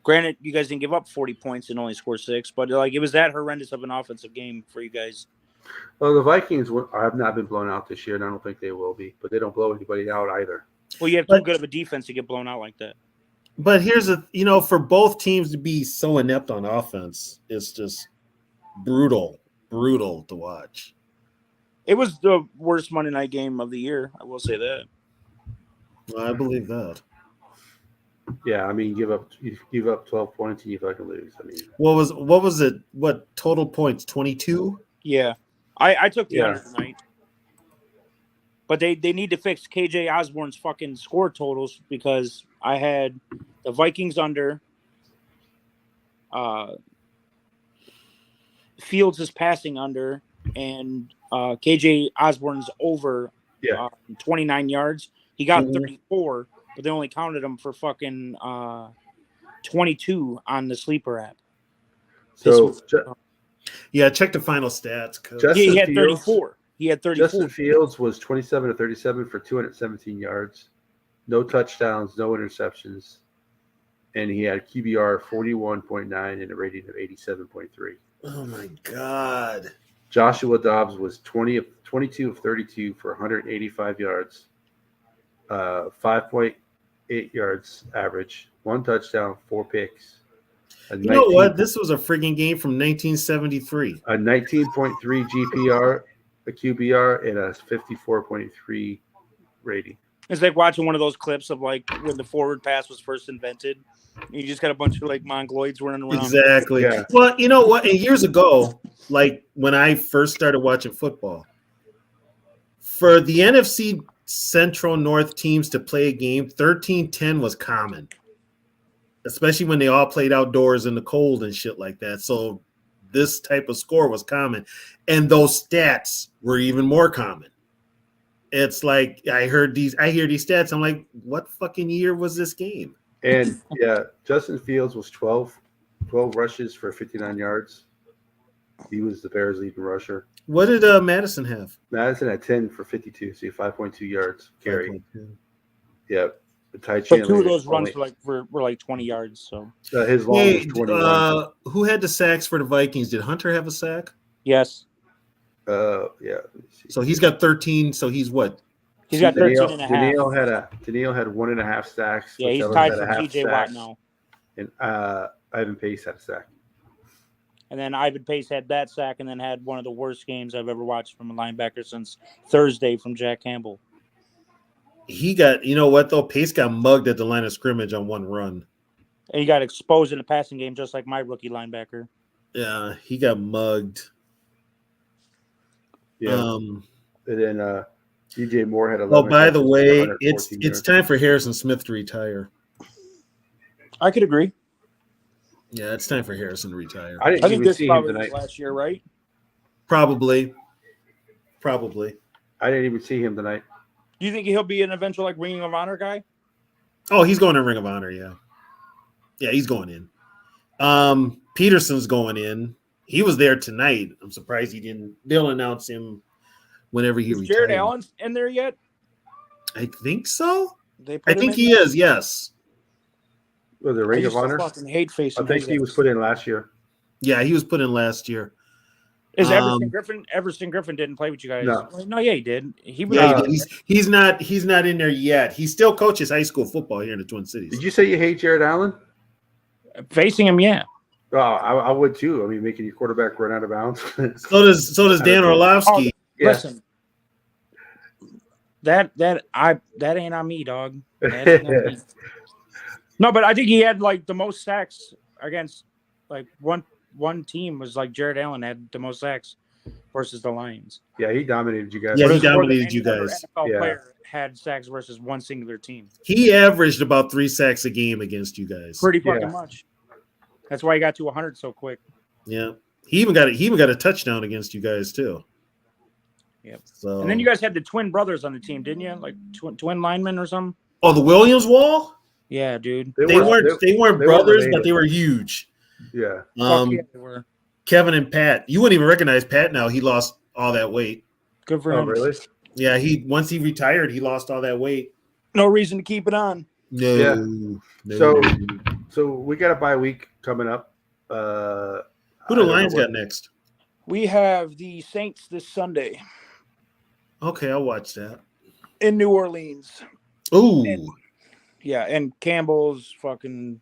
Granted, you guys didn't give up 40 points and only scored 6, but like it was that horrendous of an offensive game for you guys. Well, the Vikings have not been blown out this year, and I don't think they will be. But they don't blow anybody out either. Well, you have too good of a defense to get blown out like that. But here's for both teams to be so inept on offense, it's just brutal to watch. It was the worst Monday night game of the year. I will say that. I believe that. Yeah, I mean, you give up 12 points and you fucking lose. I mean, what was it? What total points? 22? Yeah, I took the under tonight. But they need to fix KJ Osborne's fucking score totals because I had the Vikings under. Fields is passing under, and KJ Osborne's over 29 yards. He got 34, but they only counted him for fucking 22 on the sleeper app. So check the final stats. He had 34. He had 34. Justin Fields was 27 to 37 for 217 yards, no touchdowns, no interceptions, and he had QBR 41.9 and a rating of 87.3. Oh my God! Joshua Dobbs was 22 of 32 for 185 yards, 5.8 yards average, 1 touchdown, 4 picks. You know what? This was a frigging game from 1973. A 19.3 GPR, a QBR, and a 54.3 rating. It's like watching one of those clips of like when the forward pass was first invented. You just got a bunch of like mongoloids running around. Exactly. Yeah. Well, you know what? And years ago, like when I first started watching football, for the NFC Central North teams to play a game, 13-10 was common. Especially when they all played outdoors in the cold and shit like that. So this type of score was common. And those stats were even more common. It's like I hear these stats. I'm like, what fucking year was this game? And Justin Fields was 12 rushes for 59 yards. He was the Bears' leading rusher. What did Madison have? Madison had 10 for 52, so 5.2 yards carry. 5.2. Yep. But Ty But Chandler two of those runs only, were like 20 yards. So his long Hey, was 21. who had the sacks for the Vikings? Did Hunter have a sack? yes, Yeah. Let me see. So he's got 13. So he's what? he's got 13 and a half. Danielle had 1.5 sacks. Yeah, he's Fitz tied Evans for had a half TJ Watt sack, now. And Ivan Pace had a sack. And then Ivan Pace had that sack and then had one of the worst games I've ever watched from a linebacker since Thursday from Jack Campbell. He got, you know what, though? Pace got mugged at the line of scrimmage on one run. And he got exposed in the passing game just like my rookie linebacker. Yeah, he got mugged. Yeah. And then DJ Moore had 11. Oh, by the catches, way, 114 it's yards. time for Harrison Smith to retire. I could agree. Yeah, it's time for Harrison to retire. I didn't I think even this see him probably was tonight. last year, right? Probably. I didn't even see him tonight. Do you think he'll be an eventual like Ring of Honor guy? Oh, he's going to Ring of Honor, yeah. Yeah, he's going in. Peterson's going in. He was there tonight. I'm surprised he didn't. They'll announce him whenever he Is retires. Jared Allen in there yet? I think so. They I put him think in he there? is, yes. Was it I Ring used of to Honor? fucking hate facing. I think he was put in last year. Yeah, he was put in last year. Is Everson Griffin? Everson Griffin didn't play with you guys. No. No, yeah, he did. He was. Yeah, he's not in there yet. He still coaches high school football here in the Twin Cities. Did you say you hate Jared Allen? Facing him, yeah. Oh, I would too. I mean, making your quarterback run out of bounds. So does Dan Orlovsky. Yeah. Listen, that ain't on me, dog. That ain't on me. No, but I think he had like the most sacks against like one team was like Jared Allen had the most sacks versus the Lions. Yeah, he dominated you guys. Yeah, But he it was more than dominated you any other guys. NFL Yeah. player had sacks versus one singular team. He averaged about 3 sacks a game against you guys. Pretty fucking Yeah. much. That's why he got to 100 so quick. Yeah, he even got a touchdown against you guys too. Yep. So And then you guys had the twin brothers on the team, didn't you? Like twin linemen or something. oh, the Williams wall. Yeah, dude. They weren't brothers, related. but they were huge. Yeah. Fuck yeah, they were. Kevin and Pat. You wouldn't even recognize Pat now. He lost all that weight. Good for Oh, him. really? Yeah, once he retired, he lost all that weight. No reason to keep it on. No. Yeah. No. So we got a bye week coming up. Who I the don't know Lions what- got next? We have the Saints this Sunday Okay, I'll watch that. in New Orleans. Ooh. Yeah, and Campbell's fucking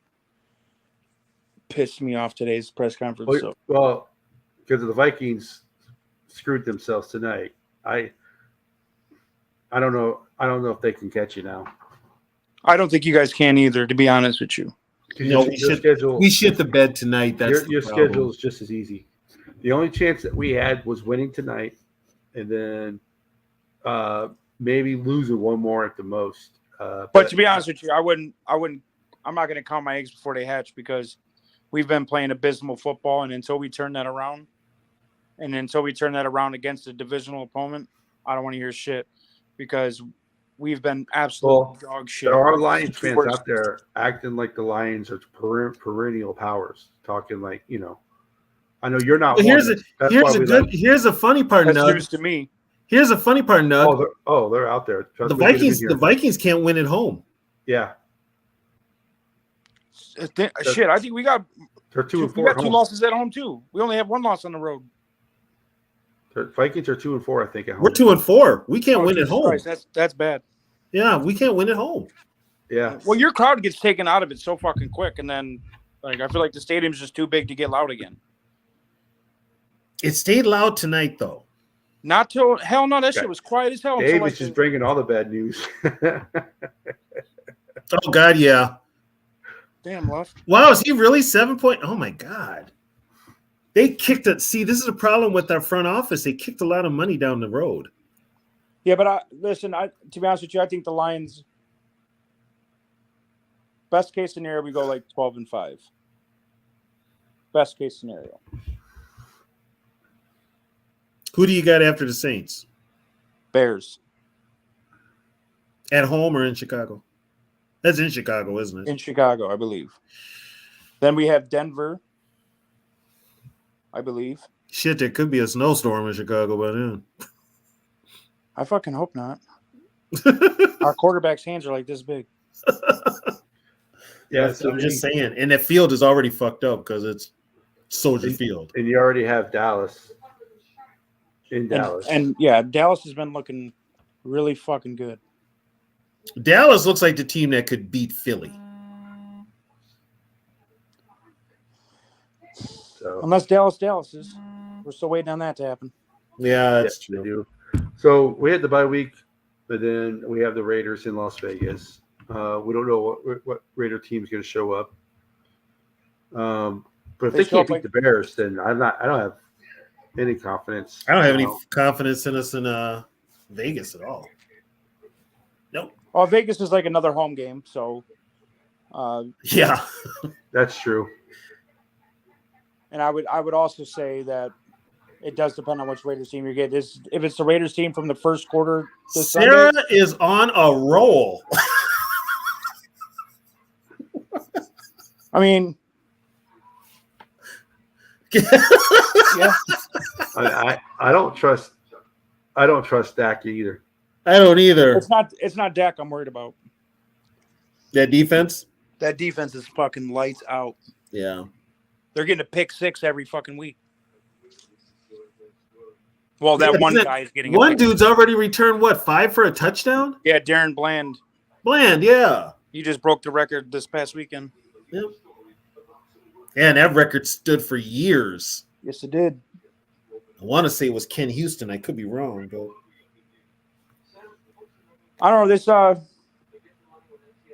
pissed me off today's press conference. So Well, because the Vikings screwed themselves tonight. I don't know. I don't know if they can catch you now. I don't think you guys can either, to be honest with you. 'Cause No, your schedule, We shit the bed tonight. That's your the problem. schedule is just as easy. The only chance that we had was winning tonight, and then maybe losing one more at the most. But to be honest with you, I wouldn't. I'm not going to count my eggs before they hatch because we've been playing abysmal football, and until we turn that around, against a divisional opponent, I don't want to hear shit because we've been absolute dog shit. there are Lions fans Worst. out there acting like the Lions are perennial powers, talking like I know you're not. Well, one. here's a funny part, That's Nug. news to me. Here's a funny part, Nug. They're out there. Trust the me, they've been Vikings, here. the Vikings can't win at home. Yeah, Shit, I think we got they're 2 and we 4 got at two home. losses at home too. We only have one loss on the road. The Vikings are 2 and 4, I think. At home. We're 2 and 4. We can't Oh, win at Jesus home. Christ, that's bad. Yeah, we can't win at home. Yeah, Well, your crowd gets taken out of it so fucking quick, and then like I feel like the stadium's just too big to get loud again. It stayed loud tonight, though. Not till hell no, that shit was quiet as hell. until, Dave like, is just bringing all the bad news. Oh God, yeah. damn left. Wow, is he really 7 point? Oh my God. They kicked it. See, this is a problem with our front office. They kicked a lot of money down the road. Yeah, but to be honest with you, I think the Lions. Best case scenario, we go like 12-5. Best case scenario. Who do you got after the Saints? Bears At home or in Chicago? That's in Chicago, isn't it? in Chicago, I believe. Then we have Denver, I believe. Shit, there could be a snowstorm in Chicago by then. I fucking hope not. Our quarterback's hands are like this big. Yeah, I'm just saying. And that field is already fucked up because it's Soldier Field. And you already have Dallas in Dallas. And yeah, Dallas has been looking really fucking good. Dallas looks like the team that could beat Philly. So, Unless Dallas is. We're still waiting on that to happen. Yeah, that's they true. do. So we had the bye week, but then we have the Raiders in Las Vegas. We don't know what Raider team's going to show up. But if they can't beat the Bears, then I don't have any confidence. I don't have any confidence in us in Vegas at all. Nope. Well, Vegas is like another home game, so yeah, that's true. And I would also say that it does depend on which Raiders team you get. If it's the Raiders team from the first quarter, Sarah is on a roll. I mean, yeah. I don't trust Dak either. I don't either. It's not Dak I'm worried about. That defense? That defense is fucking lights out. Yeah. They're getting a pick six every fucking week. Well, that one guy is getting one dude's already returned 5 for a touchdown? Yeah, Darren Bland. Bland, yeah. He just broke the record this past weekend. Yep. Yeah, and that record stood for years. Yes, it did. I want to say it was Ken Houston. I could be wrong, but I don't know.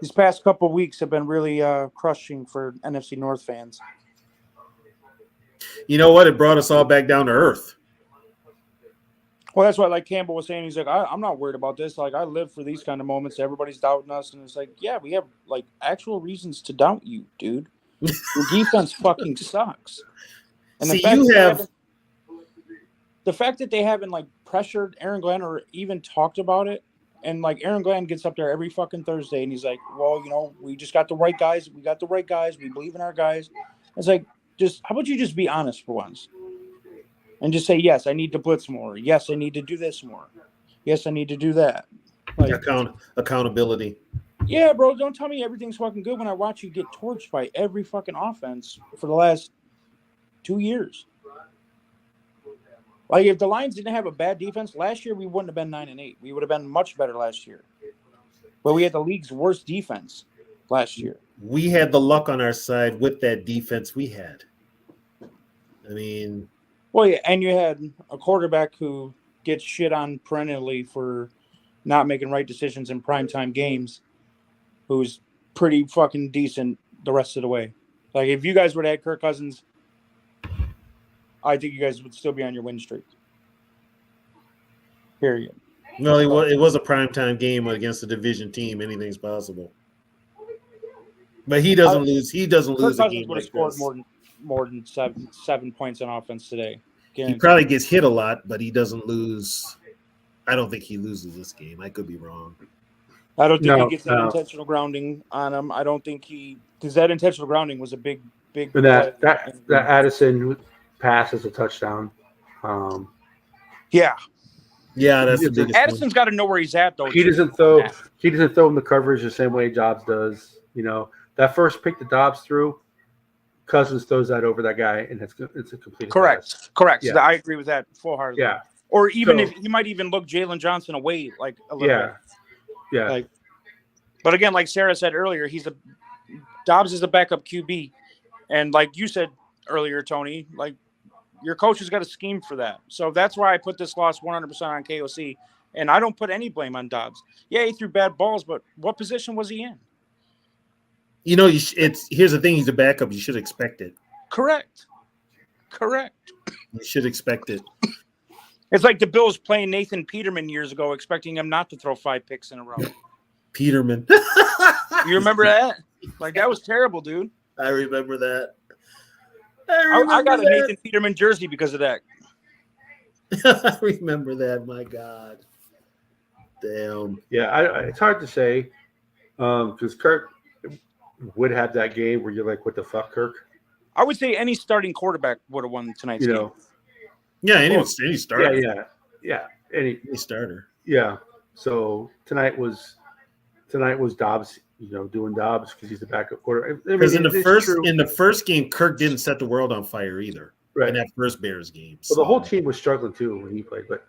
These past couple of weeks have been really crushing for NFC North fans. You know what? It brought us all back down to earth. Well, that's what like Campbell was saying. He's like, I'm not worried about this. Like, I live for these kind of moments. Everybody's doubting us, and it's like, yeah, we have like actual reasons to doubt you, dude. Your defense fucking sucks. And the fact that they haven't like pressured Aaron Glenn or even talked about it, and like Aaron Glenn gets up there every fucking Thursday, and he's like, well, we just got the right guys. We got the right guys. We believe in our guys. It's like, how about you just be honest for once? And just say, yes, I need to blitz more. Yes, I need to do this more. Yes, I need to do that. Like, accountability. Yeah, bro, don't tell me everything's fucking good when I watch you get torched by every fucking offense for the last 2 years. Like, if the Lions didn't have a bad defense, last year we wouldn't have been 9-8. We would have been much better last year. But we had the league's worst defense last year. We had the luck on our side with that defense we had. I mean... Well, yeah, and you had a quarterback who gets shit on perennially for not making right decisions in primetime games, who's pretty fucking decent the rest of the way. Like, if you guys would have had Kirk Cousins, I think you guys would still be on your win streak. Period. No, it was a primetime game against a division team. Anything's possible. But he doesn't lose. He doesn't lose a game. Would have scored more than seven points on offense today. He probably gets hit a lot, but he doesn't lose. I don't think he loses this game. I could be wrong. I don't think he gets that intentional grounding on him. I don't think because that intentional grounding was a big. And that Addison pass is a touchdown. Yeah, that's the biggest. Addison's got to know where he's at though. He doesn't throw him the coverage the same way Dobbs does. You know, that first pick that Dobbs threw, Cousins throws that over that guy, and it's a complete correct. Yeah. So I agree with that full-heartedly. Yeah, or even if he might even look Jalen Johnson away like a little bit. Yeah. Like, but again, like Sarah said earlier, Dobbs is a backup QB, and like you said earlier, Tony, like your coach has got a scheme for that. So that's why I put this loss 100% on KOC, and I don't put any blame on Dobbs. Yeah, he threw bad balls, but what position was he in? You know, here's the thing: he's a backup. You should expect it. Correct. You should expect it. It's like the Bills playing Nathan Peterman years ago, expecting him not to throw 5 picks in a row. Peterman. You remember that? Like, that was terrible, dude. I remember that. I got a Nathan Peterman jersey because of that. I remember that. My God. Damn. Yeah, it's hard to say because Kirk would have that game where you're like, what the fuck, Kirk? I would say any starting quarterback would have won tonight's game. Yeah, any Yeah, starter. yeah. Any Starter. Yeah. So tonight was Dobbs, doing Dobbs because he's the backup quarterback. I mean, Because it's true. in the first game, Kirk didn't set the world on fire either. Right. In that first Bears game. Well, the whole team was struggling too when he played. But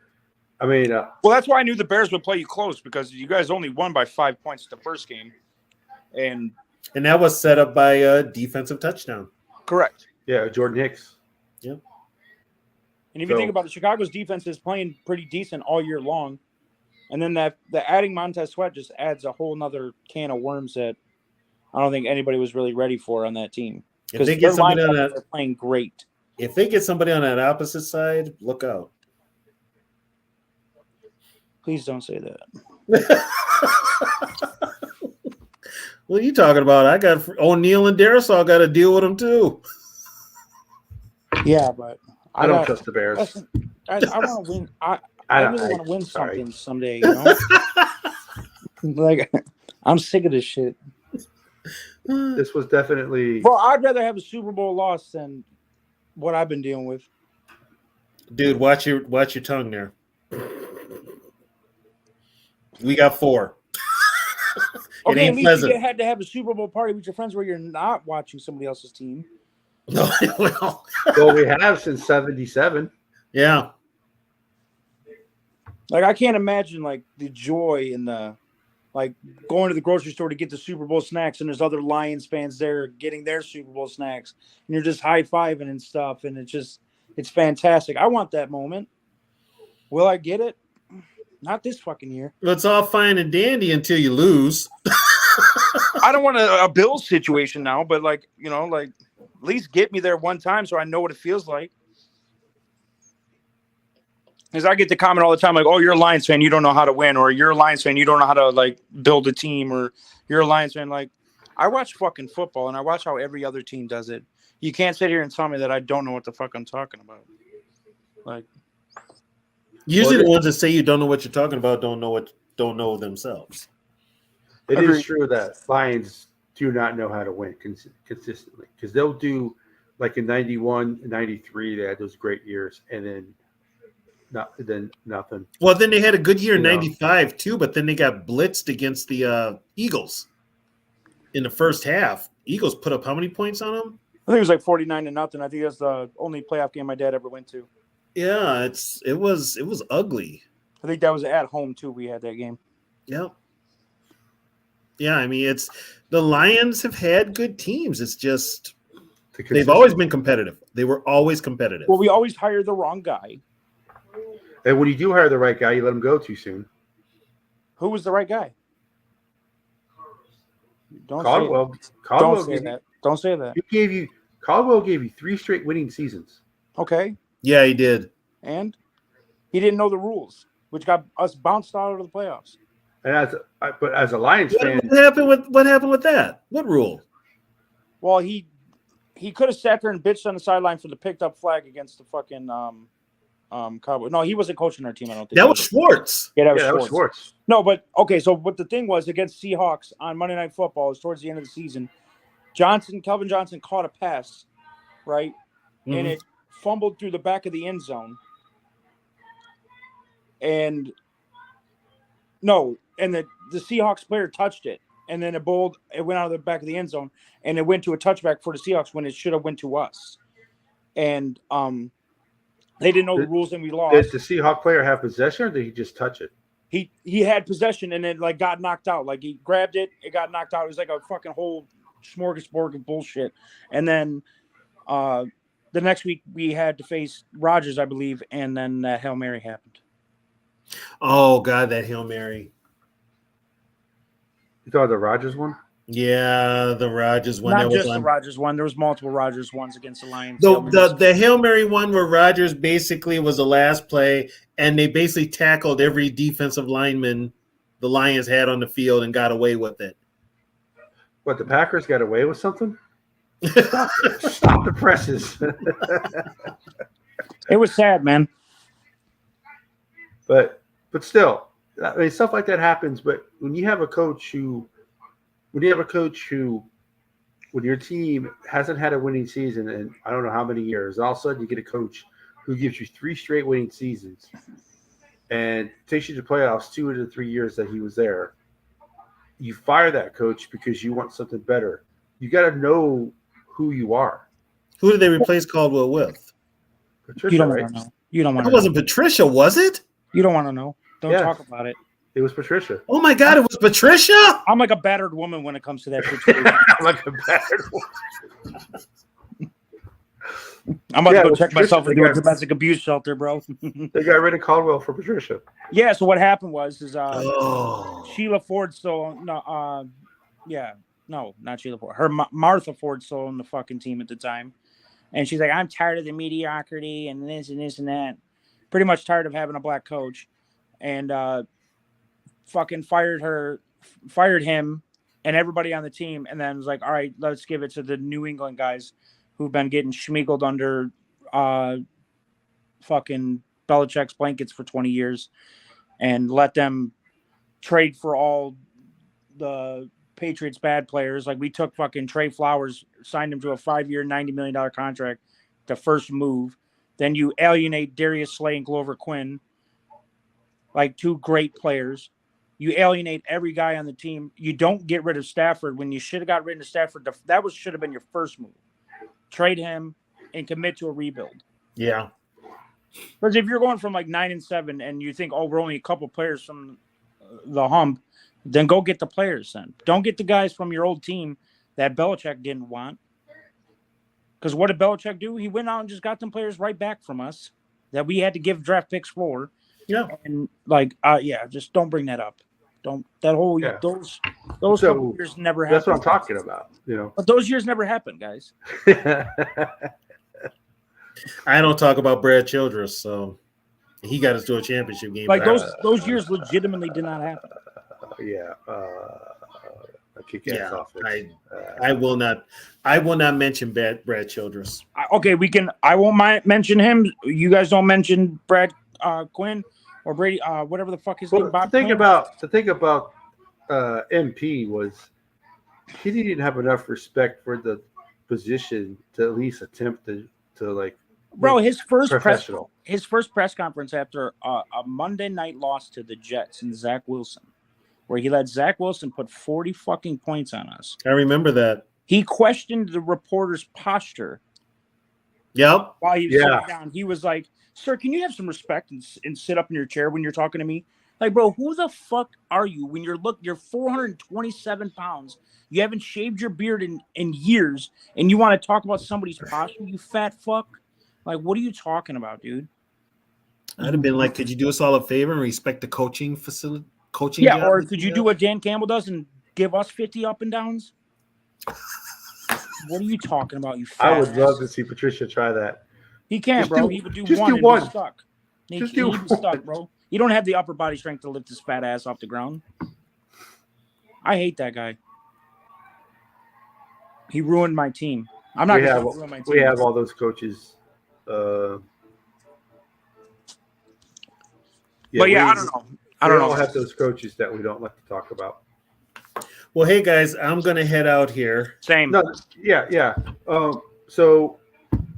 I mean, well, that's why I knew the Bears would play you close because you guys only won by 5 points the first game, and that was set up by a defensive touchdown. Correct. Yeah, Jordan Hicks. Yep. And if you think about it, Chicago's defense is playing pretty decent all year long. And then the adding Montez Sweat just adds a whole nother can of worms that I don't think anybody was really ready for on that team. If they get somebody on that, they're playing great. If they get somebody on that opposite side, look out. Please don't say that. What are you talking about? I got O'Neal and Darisaw got to deal with them too. Yeah, but I don't trust the Bears. I want to win. I really want to win something someday. You know, like I'm sick of this shit. This was definitely. Well, I'd rather have a Super Bowl loss than what I've been dealing with. Dude, watch your tongue there. We got 4. Okay, at least you had to have a Super Bowl party with your friends where you're not watching somebody else's team. No, well, we have since '77. Yeah. Like I can't imagine like the joy in the like going to the grocery store to get the Super Bowl snacks and there's other Lions fans there getting their Super Bowl snacks and you're just high-fiving and stuff and it's fantastic. I want that moment. Will I get it? Not this fucking year. Well, it's all fine and dandy until you lose. I don't want a Bills situation now, but like, at least get me there one time so I know what it feels like. Because I get the comment all the time, like, oh, you're a Lions fan, you don't know how to win, or you're a Lions fan, you don't know how to, like, build a team, or you're a Lions fan. Like, I watch fucking football, and I watch how every other team does it. You can't sit here and tell me that I don't know what the fuck I'm talking about. Like, usually the ones that say you don't know what you're talking about don't know themselves. It is true that Lions do not know how to win consistently because they'll do, like in 91, 93, they had those great years, and then nothing. Well, then they had a good year in 95 too, but then they got blitzed against the Eagles in the first half. Eagles put up how many points on them? I think it was like 49-0. I think that's the only playoff game my dad ever went to. Yeah, it was ugly. I think that was at home too. We had that game. Yeah. Yeah, I mean the Lions have had good teams. It's just they've always been competitive. They were always competitive. Well, we always hire the wrong guy. And when you do hire the right guy, you let him go too soon. Who was the right guy? Caldwell. Don't say that. Don't say that. Caldwell gave you 3 straight winning seasons. Okay. Yeah, he did. And he didn't know the rules, which got us bounced out of the playoffs. And as a Lions fan, what happened with that? What rule? Well, he could have sat there and bitched on the sideline for the picked up flag against the fucking Cowboys. No, he wasn't coaching our team. I don't think that was Schwartz. Yeah, that was Schwartz. No, but okay. So what the thing was against Seahawks on Monday Night Football is towards the end of the season. Kelvin Johnson caught a pass, right, and it fumbled through the back of the end zone, and the Seahawks player touched it, and then it went out of the back of the end zone, and it went to a touchback for the Seahawks when it should have went to us, and they didn't know the rules and we lost. Did the Seahawk player have possession, or did he just touch it? He had possession and it like got knocked out. Like he grabbed it, it got knocked out. It was like a fucking whole smorgasbord of bullshit. And then the next week we had to face Rodgers, I believe, and then that Hail Mary happened. Oh God, that Hail Mary. You thought the Rodgers one? Yeah, the Rodgers one. Not just the Rodgers one. There was multiple Rodgers ones against the Lions. The Hail Mary one where Rodgers basically was the last play, and they basically tackled every defensive lineman the Lions had on the field and got away with it. What, the Packers got away with something? Stop the presses. It was sad, man. But still, I mean, stuff like that happens. But when you have a coach who, when your team hasn't had a winning season in I don't know how many years, all of a sudden you get a coach who gives you 3 straight winning seasons and takes you to playoffs 2 of the 3 years that he was there, you fire that coach because you want something better. You got to know who you are. Who did they replace Caldwell with? Patricia, You don't right? want to know. You don't want That to know. wasn't Patricia, was it? You don't want to know. Don't Yeah. talk about it. It was Patricia. Oh my God, it was Patricia. I'm like a battered woman when it comes to that situation. Like a bad one. I'm about Yeah, to it go was check myself Patricia. into a domestic abuse shelter, bro. They got rid of Caldwell for Patricia. Yeah, so what happened was Oh, Sheila Ford still not Sheila Ford. Her Martha Ford still on the fucking team at the time, and she's like, I'm tired of the mediocrity and this and that. Pretty much tired of having a black coach, and fucking fired him, and everybody on the team, and then was like, all right, let's give it to the New England guys who've been getting schmiegled under fucking Belichick's blankets for 20 years, and let them trade for all the Patriots bad players. Like we took fucking Trey Flowers, signed him to a 5-year, $90 million contract, the first move. Then you alienate Darius Slay and Glover Quinn, like 2 great players. You alienate every guy on the team. You don't get rid of Stafford when you should have got rid of Stafford. That should have been your first move. Trade him and commit to a rebuild. yeah. Because if you're going from like 9-7 and you think, oh, we're only a couple players from the hump, then go get the players then. Don't get the guys from your old team that Belichick didn't want. Because what did Belichick do? He went out and just got them players right back from us that we had to give draft picks for. Yeah. And just don't bring that up. Don't those So, couple years never happened. That's what I'm talking about. You know. But those years never happened, guys. I don't talk about Brad Childress, so he got us to a championship game. Like those years legitimately did not happen. Yeah. I kick ass off. I will not mention Brad Childress. Okay, I won't mention him. You guys don't mention Brad Quinn or Brady, whatever the fuck his name. The thing about MP was he didn't have enough respect for the position to at least attempt to like. Bro, his first press conference after a Monday night loss to the Jets and Zach Wilson, where he let Zach Wilson put 40 fucking points on us. I remember that. He questioned the reporter's posture. Yep. While he was sitting down, he was like, "Sir, can you have some respect and sit up in your chair when you're talking to me?" Like, bro, who the fuck are you when you're 427 pounds, you haven't shaved your beard in years, and you want to talk about somebody's posture, you fat fuck? Like, what are you talking about, dude? I'd have been like, could you do us all a favor and respect the coaching facility? Yeah, job or that could you do what Dan Campbell does and give us 50 up and downs? What are you talking about, you fat I would ass? love to see Patricia try that. He can, Just bro. do- He would do just one do and one. be stuck. Just He'd do be one. stuck, bro. You don't have the upper body strength to lift his fat ass off the ground. I hate that guy. He ruined my team. I'm not We going have to ruin my team. we have all those coaches. But yeah, I don't know. I don't know. We all have those coaches that we don't like to talk about. Well, hey guys, I'm gonna head out here. Same. No, yeah. So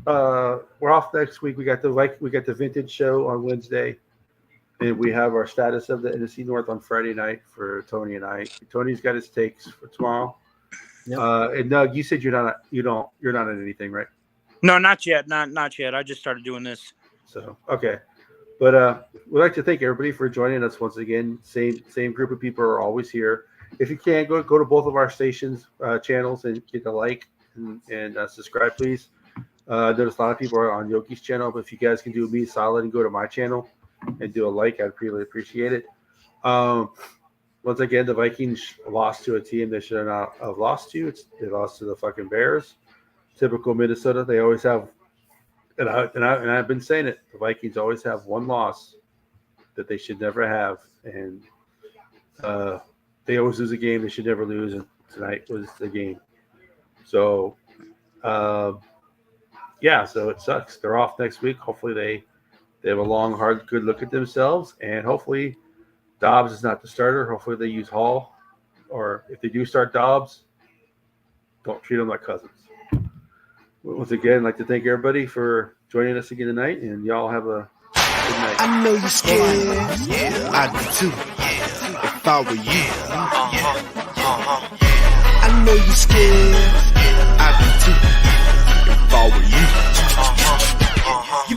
we're off next week. We got the vintage show on Wednesday, and we have our status of the NFC North on Friday night for Tony and I. Tony's got his takes for tomorrow. Yep. And Doug, you said you're not in anything, right? No, not yet. Not yet. I just started doing this. So okay, but we'd like to thank everybody for joining us once again. Same group of people are always here. If you can, go to both of our stations channels and get a like and subscribe, please. Notice a lot of people are on Yoki's channel, but if you guys can do me a solid and go to my channel and do a like, I'd really appreciate it. Once again, the Vikings lost to a team they should not have lost to. They lost to the fucking Bears. Typical Minnesota. They always have, and I've been saying it. The Vikings always have one loss that they should never have, and they always lose a game they should never lose. And tonight was the game. So, so it sucks. They're off next week. Hopefully they have a long, hard, good look at themselves, and hopefully Dobbs is not the starter. Hopefully they use Hall, or if they do start Dobbs, don't treat them like cousins. Once again, I'd like to thank everybody for joining us again tonight, and y'all have a good night. I know you're scared. I do too. If I were you. I know you're scared. I do too. If I were you. You